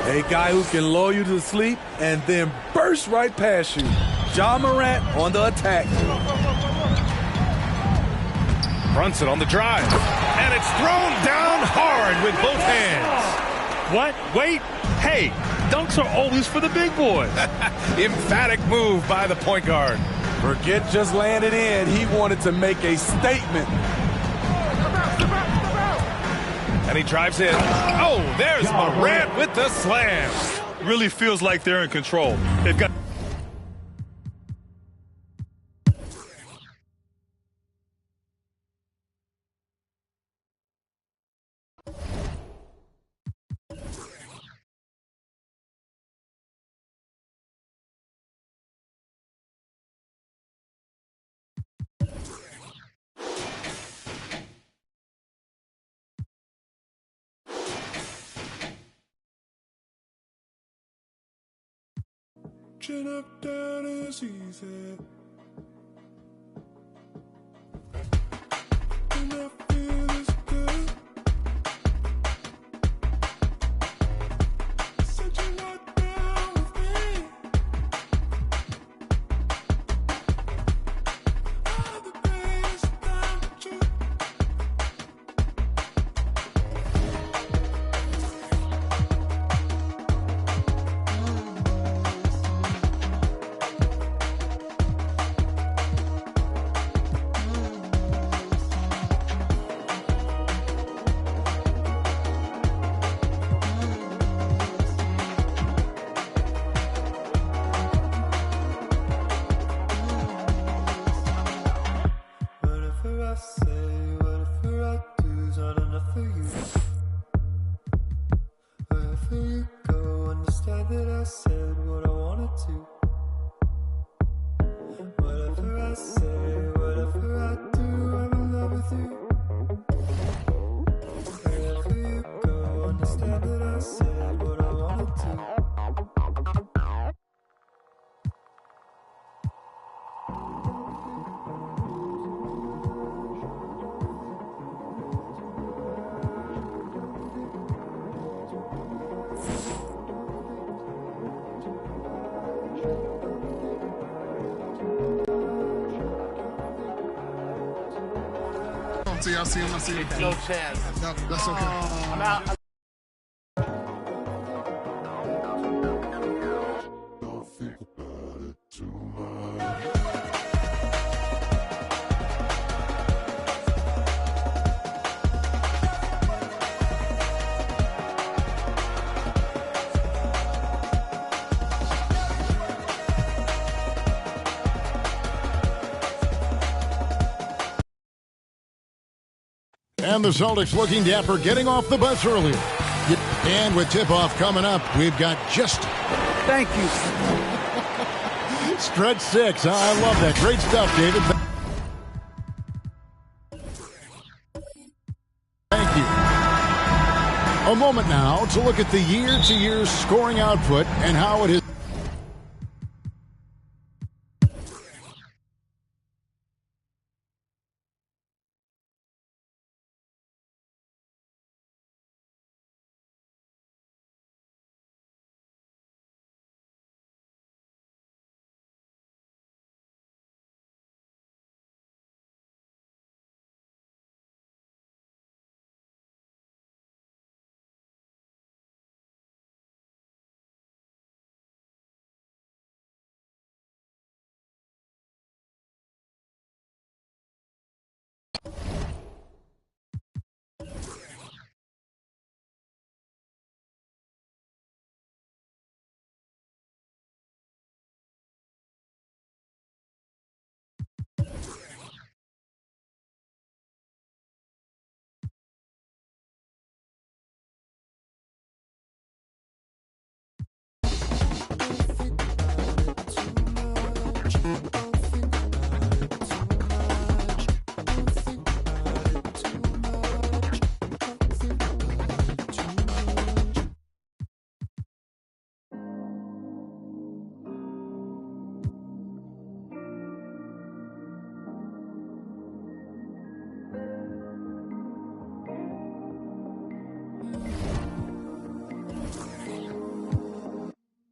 [SPEAKER 5] A guy who can lull you to sleep and then burst right past you. Ja Morant on the attack.
[SPEAKER 3] Brunson on the drive. And it's thrown down hard with both hands.
[SPEAKER 8] What? Wait. Hey, dunks are always for the big boys.
[SPEAKER 3] Emphatic move by the point guard.
[SPEAKER 5] Forget just laying it in. He wanted to make a statement.
[SPEAKER 3] And he drives in. Oh, there's Morant with the slam.
[SPEAKER 8] Really feels like they're in control. They've got...
[SPEAKER 7] Chin up, down is easy. And I feel this good. Said you're not down with me. All the best time to whatever I say, whatever I do is not enough for you. Wherever you go, understand that I said what I wanted to. Whatever I say, whatever I do, I'm in love with you. Wherever you go, understand that I said what I wanted to.
[SPEAKER 10] I see him.
[SPEAKER 13] No chance.
[SPEAKER 10] No, that's okay.
[SPEAKER 13] I'm out.
[SPEAKER 7] Don't think about it too much.
[SPEAKER 11] And the Celtics looking dapper, getting off the bus earlier. And with tip-off coming up, we've got just...
[SPEAKER 23] Thank you.
[SPEAKER 11] Stretch 6. I love that. Great stuff, David. Thank you. A moment now to look at the year-to-year scoring output and how it is.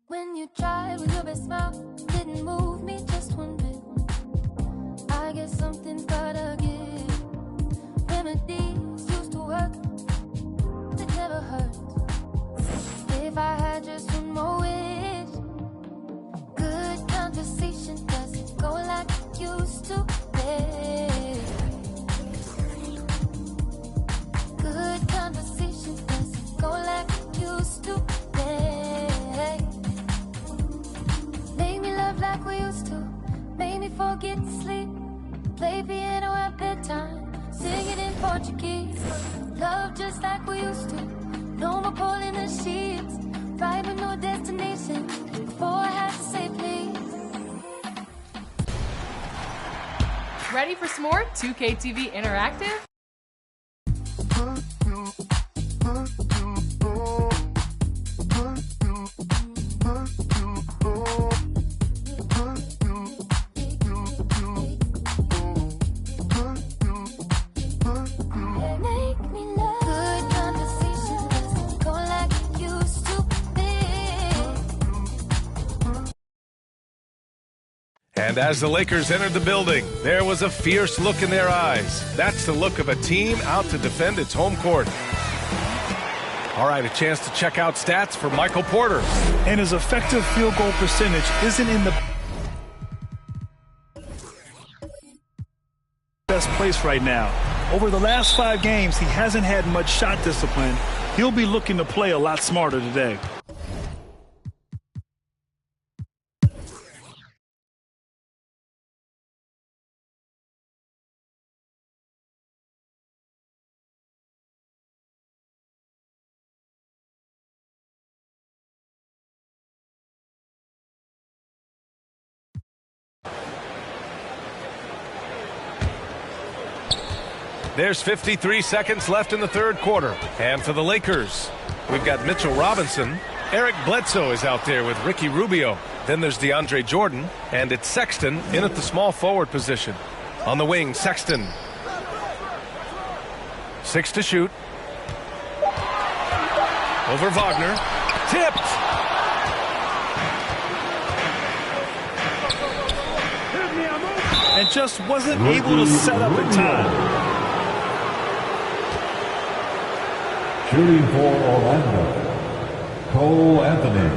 [SPEAKER 16] When you tried with your best smile, didn't move me just one bit. I guess something's gotta give. Remedies used to work, it never hurt. If I had just one more wish, good conversation doesn't go like it used to be. Good conversation doesn't go like it used to be. Like we used to, made me forget to sleep. Play piano at bedtime, sing it in Portuguese. Love just like we used to, no more pulling the sheets. Right with no destination, before I had to say please.
[SPEAKER 18] Ready for some more 2K TV Interactive?
[SPEAKER 3] And as the Lakers entered the building, there was a fierce look in their eyes. That's the look of a team out to defend its home court. All right, a chance to check out stats for Michael Porter.
[SPEAKER 8] And his effective field goal percentage isn't in the best place right now. Over the last 5 games, he hasn't had much shot discipline. He'll be looking to play a lot smarter today.
[SPEAKER 3] There's 53 seconds left in the third quarter. And for the Lakers, we've got Mitchell Robinson. Eric Bledsoe is out there with Ricky Rubio. Then there's DeAndre Jordan. And it's Sexton in at the small forward position. On the wing, Sexton. 6 to shoot. Over Wagner. Tipped.
[SPEAKER 8] And just wasn't able to set up in time.
[SPEAKER 12] Shooting for Orlando, Cole Anthony.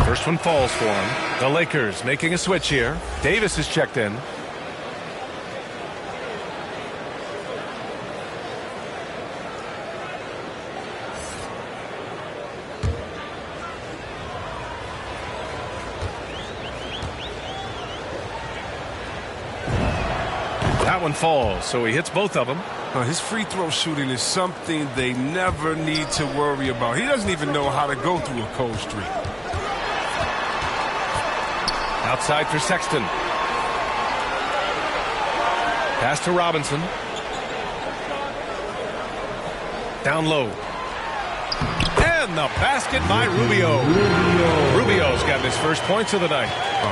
[SPEAKER 3] First one falls for him. The Lakers making a switch here. Davis is checked in. That one falls, so he hits both of them.
[SPEAKER 19] His free throw shooting is something they never need to worry about. He doesn't even know how to go through a cold streak.
[SPEAKER 3] Outside for Sexton. Pass to Robinson. Down low. And the basket by Rubio. Rubio's got his first points of the night.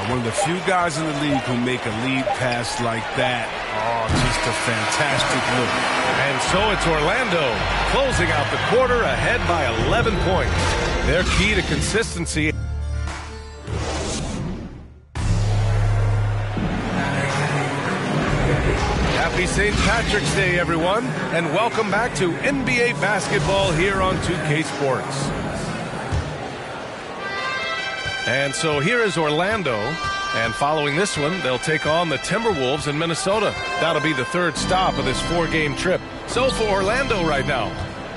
[SPEAKER 19] One of the few guys in the league who make a lead pass like that. Oh, just a fantastic look.
[SPEAKER 3] And so it's Orlando closing out the quarter ahead by 11 points. Their key to consistency. Happy St. Patrick's Day, everyone, and welcome back to NBA basketball here on 2K Sports. And so here is Orlando, and following this one, they'll take on the Timberwolves in Minnesota. That'll be the third stop of this 4-game trip. So for Orlando right now,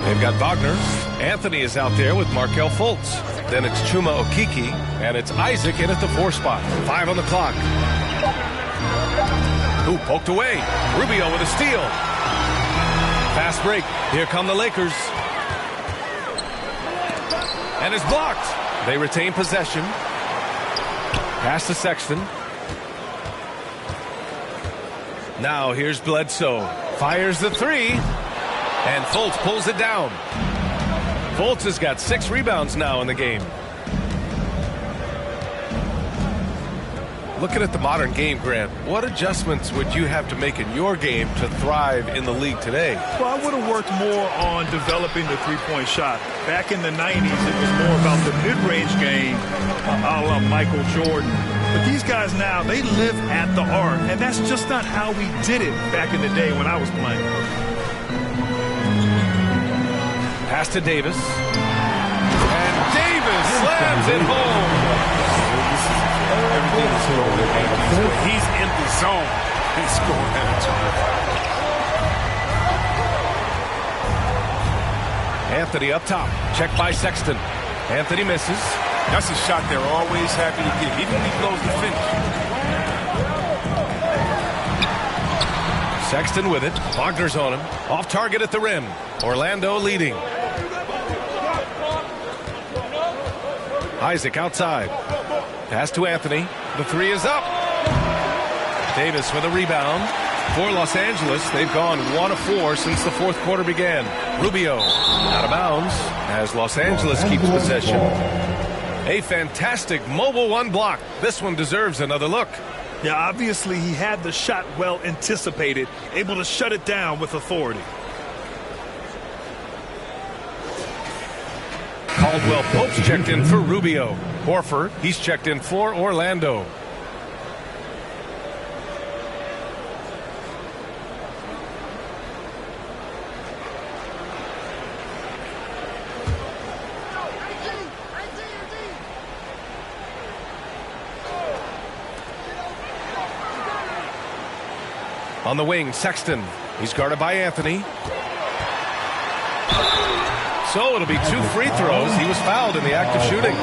[SPEAKER 3] they've got Wagner. Anthony is out there with Markelle Fultz. Then it's Chuma Okeke, and it's Isaac in at the 4 spot. 5 on the clock. Who poked away? Rubio with a steal. Fast break. Here come the Lakers. And it's blocked. They retain possession. Pass to Sexton. Now here's Bledsoe. Fires the 3. And Fultz pulls it down. Fultz has got 6 rebounds now in the game. Looking at the modern game, Grant, what adjustments would you have to make in your game to thrive in the league today?
[SPEAKER 8] Well, I would have worked more on developing the three-point shot. Back in the 90s, it was more about the mid-range game, a la Michael Jordan. But these guys now, they live at the arc, and that's just not how we did it back in the day when I was playing.
[SPEAKER 3] Pass to Davis. And Davis slams it home.
[SPEAKER 19] Everything is going. He's in the zone. He's scoring at a time.
[SPEAKER 3] Anthony up top. Check by Sexton. Anthony misses.
[SPEAKER 19] That's a shot they're always happy to give, even when he blows the finish.
[SPEAKER 3] Sexton with it. Wagner's on him. Off target at the rim. Orlando leading. Isaac outside. Pass to Anthony. The 3 is up. Davis with a rebound. For Los Angeles, they've gone 1 of 4 since the fourth quarter began. Rubio out of bounds as Los Angeles keeps possession. A fantastic mobile one block. This one deserves another look.
[SPEAKER 8] Yeah, obviously he had the shot well anticipated, able to shut it down with authority.
[SPEAKER 3] Caldwell Pope's checked in for Rubio. Horford, he's checked in for Orlando. On the wing, Sexton. He's guarded by Anthony. So it'll be 2 free throws. He was fouled in the act of shooting.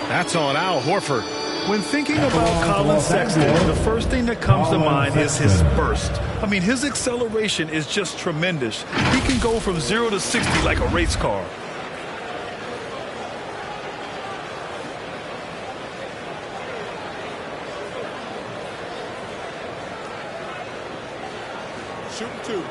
[SPEAKER 3] That's on Al Horford.
[SPEAKER 8] When thinking about Colin Sexton, the first thing that comes to mind is his burst. I mean, his acceleration is just tremendous. He can go from 0 to 60 like a race car.
[SPEAKER 5] Shoot 2.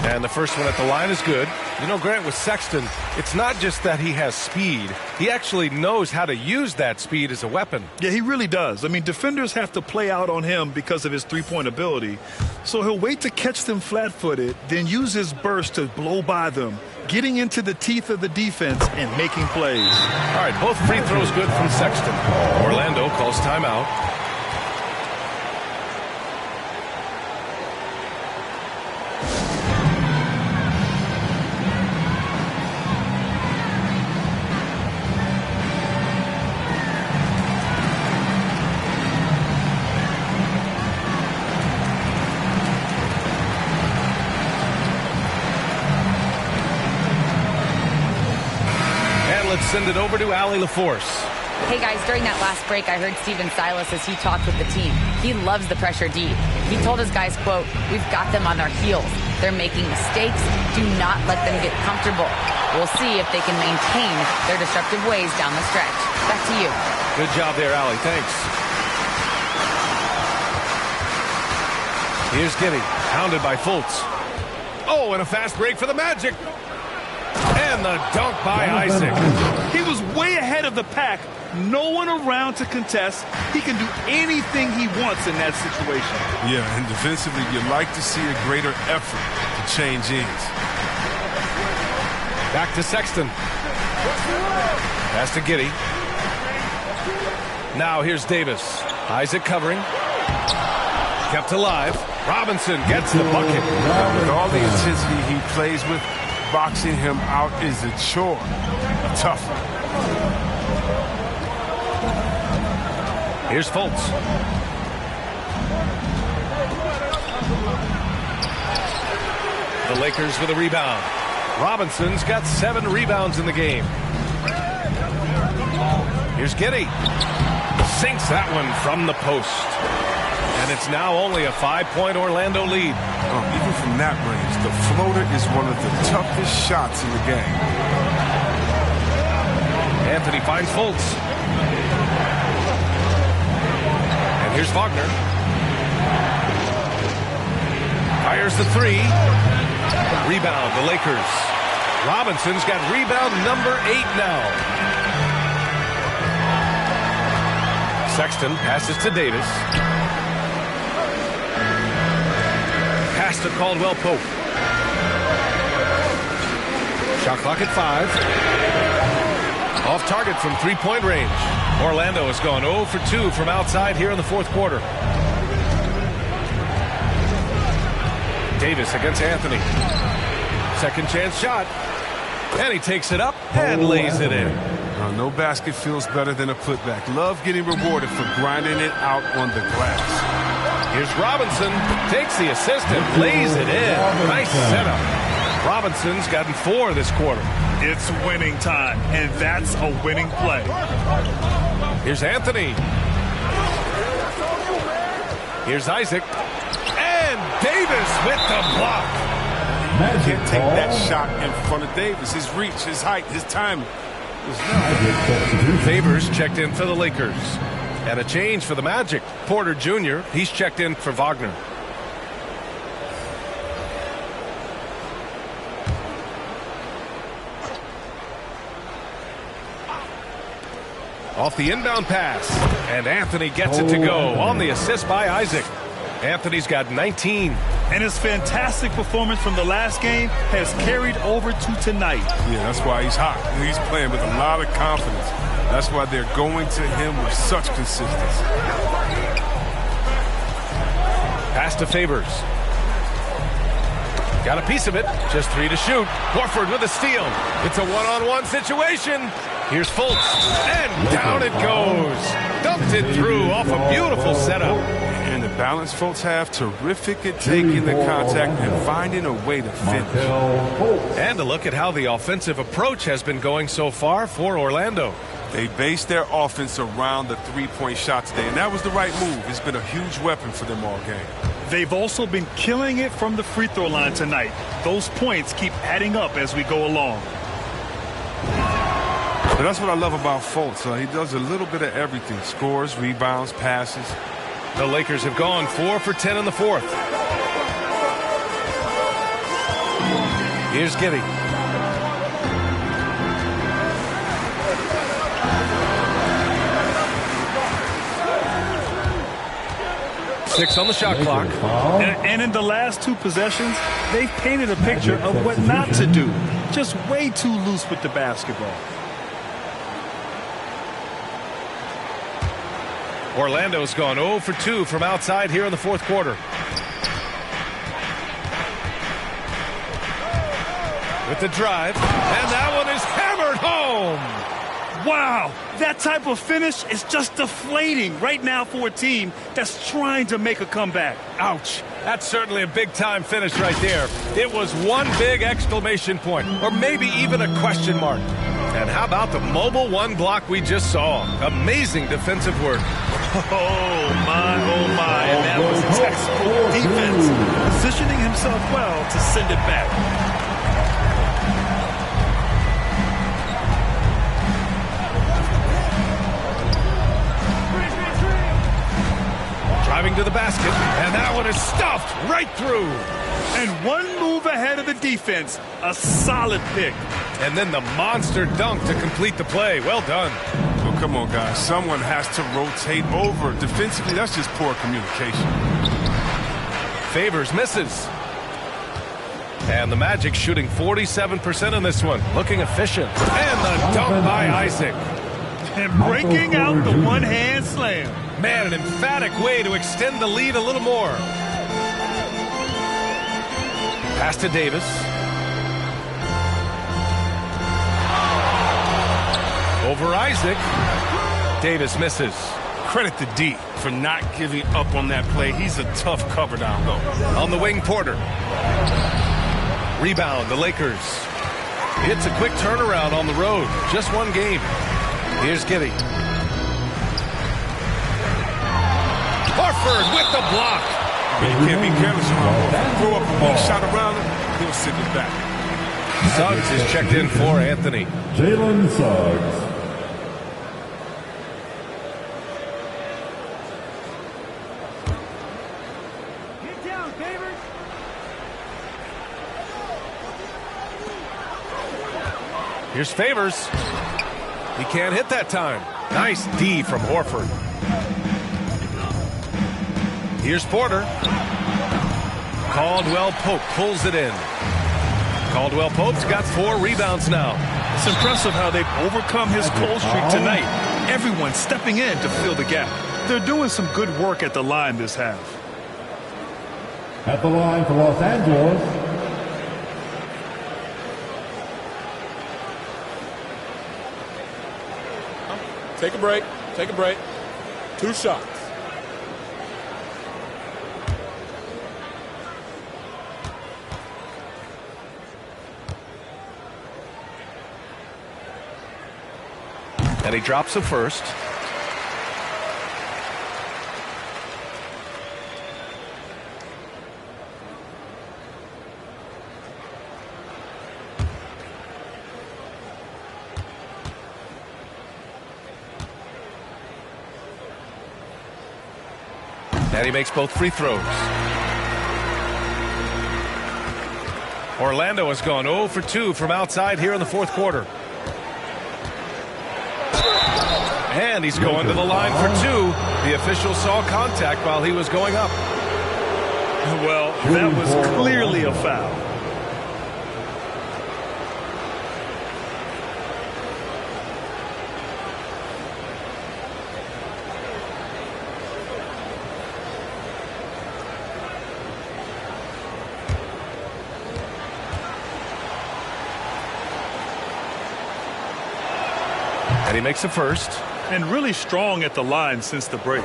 [SPEAKER 3] And the first one at the line is good. You know, Grant, with Sexton, it's not just that he has speed. He actually knows how to use that speed as a weapon.
[SPEAKER 8] Yeah, he really does. I mean, defenders have to play out on him because of his three-point ability. So he'll wait to catch them flat-footed, then use his burst to blow by them, getting into the teeth of the defense and making plays.
[SPEAKER 3] All right, both free throws good from Sexton. Orlando calls timeout. Send it over to Allie LaForce.
[SPEAKER 14] Hey guys, during that last break, I heard Steven Silas as he talked with the team. He loves the pressure D. He told his guys, quote, "We've got them on their heels. They're making mistakes. Do not let them get comfortable. We'll see if they can maintain their disruptive ways down the stretch." Back to you.
[SPEAKER 3] Good job there, Allie. Thanks. Here's Giddey, hounded by Fultz. Oh, and a fast break for the Magic. And the dunk by Isaac.
[SPEAKER 8] He was way ahead of the pack. No one around to contest. He can do anything he wants in that situation.
[SPEAKER 19] Yeah, and defensively, you'd like to see a greater effort to change ends.
[SPEAKER 3] Back to Sexton. Pass to Giddey. Now here's Davis. Isaac covering. Kept alive. Robinson gets the bucket.
[SPEAKER 19] With all the intensity he plays with, boxing him out is a chore. Tough.
[SPEAKER 3] Here's Fultz. The Lakers with a rebound. Robinson's got 7 rebounds in the game. Here's Giddey. Sinks that one from the post. And it's now only a 5-point Orlando lead.
[SPEAKER 19] Even from that range, the floater is one of the toughest shots in the game.
[SPEAKER 3] Anthony finds Fultz. And here's Wagner. Fires the 3. Rebound, the Lakers. Robinson's got rebound number 8 now. Sexton passes to Davis. Pass to Caldwell Pope. Shot clock at 5. Off target from 3-point range. Orlando has gone 0 for 2 from outside here in the fourth quarter. Davis against Anthony. Second chance shot. And he takes it up and lays it in.
[SPEAKER 19] No basket feels better than a putback. Love getting rewarded for grinding it out on the glass.
[SPEAKER 3] Here's Robinson. Takes the assist and lays it in. Nice setup. Robinson's gotten 4 this quarter.
[SPEAKER 8] It's winning time, and that's a winning play.
[SPEAKER 3] Here's Anthony. Here's Isaac. And Davis with the block.
[SPEAKER 19] You can't take that shot in front of Davis. His reach, his height, his timing.
[SPEAKER 3] Favors checked in for the Lakers. And a change for the Magic. Porter Jr., he's checked in for Wagner. Off the inbound pass. And Anthony gets it to go on the assist by Isaac. Anthony's got 19.
[SPEAKER 8] And his fantastic performance from the last game has carried over to tonight.
[SPEAKER 19] Yeah, that's why he's hot. He's playing with a lot of confidence. That's why they're going to him with such consistency.
[SPEAKER 3] Pass to Favors. Got a piece of it. Just 3 to shoot. Horford with a steal. It's a one-on-one situation. Here's Fultz. And down it goes. Dumped it through off a beautiful setup.
[SPEAKER 19] And the balance Fultz have, terrific at taking the contact and finding a way to finish.
[SPEAKER 3] And a look at how the offensive approach has been going so far for Orlando.
[SPEAKER 19] They based their offense around the three-point shot today, and that was the right move. It's been a huge weapon for them all game.
[SPEAKER 8] They've also been killing it from the free throw line tonight. Those points keep adding up as we go along.
[SPEAKER 19] But that's what I love about Fultz. He does a little bit of everything. Scores, rebounds, passes.
[SPEAKER 3] The Lakers have gone 4 for 10 in the fourth. Here's Giddey. Six on the shot clock.
[SPEAKER 8] And in the last 2 possessions, they've painted a picture of what not to do. Just way too loose with the basketball.
[SPEAKER 3] Orlando's gone 0 for 2 from outside here in the fourth quarter. With the drive, and that one is hammered home.
[SPEAKER 8] Wow, that type of finish is just deflating right now for a team that's trying to make a comeback.
[SPEAKER 3] Ouch. That's certainly a big-time finish right there. It was one big exclamation point, or maybe even a question mark. And how about the mobile one block we just saw? Amazing defensive work.
[SPEAKER 8] Oh, my, and that was textbook defense. Positioning himself well to send it back.
[SPEAKER 3] Driving to the basket, and that one is stuffed right through.
[SPEAKER 8] And one move ahead of the defense, a solid pick.
[SPEAKER 3] And then the monster dunk to complete the play. Well done.
[SPEAKER 19] Well, come on, guys. Someone has to rotate over. Defensively, that's just poor communication.
[SPEAKER 3] Favors misses. And the Magic shooting 47% in this one. Looking efficient. And the dunk by Isaac.
[SPEAKER 8] And breaking out the one-hand slam.
[SPEAKER 3] Man, an emphatic way to extend the lead a little more. Pass to Davis. Over Isaac. Davis misses.
[SPEAKER 19] Credit to D for not giving up on that play. He's a tough cover down low.
[SPEAKER 3] On the wing, Porter. Rebound, the Lakers. It's a quick turnaround on the road. Just one game. Here's Giddey. Horford with the block.
[SPEAKER 19] But you can't be careless around Horford. Throw up a weak shot around him, he'll send it back.
[SPEAKER 3] Suggs is checked in for Anthony.
[SPEAKER 15] Jalen Suggs.
[SPEAKER 2] Get down, Favors.
[SPEAKER 3] Here's Favors. He can't hit that time. Nice D from Horford. Here's Porter. Caldwell Pope pulls it in. Caldwell Pope's got 4 rebounds now.
[SPEAKER 8] It's impressive how they've overcome his cold streak tonight. Everyone stepping in to fill the gap. They're doing some good work at the line this half.
[SPEAKER 15] At the line for Los Angeles,
[SPEAKER 5] Take a break. Take a break. 2 shots.
[SPEAKER 3] And he drops the first. And he makes both free throws. Orlando has gone 0 for 2 from outside here in the fourth quarter. And he's going to the line for 2. The official saw contact while he was going up.
[SPEAKER 8] Well, that was clearly a foul.
[SPEAKER 3] And he makes a first.
[SPEAKER 8] And really strong at the line since the break.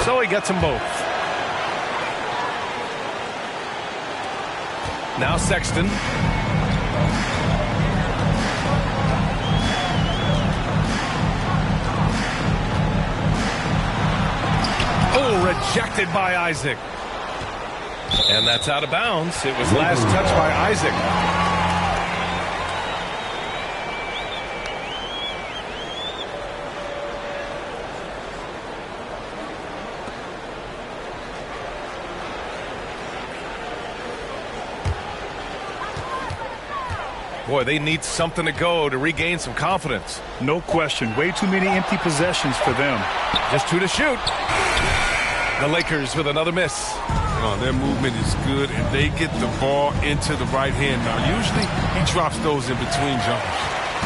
[SPEAKER 3] So he gets them both. Now Sexton. Oh, rejected by Isaac. And that's out of bounds. It was last touched by Isaac. Boy, they need something to go to regain some confidence.
[SPEAKER 8] No question. Way too many empty possessions for them.
[SPEAKER 3] Just 2 to shoot. The Lakers with another miss.
[SPEAKER 19] Their movement is good, and they get the ball into the right hand. Now, usually he drops those in between jumpers.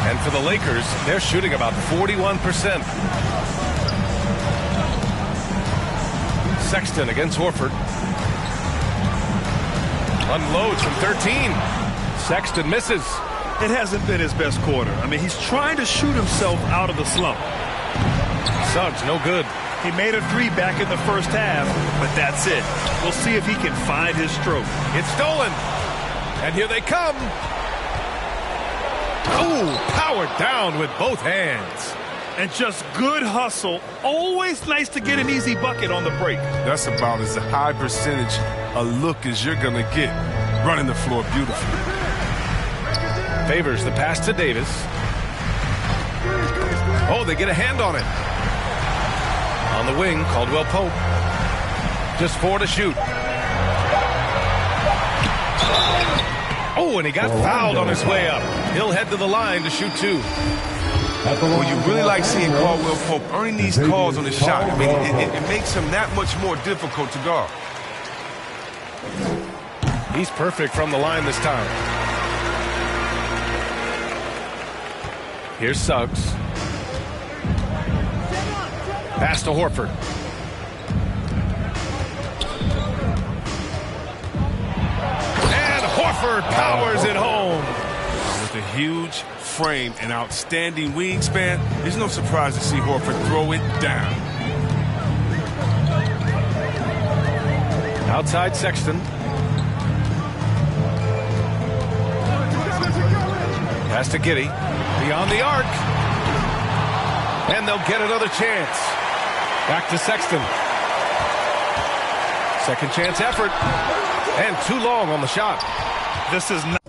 [SPEAKER 3] And for the Lakers, they're shooting about 41%. Sexton against Horford. Unloads from 13. Sexton misses.
[SPEAKER 8] It hasn't been his best quarter. I mean, he's trying to shoot himself out of the slump.
[SPEAKER 3] Suggs, no good.
[SPEAKER 8] He made a 3 back in the first half, but that's it. We'll see if he can find his stroke.
[SPEAKER 3] It's stolen. And here they come. Oh, powered down with both hands.
[SPEAKER 8] And just good hustle. Always nice to get an easy bucket on the break.
[SPEAKER 19] That's about as high percentage a look as you're going to get. Running the floor beautifully.
[SPEAKER 3] Favors the pass to Davis. Oh, they get a hand on it. On the wing, Caldwell Pope. Just 4 to shoot. Oh, and he got fouled on his way up. He'll head to the line to shoot 2.
[SPEAKER 19] Well, you really like seeing Caldwell Pope earning these calls on his shot. I mean, it makes him that much more difficult to guard.
[SPEAKER 3] He's perfect from the line this time. Here's Suggs. Pass to Horford. And Horford powers it home.
[SPEAKER 19] With a huge frame and outstanding wingspan, there's no surprise to see Horford throw it down.
[SPEAKER 3] Outside Sexton. Pass to Giddey. Beyond the arc. And they'll get another chance. Back to Sexton. Second chance effort. And too long on the shot.
[SPEAKER 8] This is not.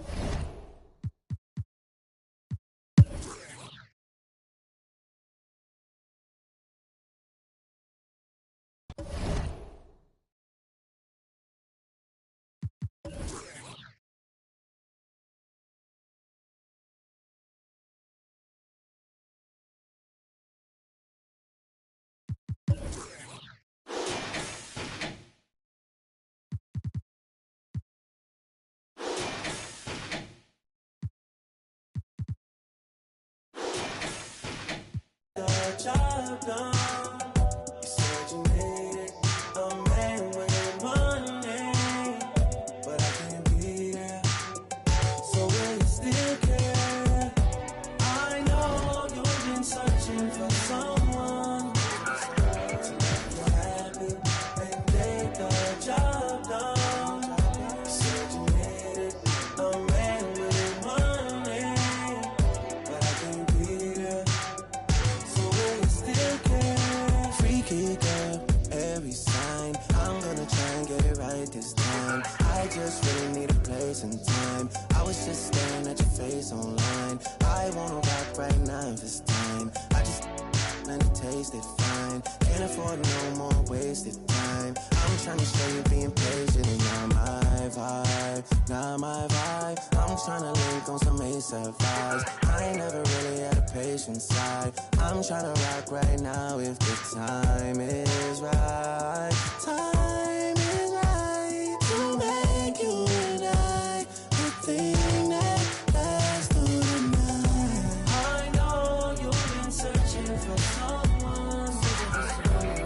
[SPEAKER 7] no more wasted time. I'm trying to show you being patient and not my vibe, not my vibe. I'm trying to link on some ASAP vibes. I ain't never really had a patient side. I'm trying to rock right now if the time is right. Time is right to make you and I the thing that lasts through the night. I know you've been searching for someone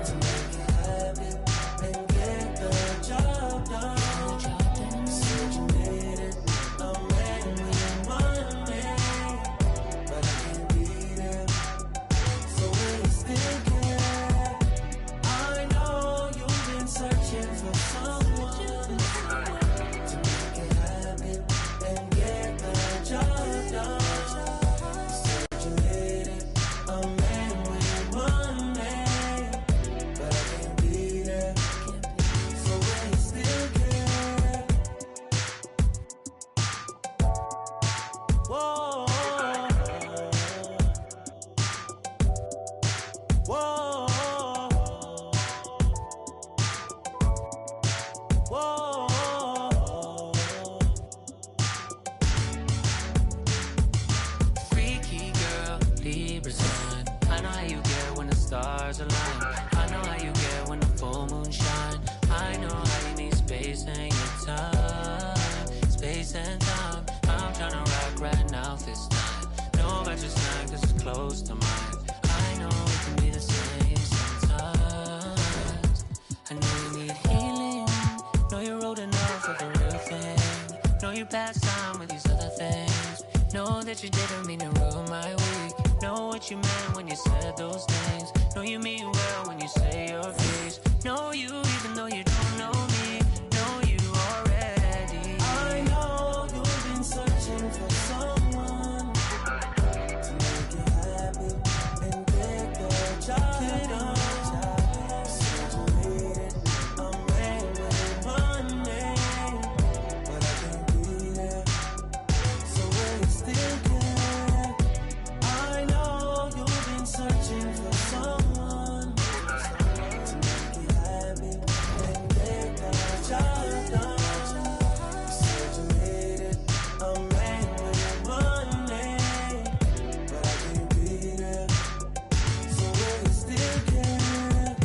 [SPEAKER 7] to make it happen and get the job done. Said you needed a man with money, but I can't be there. So when you still care, I know you've been searching for someone to make it happen and get the job done. Said you needed a man with money, but I can't be there. So when you still care, whoa, whoa, whoa.
[SPEAKER 1] Freaky girl, Libra sign. I know how you get when the stars align. I know how you get when the full moon shine. I know how you need space and your time. Space and time. I'm tryna rock right now this time. Know about your snack, this is close to mine. I know it can be the same sometimes. I know you need healing. Know you're old enough for the real thing. Know you passed time with these other things. Know that you didn't mean to ruin my week. Know what you meant when you said those things. Know you mean well when you say your piece. Know you even though you don't know me. Know you already.
[SPEAKER 7] I know you've been searching for someone to make you happy and get the job done. Said you needed a man with money, but I can't be there. So when you still care, I know you've been searching for someone to make you happy and get the job done. Said you needed a man with money, but I can't be there. So when you still care,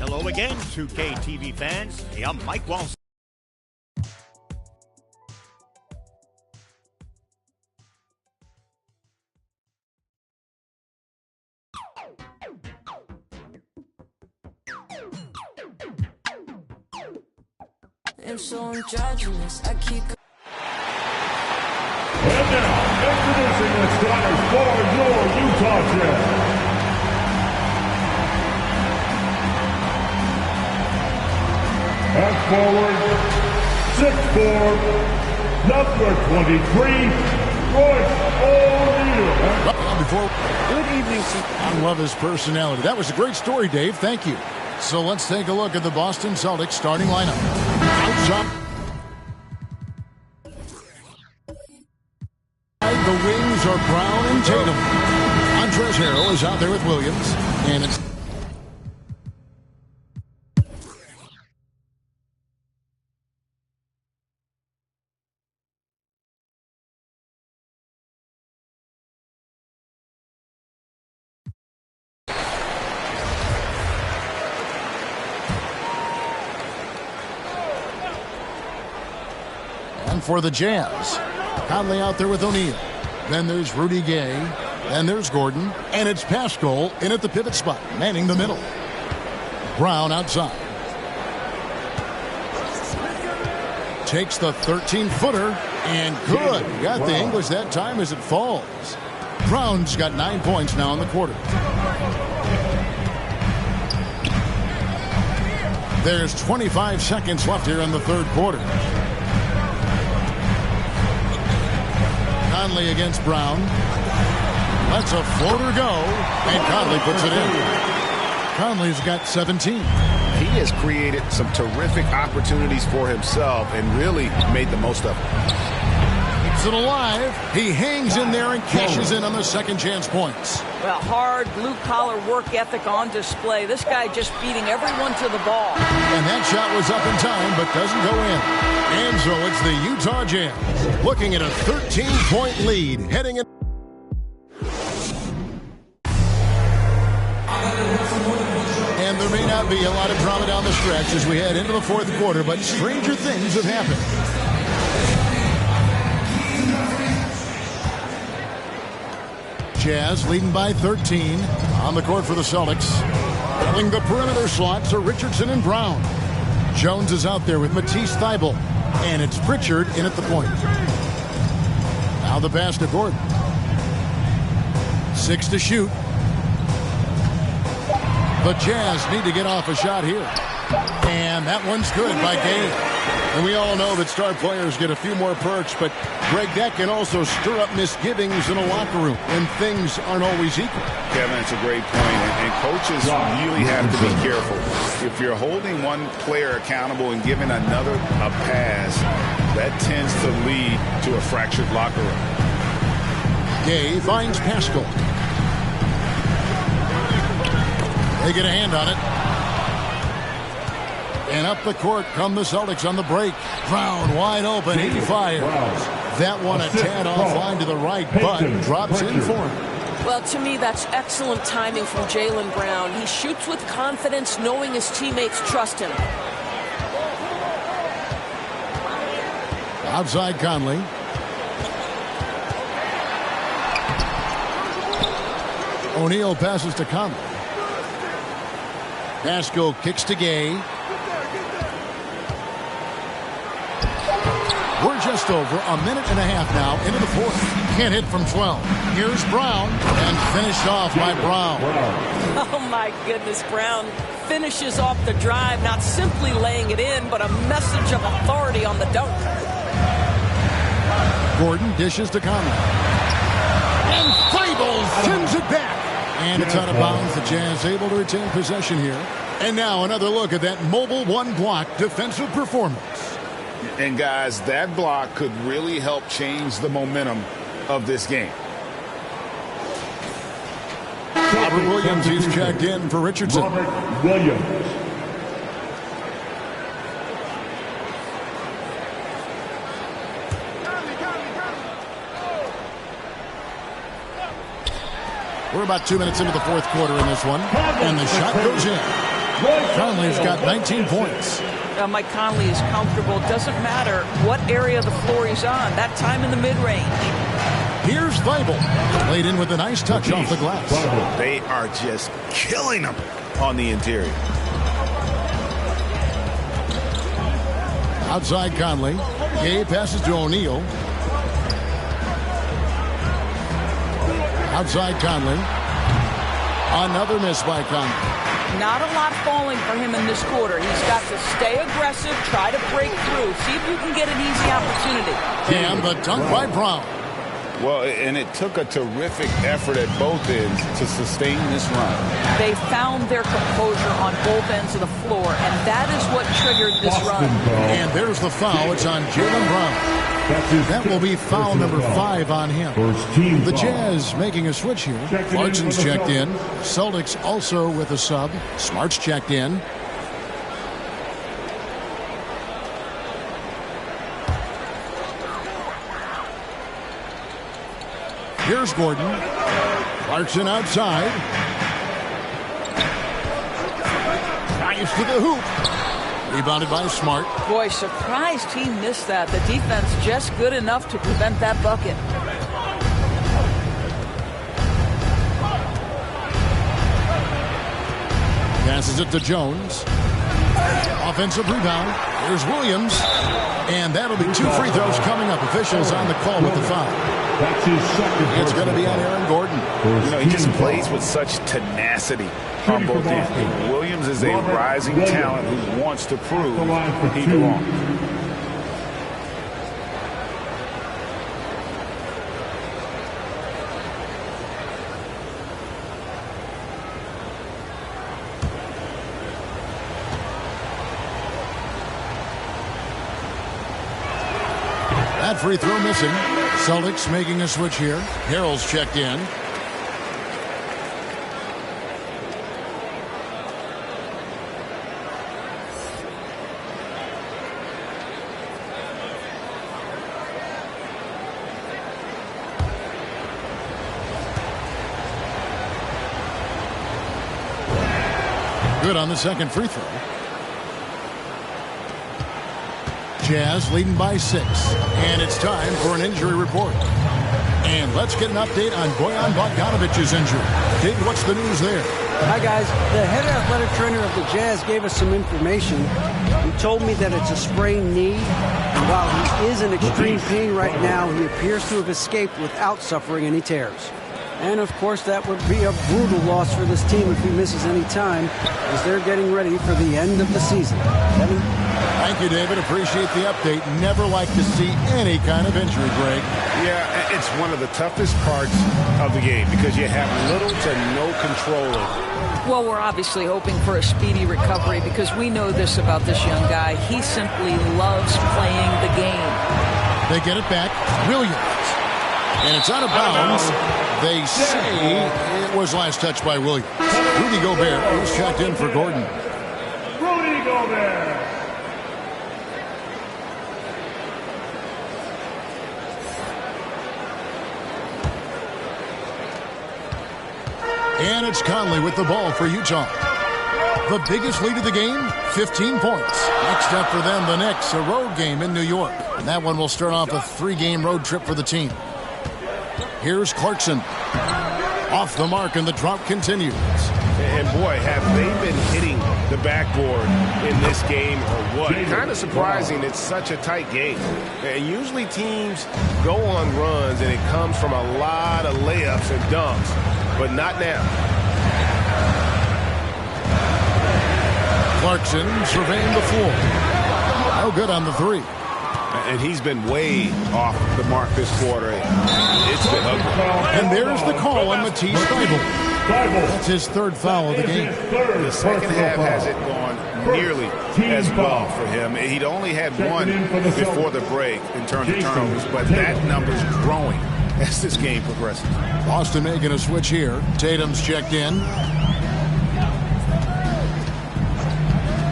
[SPEAKER 20] Hello again, 2K TV fans. Hey, I'm Mike Walsh.
[SPEAKER 22] I'm so androgynous, I keep.
[SPEAKER 15] And now, introducing the starters for your Utah Jazz. At forward, 6'4", number 23, Royce O'Neal.
[SPEAKER 11] Good evening. I love his personality. That was a great story, Dave. Thank you. So let's take a look at the Boston Celtics starting lineup. Outside. The wings are Brown and Tatum. Montrezl Harrell is out there with Williams. And it's and for the Jazz, Conley out there with O'Neal. Then there's Rudy Gay. Then there's Gordon. And it's Pascal in at the pivot spot, manning the middle. Brown outside. Takes the 13-footer. And good. Got the English that time as it falls. Brown's got 9 points now in the quarter. There's 25 seconds left here in the third quarter. Conley against Brown. Lets a floater go, and Conley puts it in. Conley's got 17.
[SPEAKER 4] He has created some terrific opportunities for himself and really made the most of it.
[SPEAKER 11] Keeps it alive. He hangs in there and cashes in on the second chance points.
[SPEAKER 6] Well, hard blue-collar work ethic on display. This guy just beating everyone to the ball.
[SPEAKER 11] And that shot was up in time, but doesn't go in. And so it's the Utah Jazz looking at a 13-point lead heading in. And there may not be a lot of drama down the stretch as we head into the fourth quarter, but stranger things have happened. Jazz leading by 13 on the court for the Celtics. Filling the perimeter slots are Richardson and Brown. Jones is out there with Matisse Thybulle. And it's Pritchard in at the point. Now the pass to Gordon. 6 to shoot. The Jazz need to get off a shot here. And that one's good by Gabe. And we all know that star players get a few more perks, but Greg, that can also stir up misgivings in a locker room when things aren't always equal.
[SPEAKER 4] Kevin, it's a great point, and coaches really have to be careful. If you're holding one player accountable and giving another a pass, that tends to lead to a fractured locker room.
[SPEAKER 11] Gay finds Pascal. They get a hand on it. And up the court come the Celtics on the break. Brown wide open, he fires. That one a tad offline to the right, but drops in for him.
[SPEAKER 6] Well, to me, that's excellent timing from Jaylen Brown. He shoots with confidence, knowing his teammates trust him.
[SPEAKER 11] Outside Conley. O'Neal passes to Conley. Pascal kicks to Gay. We're just over a minute and a half now into the fourth. Can't hit from 12. Here's Brown, and finished off by Brown.
[SPEAKER 6] Oh, my goodness, Brown finishes off the drive, not simply laying it in, but a message of authority on the dunk.
[SPEAKER 11] Gordon dishes to Conley. And Thybulle sends it back. And it's out of bounds. The Jazz able to retain possession here. And now another look at that mobile one-block defensive performance.
[SPEAKER 4] And, guys, that block could really help change the momentum of this game.
[SPEAKER 11] Robert Williams, he's checked in for Richardson.
[SPEAKER 15] Robert Williams.
[SPEAKER 11] We're about 2 minutes into the fourth quarter in this one. And the shot goes in. Conley's got 19 points.
[SPEAKER 6] Mike Conley is comfortable. Doesn't matter what area of the floor he's on. That time in the mid-range.
[SPEAKER 11] Here's Thybulle. Laid in with a nice touch off the glass.
[SPEAKER 4] They are just killing them on the interior.
[SPEAKER 11] Outside Conley. Gay passes to O'Neal. Outside Conley. Another miss by Conley.
[SPEAKER 6] Not a lot falling for him in this quarter. He's got to stay aggressive, try to break through, see if you can get an easy opportunity.
[SPEAKER 11] And the dunk by Brown.
[SPEAKER 4] Well, and it took a terrific effort at both ends to sustain this run.
[SPEAKER 6] They found their composure on both ends of the floor, and that is what triggered this run.
[SPEAKER 11] And there's the foul. It's on Jaylen Brown. That will be foul number 5 on him. The Jazz making a switch here. Clarkson's checked in. Celtics also with a sub. Smart's checked in. Here's Gordon. Clarkson outside. Drives to the hoop. Rebounded by Smart.
[SPEAKER 6] Boy, surprised he missed that. The defense just good enough to prevent that bucket.
[SPEAKER 11] Passes it to Jones. Offensive rebound. Here's Williams. And that'll be 2 free throws coming up. Officials on the call with the foul.
[SPEAKER 15] That's his second.
[SPEAKER 11] It's going to be on Aaron Gordon.
[SPEAKER 4] You know, he just plays with such tenacity on both ends. Williams is a rising talent who wants to prove he belongs.
[SPEAKER 11] free throw missing. Celtics making a switch here. Harrell's checked in. Good on the second free throw. Jazz leading by 6. And it's time for an injury report. And let's get an update on Bojan Bogdanovic's injury. David, what's the news there?
[SPEAKER 23] Hi, guys. The head athletic trainer of the Jazz gave us some information. He told me that it's a sprained knee. And while he is in extreme pain right now, he appears to have escaped without suffering any tears. And, of course, that would be a brutal loss for this team if he misses any time, as they're getting ready for the end of the season. Kevin?
[SPEAKER 11] Thank you, David. Appreciate the update. Never like to see any kind of injury, Greg.
[SPEAKER 4] Yeah, it's one of the toughest parts of the game because you have little to no control over it.
[SPEAKER 6] Well, we're obviously hoping for a speedy recovery because we know this about this young guy. He simply loves playing the game.
[SPEAKER 11] They get it back. Williams. And it's out of bounds. They say it was last touched by Williams. Rudy Gobert is checked in for Gordon.
[SPEAKER 15] Rudy Gobert.
[SPEAKER 11] And it's Conley with the ball for Utah. The biggest lead of the game, 15 points. Next up for them, the Knicks, a road game in New York. And that one will start off a 3-game road trip for the team. Here's Clarkson. Off the mark, and the drop continues.
[SPEAKER 4] And boy, have they been hitting the backboard in this game or what? Kind of surprising it's such a tight game. And usually teams go on runs, and it comes from a lot of layups and dunks, but not now.
[SPEAKER 11] Clarkson surveying the floor. No good on the 3.
[SPEAKER 4] And he's been way off the mark this quarter. It's been ugly.
[SPEAKER 11] And there's the call on Matisse Thybulle. That's his 3rd foul of the game.
[SPEAKER 4] The second half hasn't gone nearly as well for him. He'd only had 1 before the break in terms of turnovers, but that number's growing as this game progresses.
[SPEAKER 11] Boston making a switch here. Tatum's checked in.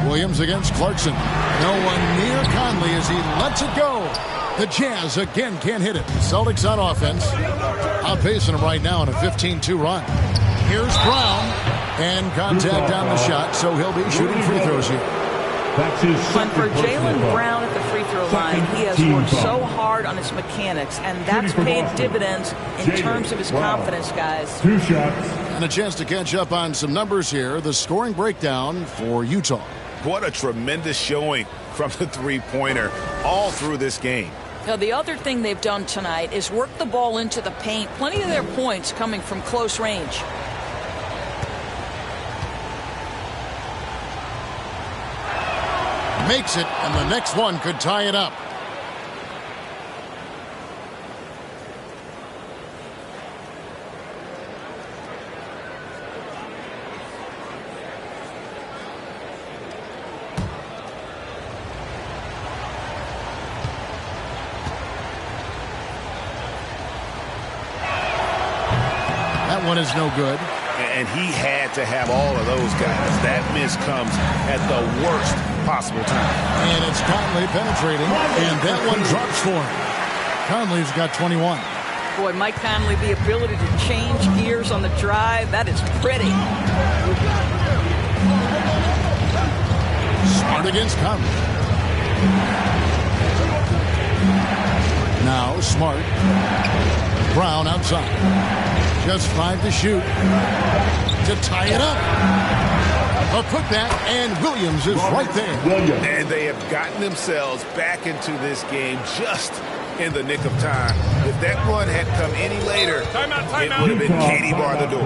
[SPEAKER 11] Williams against Clarkson. No one near Conley as he lets it go. The Jazz again can't hit it. Celtics on offense. Outpacing them right now in a 15-2 run. Here's Brown. And contact on the shot, so he'll be shooting free throws here.
[SPEAKER 6] And for Jaylen Brown at the free throw line, he has worked so hard on his mechanics, and that's paid dividends in terms of his confidence, guys.
[SPEAKER 15] 2 shots.
[SPEAKER 11] And a chance to catch up on some numbers here. The scoring breakdown for Utah.
[SPEAKER 4] What a tremendous showing from the three-pointer all through this game.
[SPEAKER 6] Now, the other thing they've done tonight is work the ball into the paint. Plenty of their points coming from close range.
[SPEAKER 11] Makes it, and the next one could tie it up. That one is no good.
[SPEAKER 4] And he had to have all of those guys. That miss comes at the worst possible time.
[SPEAKER 11] And it's Conley penetrating, and that one drops for him. Conley's got 21.
[SPEAKER 6] Boy, Mike Conley, the ability to change gears on the drive, that is pretty.
[SPEAKER 11] Smart against Conley. Now Smart. Brown outside. Just 5 to shoot. To tie it up. A putback, and Williams is right there.
[SPEAKER 4] And they have gotten themselves back into this game just in the nick of time. If that run had come any later, it would have been Katie bar the door.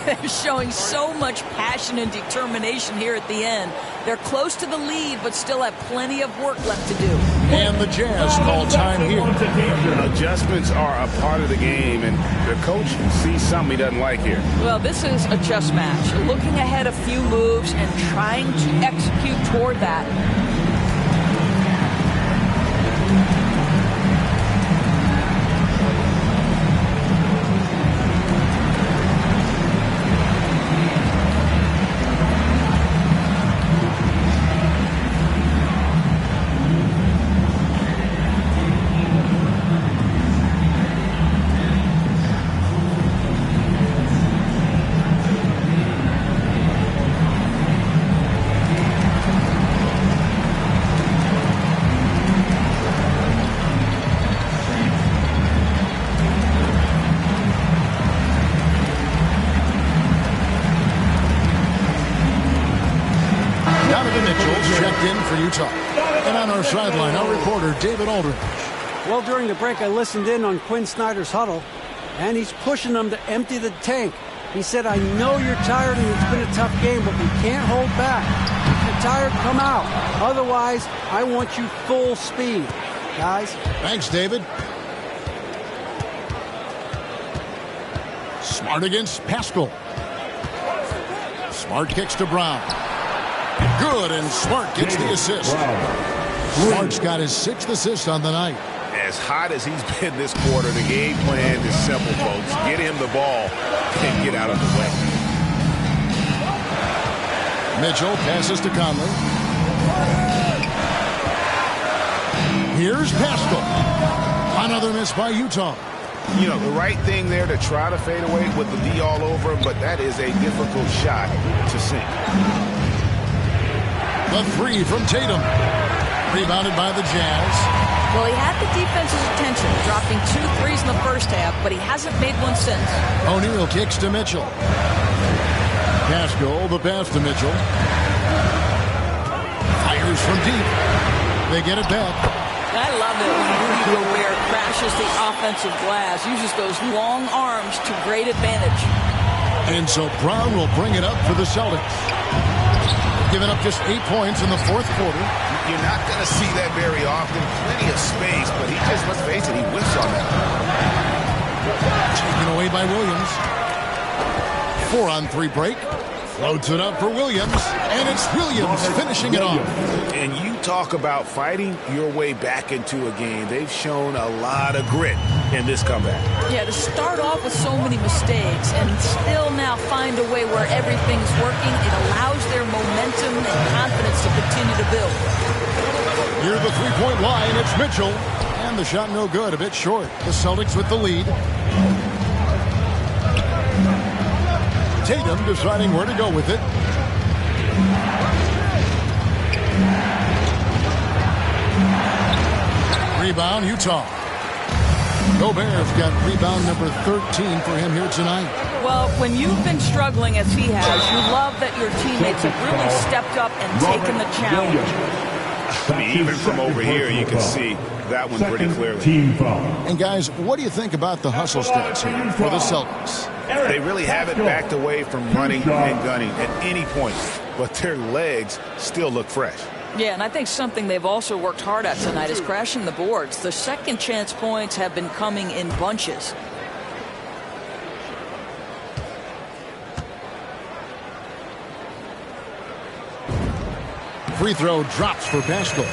[SPEAKER 6] They're showing so much passion and determination here at the end. They're close to the lead, but still have plenty of work left to do.
[SPEAKER 11] And the Jazz call time here.
[SPEAKER 4] Adjustments are a part of the game, and the coach sees something he doesn't like here.
[SPEAKER 6] Well, this is a chess match. Looking ahead a few moves and trying to execute toward that.
[SPEAKER 11] checked in for Utah. And on our sideline, our reporter, David Aldridge.
[SPEAKER 23] Well, during the break, I listened in on Quinn Snyder's huddle, and he's pushing them to empty the tank. He said, I know you're tired and it's been a tough game, but we can't hold back. If you're tired, come out. Otherwise, I want you full speed. Guys.
[SPEAKER 11] Thanks, David. Smart against Pascal. Smart kicks to Brown. Good, and Smart gets the assist. Smart's got his 6th assist on the night.
[SPEAKER 4] As hot as he's been this quarter, the game plan is simple, folks. Get him the ball and get out of the way.
[SPEAKER 11] Mitchell passes to Conley. Here's Pascal. Another miss by Utah.
[SPEAKER 4] You know, the right thing there to try to fade away with the D all over him, but that is a difficult shot to sink.
[SPEAKER 11] The 3 from Tatum. Rebounded by the Jazz.
[SPEAKER 6] Well, he had the defense's attention, dropping 2 threes in the first half, but he hasn't made one since.
[SPEAKER 11] O'Neal kicks to Mitchell. Pascal, the pass to Mitchell. Fires from deep. They get it back.
[SPEAKER 6] I love it when Rudy Gobert crashes the offensive glass, uses those long arms to great advantage.
[SPEAKER 11] And so Brown will bring it up for the Celtics. Giving up just 8 points in the 4th quarter.
[SPEAKER 4] You're not going to see that very often. Plenty of space, but he just, let's face it, he whiffs on that.
[SPEAKER 11] Taken away by Williams. 4-on-3 break. Floats it up for Williams, and it's Williams finishing it off.
[SPEAKER 4] And you talk about fighting your way back into a game. They've shown a lot of grit in this comeback. Yeah,
[SPEAKER 6] to start off with so many mistakes and still now find a way where everything's working, it allows their momentum and confidence to continue to build.
[SPEAKER 11] Near the three-point line, it's Mitchell. And the shot no good, a bit short. The Celtics with the lead. Tatum deciding where to go with it. Rebound, Utah. Gobert's got rebound number 13 for him here tonight.
[SPEAKER 6] Well, when you've been struggling as he has, you love that your teammates have really stepped up and taken the challenge.
[SPEAKER 4] I mean, even from over here, you can see that one pretty clearly.
[SPEAKER 11] And guys, what do you think about the hustle stats here for the Celtics?
[SPEAKER 4] They really haven't backed away from running and gunning at any point, but their legs still look fresh.
[SPEAKER 6] Yeah, and I think something they've also worked hard at tonight is crashing the boards. The second chance points have been coming in bunches.
[SPEAKER 11] Free throw drops for Pascal.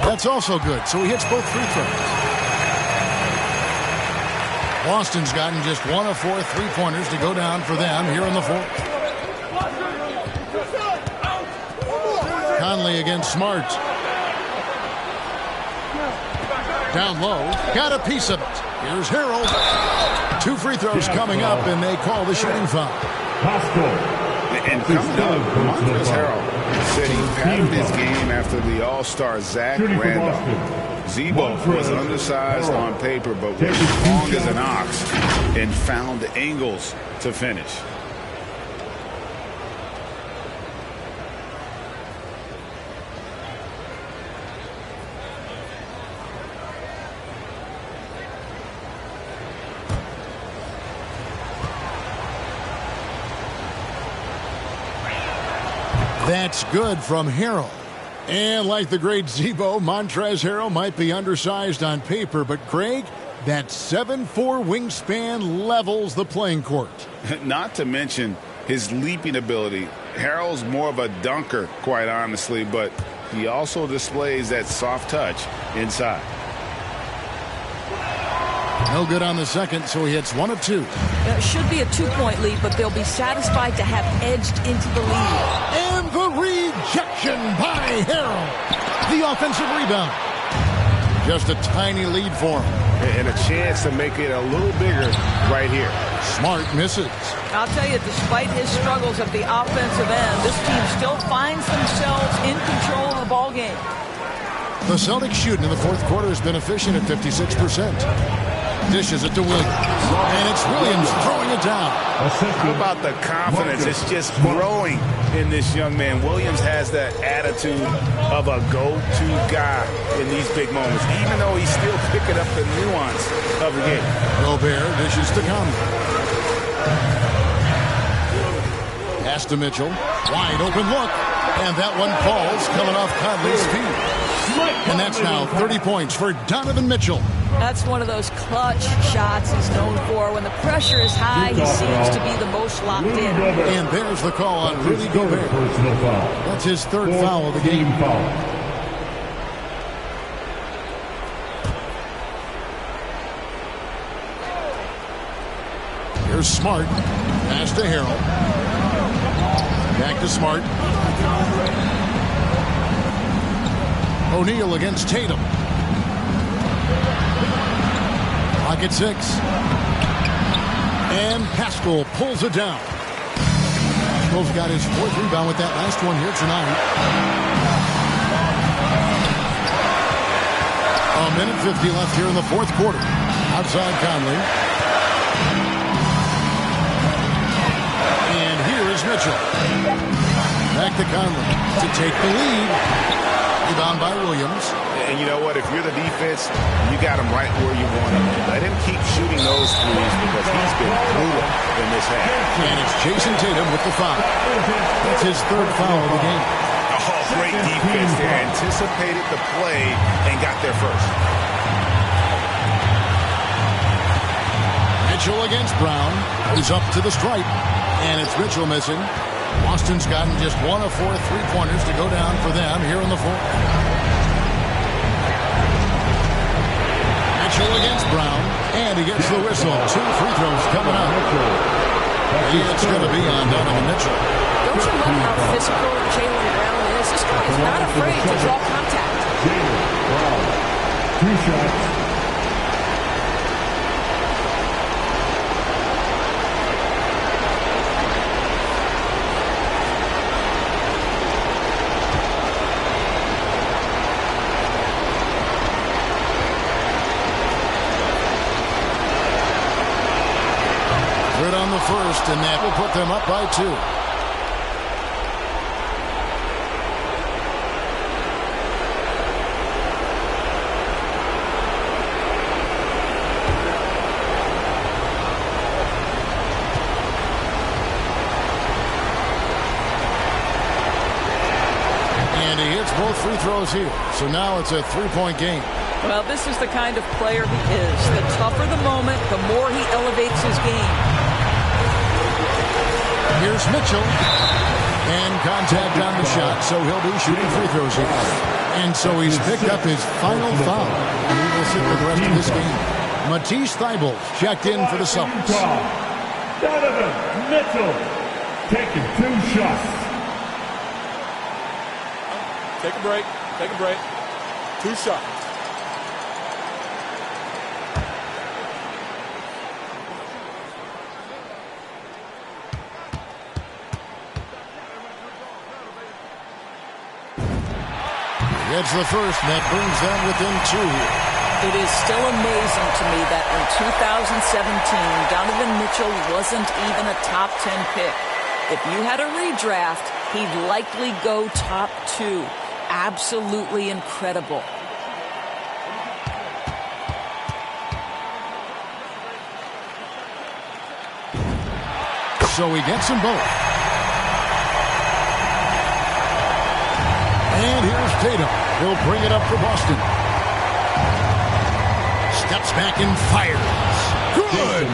[SPEAKER 11] That's also good, so he hits both free throws. Boston's gotten just 1 of 4 three-pointers to go down for them here in the 4th. Conley against Smart. Down low, got a piece of it. Here's Harrell. 2 free throws coming up, and they call the shooting foul.
[SPEAKER 4] And coming up, Montrezl Harrell said he patterned his game after the All-Star Zach Randolph. Zebo was undersized on paper, but was strong as an ox and found angles to finish.
[SPEAKER 11] That's good from Harrell. And like the great Zebo, Montrezl Harrell might be undersized on paper, but Craig, that 7'4" wingspan levels the playing court.
[SPEAKER 4] Not to mention his leaping ability. Harrell's more of a dunker, quite honestly, but he also displays that soft touch inside.
[SPEAKER 11] No good on the second, so he hits 1 of 2.
[SPEAKER 6] It should be a 2-point lead, but they'll be satisfied to have edged into the lead.
[SPEAKER 11] And the rejection by Harrell. The offensive rebound. Just a tiny lead for him.
[SPEAKER 4] And a chance to make it a little bigger right here.
[SPEAKER 11] Smart misses.
[SPEAKER 6] I'll tell you, despite his struggles at the offensive end, this team still finds themselves in control of the ball game.
[SPEAKER 11] The Celtics shooting in the fourth quarter has been efficient at 56%. Dishes it to Williams. And it's Williams throwing it down.
[SPEAKER 4] How about the confidence? It's just growing in this young man. Williams has that attitude of a go-to guy in these big moments, even though he's still picking up the nuance of the game.
[SPEAKER 11] Gobert dishes to Conley. Pass to Mitchell. Wide open look. And that one falls coming off Conley's feet. And that's now 30 points for Donovan Mitchell.
[SPEAKER 6] That's one of those clutch shots he's known for. When the pressure is high, he seems to be the most locked in.
[SPEAKER 11] And there's the call on Rudy Gobert. That's his third foul of the game. Here's Smart. Pass to Harrell. Back to Smart. O'Neal against Tatum. Clock at 6. And Pascal pulls it down. Pascal's got his fourth rebound with that last one here tonight. A minute 50 left here in the fourth quarter. Outside Conley. And here is Mitchell. Back to Conley to take the lead. Rebound by Williams.
[SPEAKER 4] And you know what? If you're the defense, you got him right where you want him. Let him keep shooting those threes because he's been brutal in this half.
[SPEAKER 11] And it's Jason Tatum with the foul. That's his third foul of the game.
[SPEAKER 4] Oh, great defense there. Anticipated the play and got there first.
[SPEAKER 11] Mitchell against Brown. He's up to the stripe. And it's Mitchell missing. Boston's gotten just one of 4 3-pointers to go down for them here in the fourth. Mitchell against Brown, and he gets the whistle. 2 free throws coming up. It's going to be on Donovan Mitchell.
[SPEAKER 6] Don't you love how physical Jaylen Brown is? This guy is not afraid to draw contact.
[SPEAKER 15] Jaylen Brown, 2 shots.
[SPEAKER 11] On the first, and that will put them up by 2. And he hits both free throws here. So now it's a 3-point game.
[SPEAKER 6] Well, this is the kind of player he is. The tougher the moment, the more he elevates his game.
[SPEAKER 11] Here's Mitchell. And contact on the shot, so he'll be shooting free throws here. And so he's picked up his final foul. And he will sit for the rest of this game. Matisse Thybulle checked in for the Celtics.
[SPEAKER 15] Donovan Mitchell taking 2 shots.
[SPEAKER 5] Take a break. Take a break. 2 shots.
[SPEAKER 11] Gets the first, and that brings them within 2 here.
[SPEAKER 6] It is still amazing to me that in 2017, Donovan Mitchell wasn't even a top 10 pick. If you had a redraft, he'd likely go top 2. Absolutely incredible.
[SPEAKER 11] So he gets them both. And here's Tatum. He'll bring it up for Boston. Steps back and fires. Good.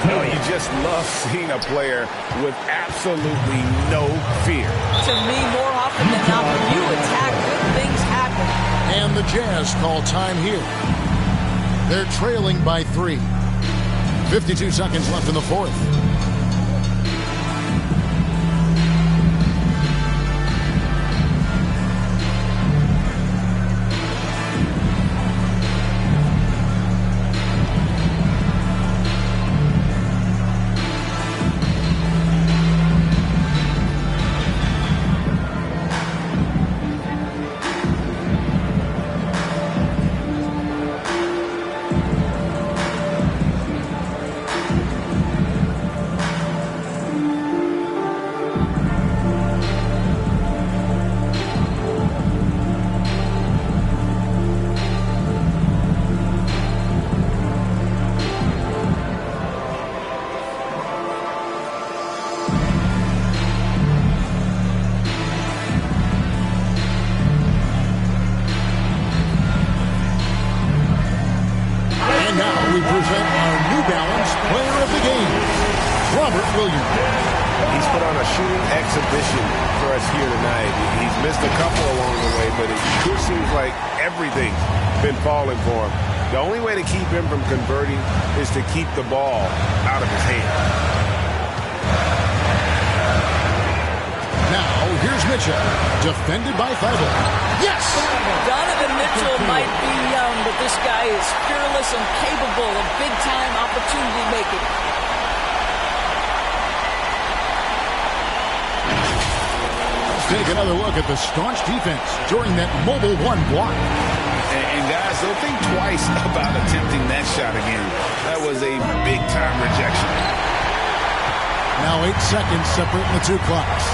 [SPEAKER 4] No, you just love seeing a player with absolutely no fear.
[SPEAKER 6] To me, more often than not, when you attack, good things happen.
[SPEAKER 11] And the Jazz call time here. They're trailing by 3. 52 seconds left in the fourth. Williams.
[SPEAKER 4] He's put on a shooting exhibition for us here tonight. He's missed a couple along the way, but it sure seems like everything's been falling for him. The only way to keep him from converting is to keep the ball out of his hand.
[SPEAKER 11] Now, here's Mitchell, defended by Thibault. Yes!
[SPEAKER 6] Donovan Mitchell might be young, but this guy is fearless and capable of big-time opportunity making.
[SPEAKER 11] Let's take another look at the staunch defense during that mobile one block.
[SPEAKER 4] And guys, don't think twice about attempting that shot again. That was a big-time rejection.
[SPEAKER 11] Now 8 seconds separating the two clocks.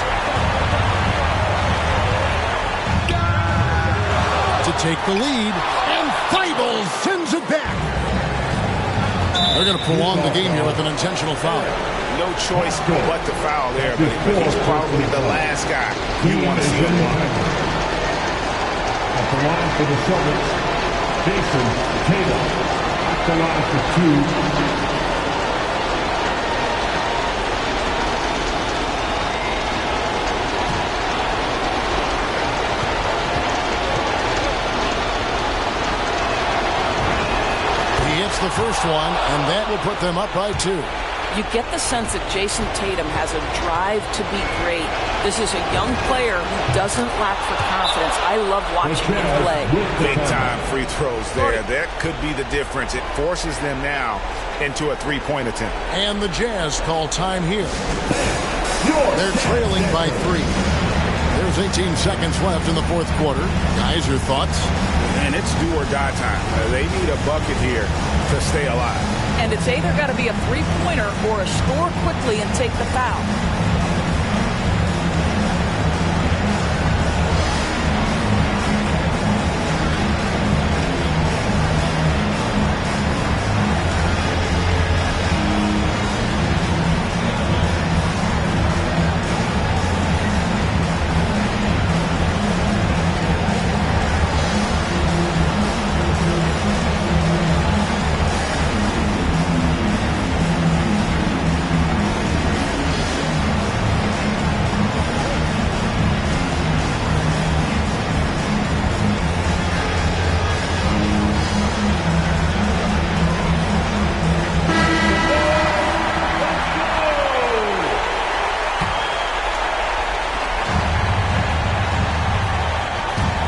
[SPEAKER 11] To take the lead, and Thibault sends it back. They're going to prolong the game here with an intentional foul.
[SPEAKER 4] No choice but to foul there, but he's probably the last guy you want to see on the line.
[SPEAKER 15] At the line for the Celtics, Jason Tatum. At the line for 2.
[SPEAKER 11] The first one, and that will put them up by 2.
[SPEAKER 6] You get the sense that Jason Tatum has a drive to be great. This is a young player who doesn't lack for confidence. I love watching him play.
[SPEAKER 4] Big-time free throws there. That could be the difference. It forces them now into a three-point attempt.
[SPEAKER 11] And the Jazz call time here. They're trailing by 3. There's 18 seconds left in the fourth quarter. Guys, your thoughts?
[SPEAKER 4] And it's do or die time. They need a bucket here to stay alive.
[SPEAKER 6] And it's either got to be a three-pointer or a score quickly and take the foul.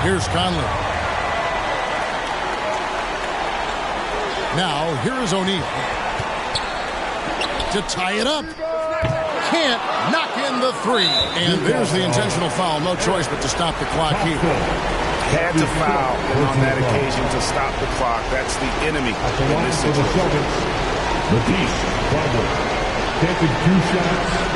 [SPEAKER 11] Here's Conley. Now, here is O'Neal. To tie it up. Can't knock in the 3. And there's the intentional foul. No choice but to stop the clock here.
[SPEAKER 4] Had to foul on that occasion to stop the clock. That's the enemy in this situation.
[SPEAKER 15] Matisse Thybulle taking 2 shots.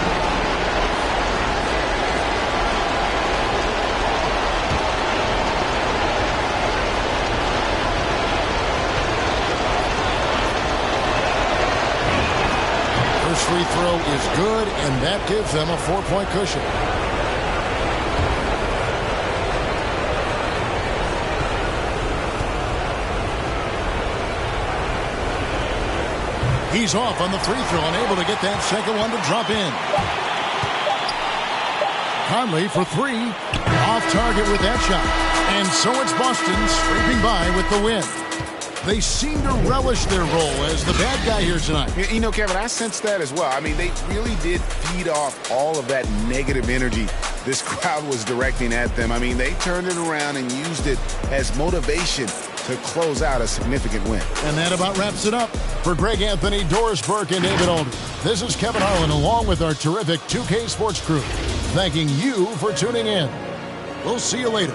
[SPEAKER 11] Free throw is good, and that gives them a 4-point cushion. He's off on the free throw and able to get that second one to drop in. Conley for 3, off target with that shot. And so it's Boston scraping by with the win. They seem to relish their role as the bad guy here tonight.
[SPEAKER 4] You know, Kevin, I sense that as well. I mean, they really did feed off all of that negative energy this crowd was directing at them. I mean, they turned it around and used it as motivation to close out a significant win.
[SPEAKER 11] And that about wraps it up. For Greg Anthony, Doris Burke, and David Aldridge, this is Kevin Harlan along with our terrific 2K Sports crew, thanking you for tuning in. We'll see you later.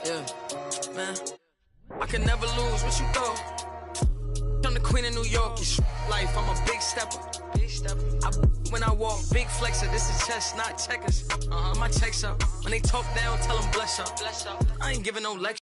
[SPEAKER 9] Yeah, man. I can never lose. What you thought? I'm the queen of New York. It's life. I'm a big stepper. When I walk, big flexer. This is chess, not checkers. My checks up. When they talk down, tell them bless up. I ain't giving no lecture.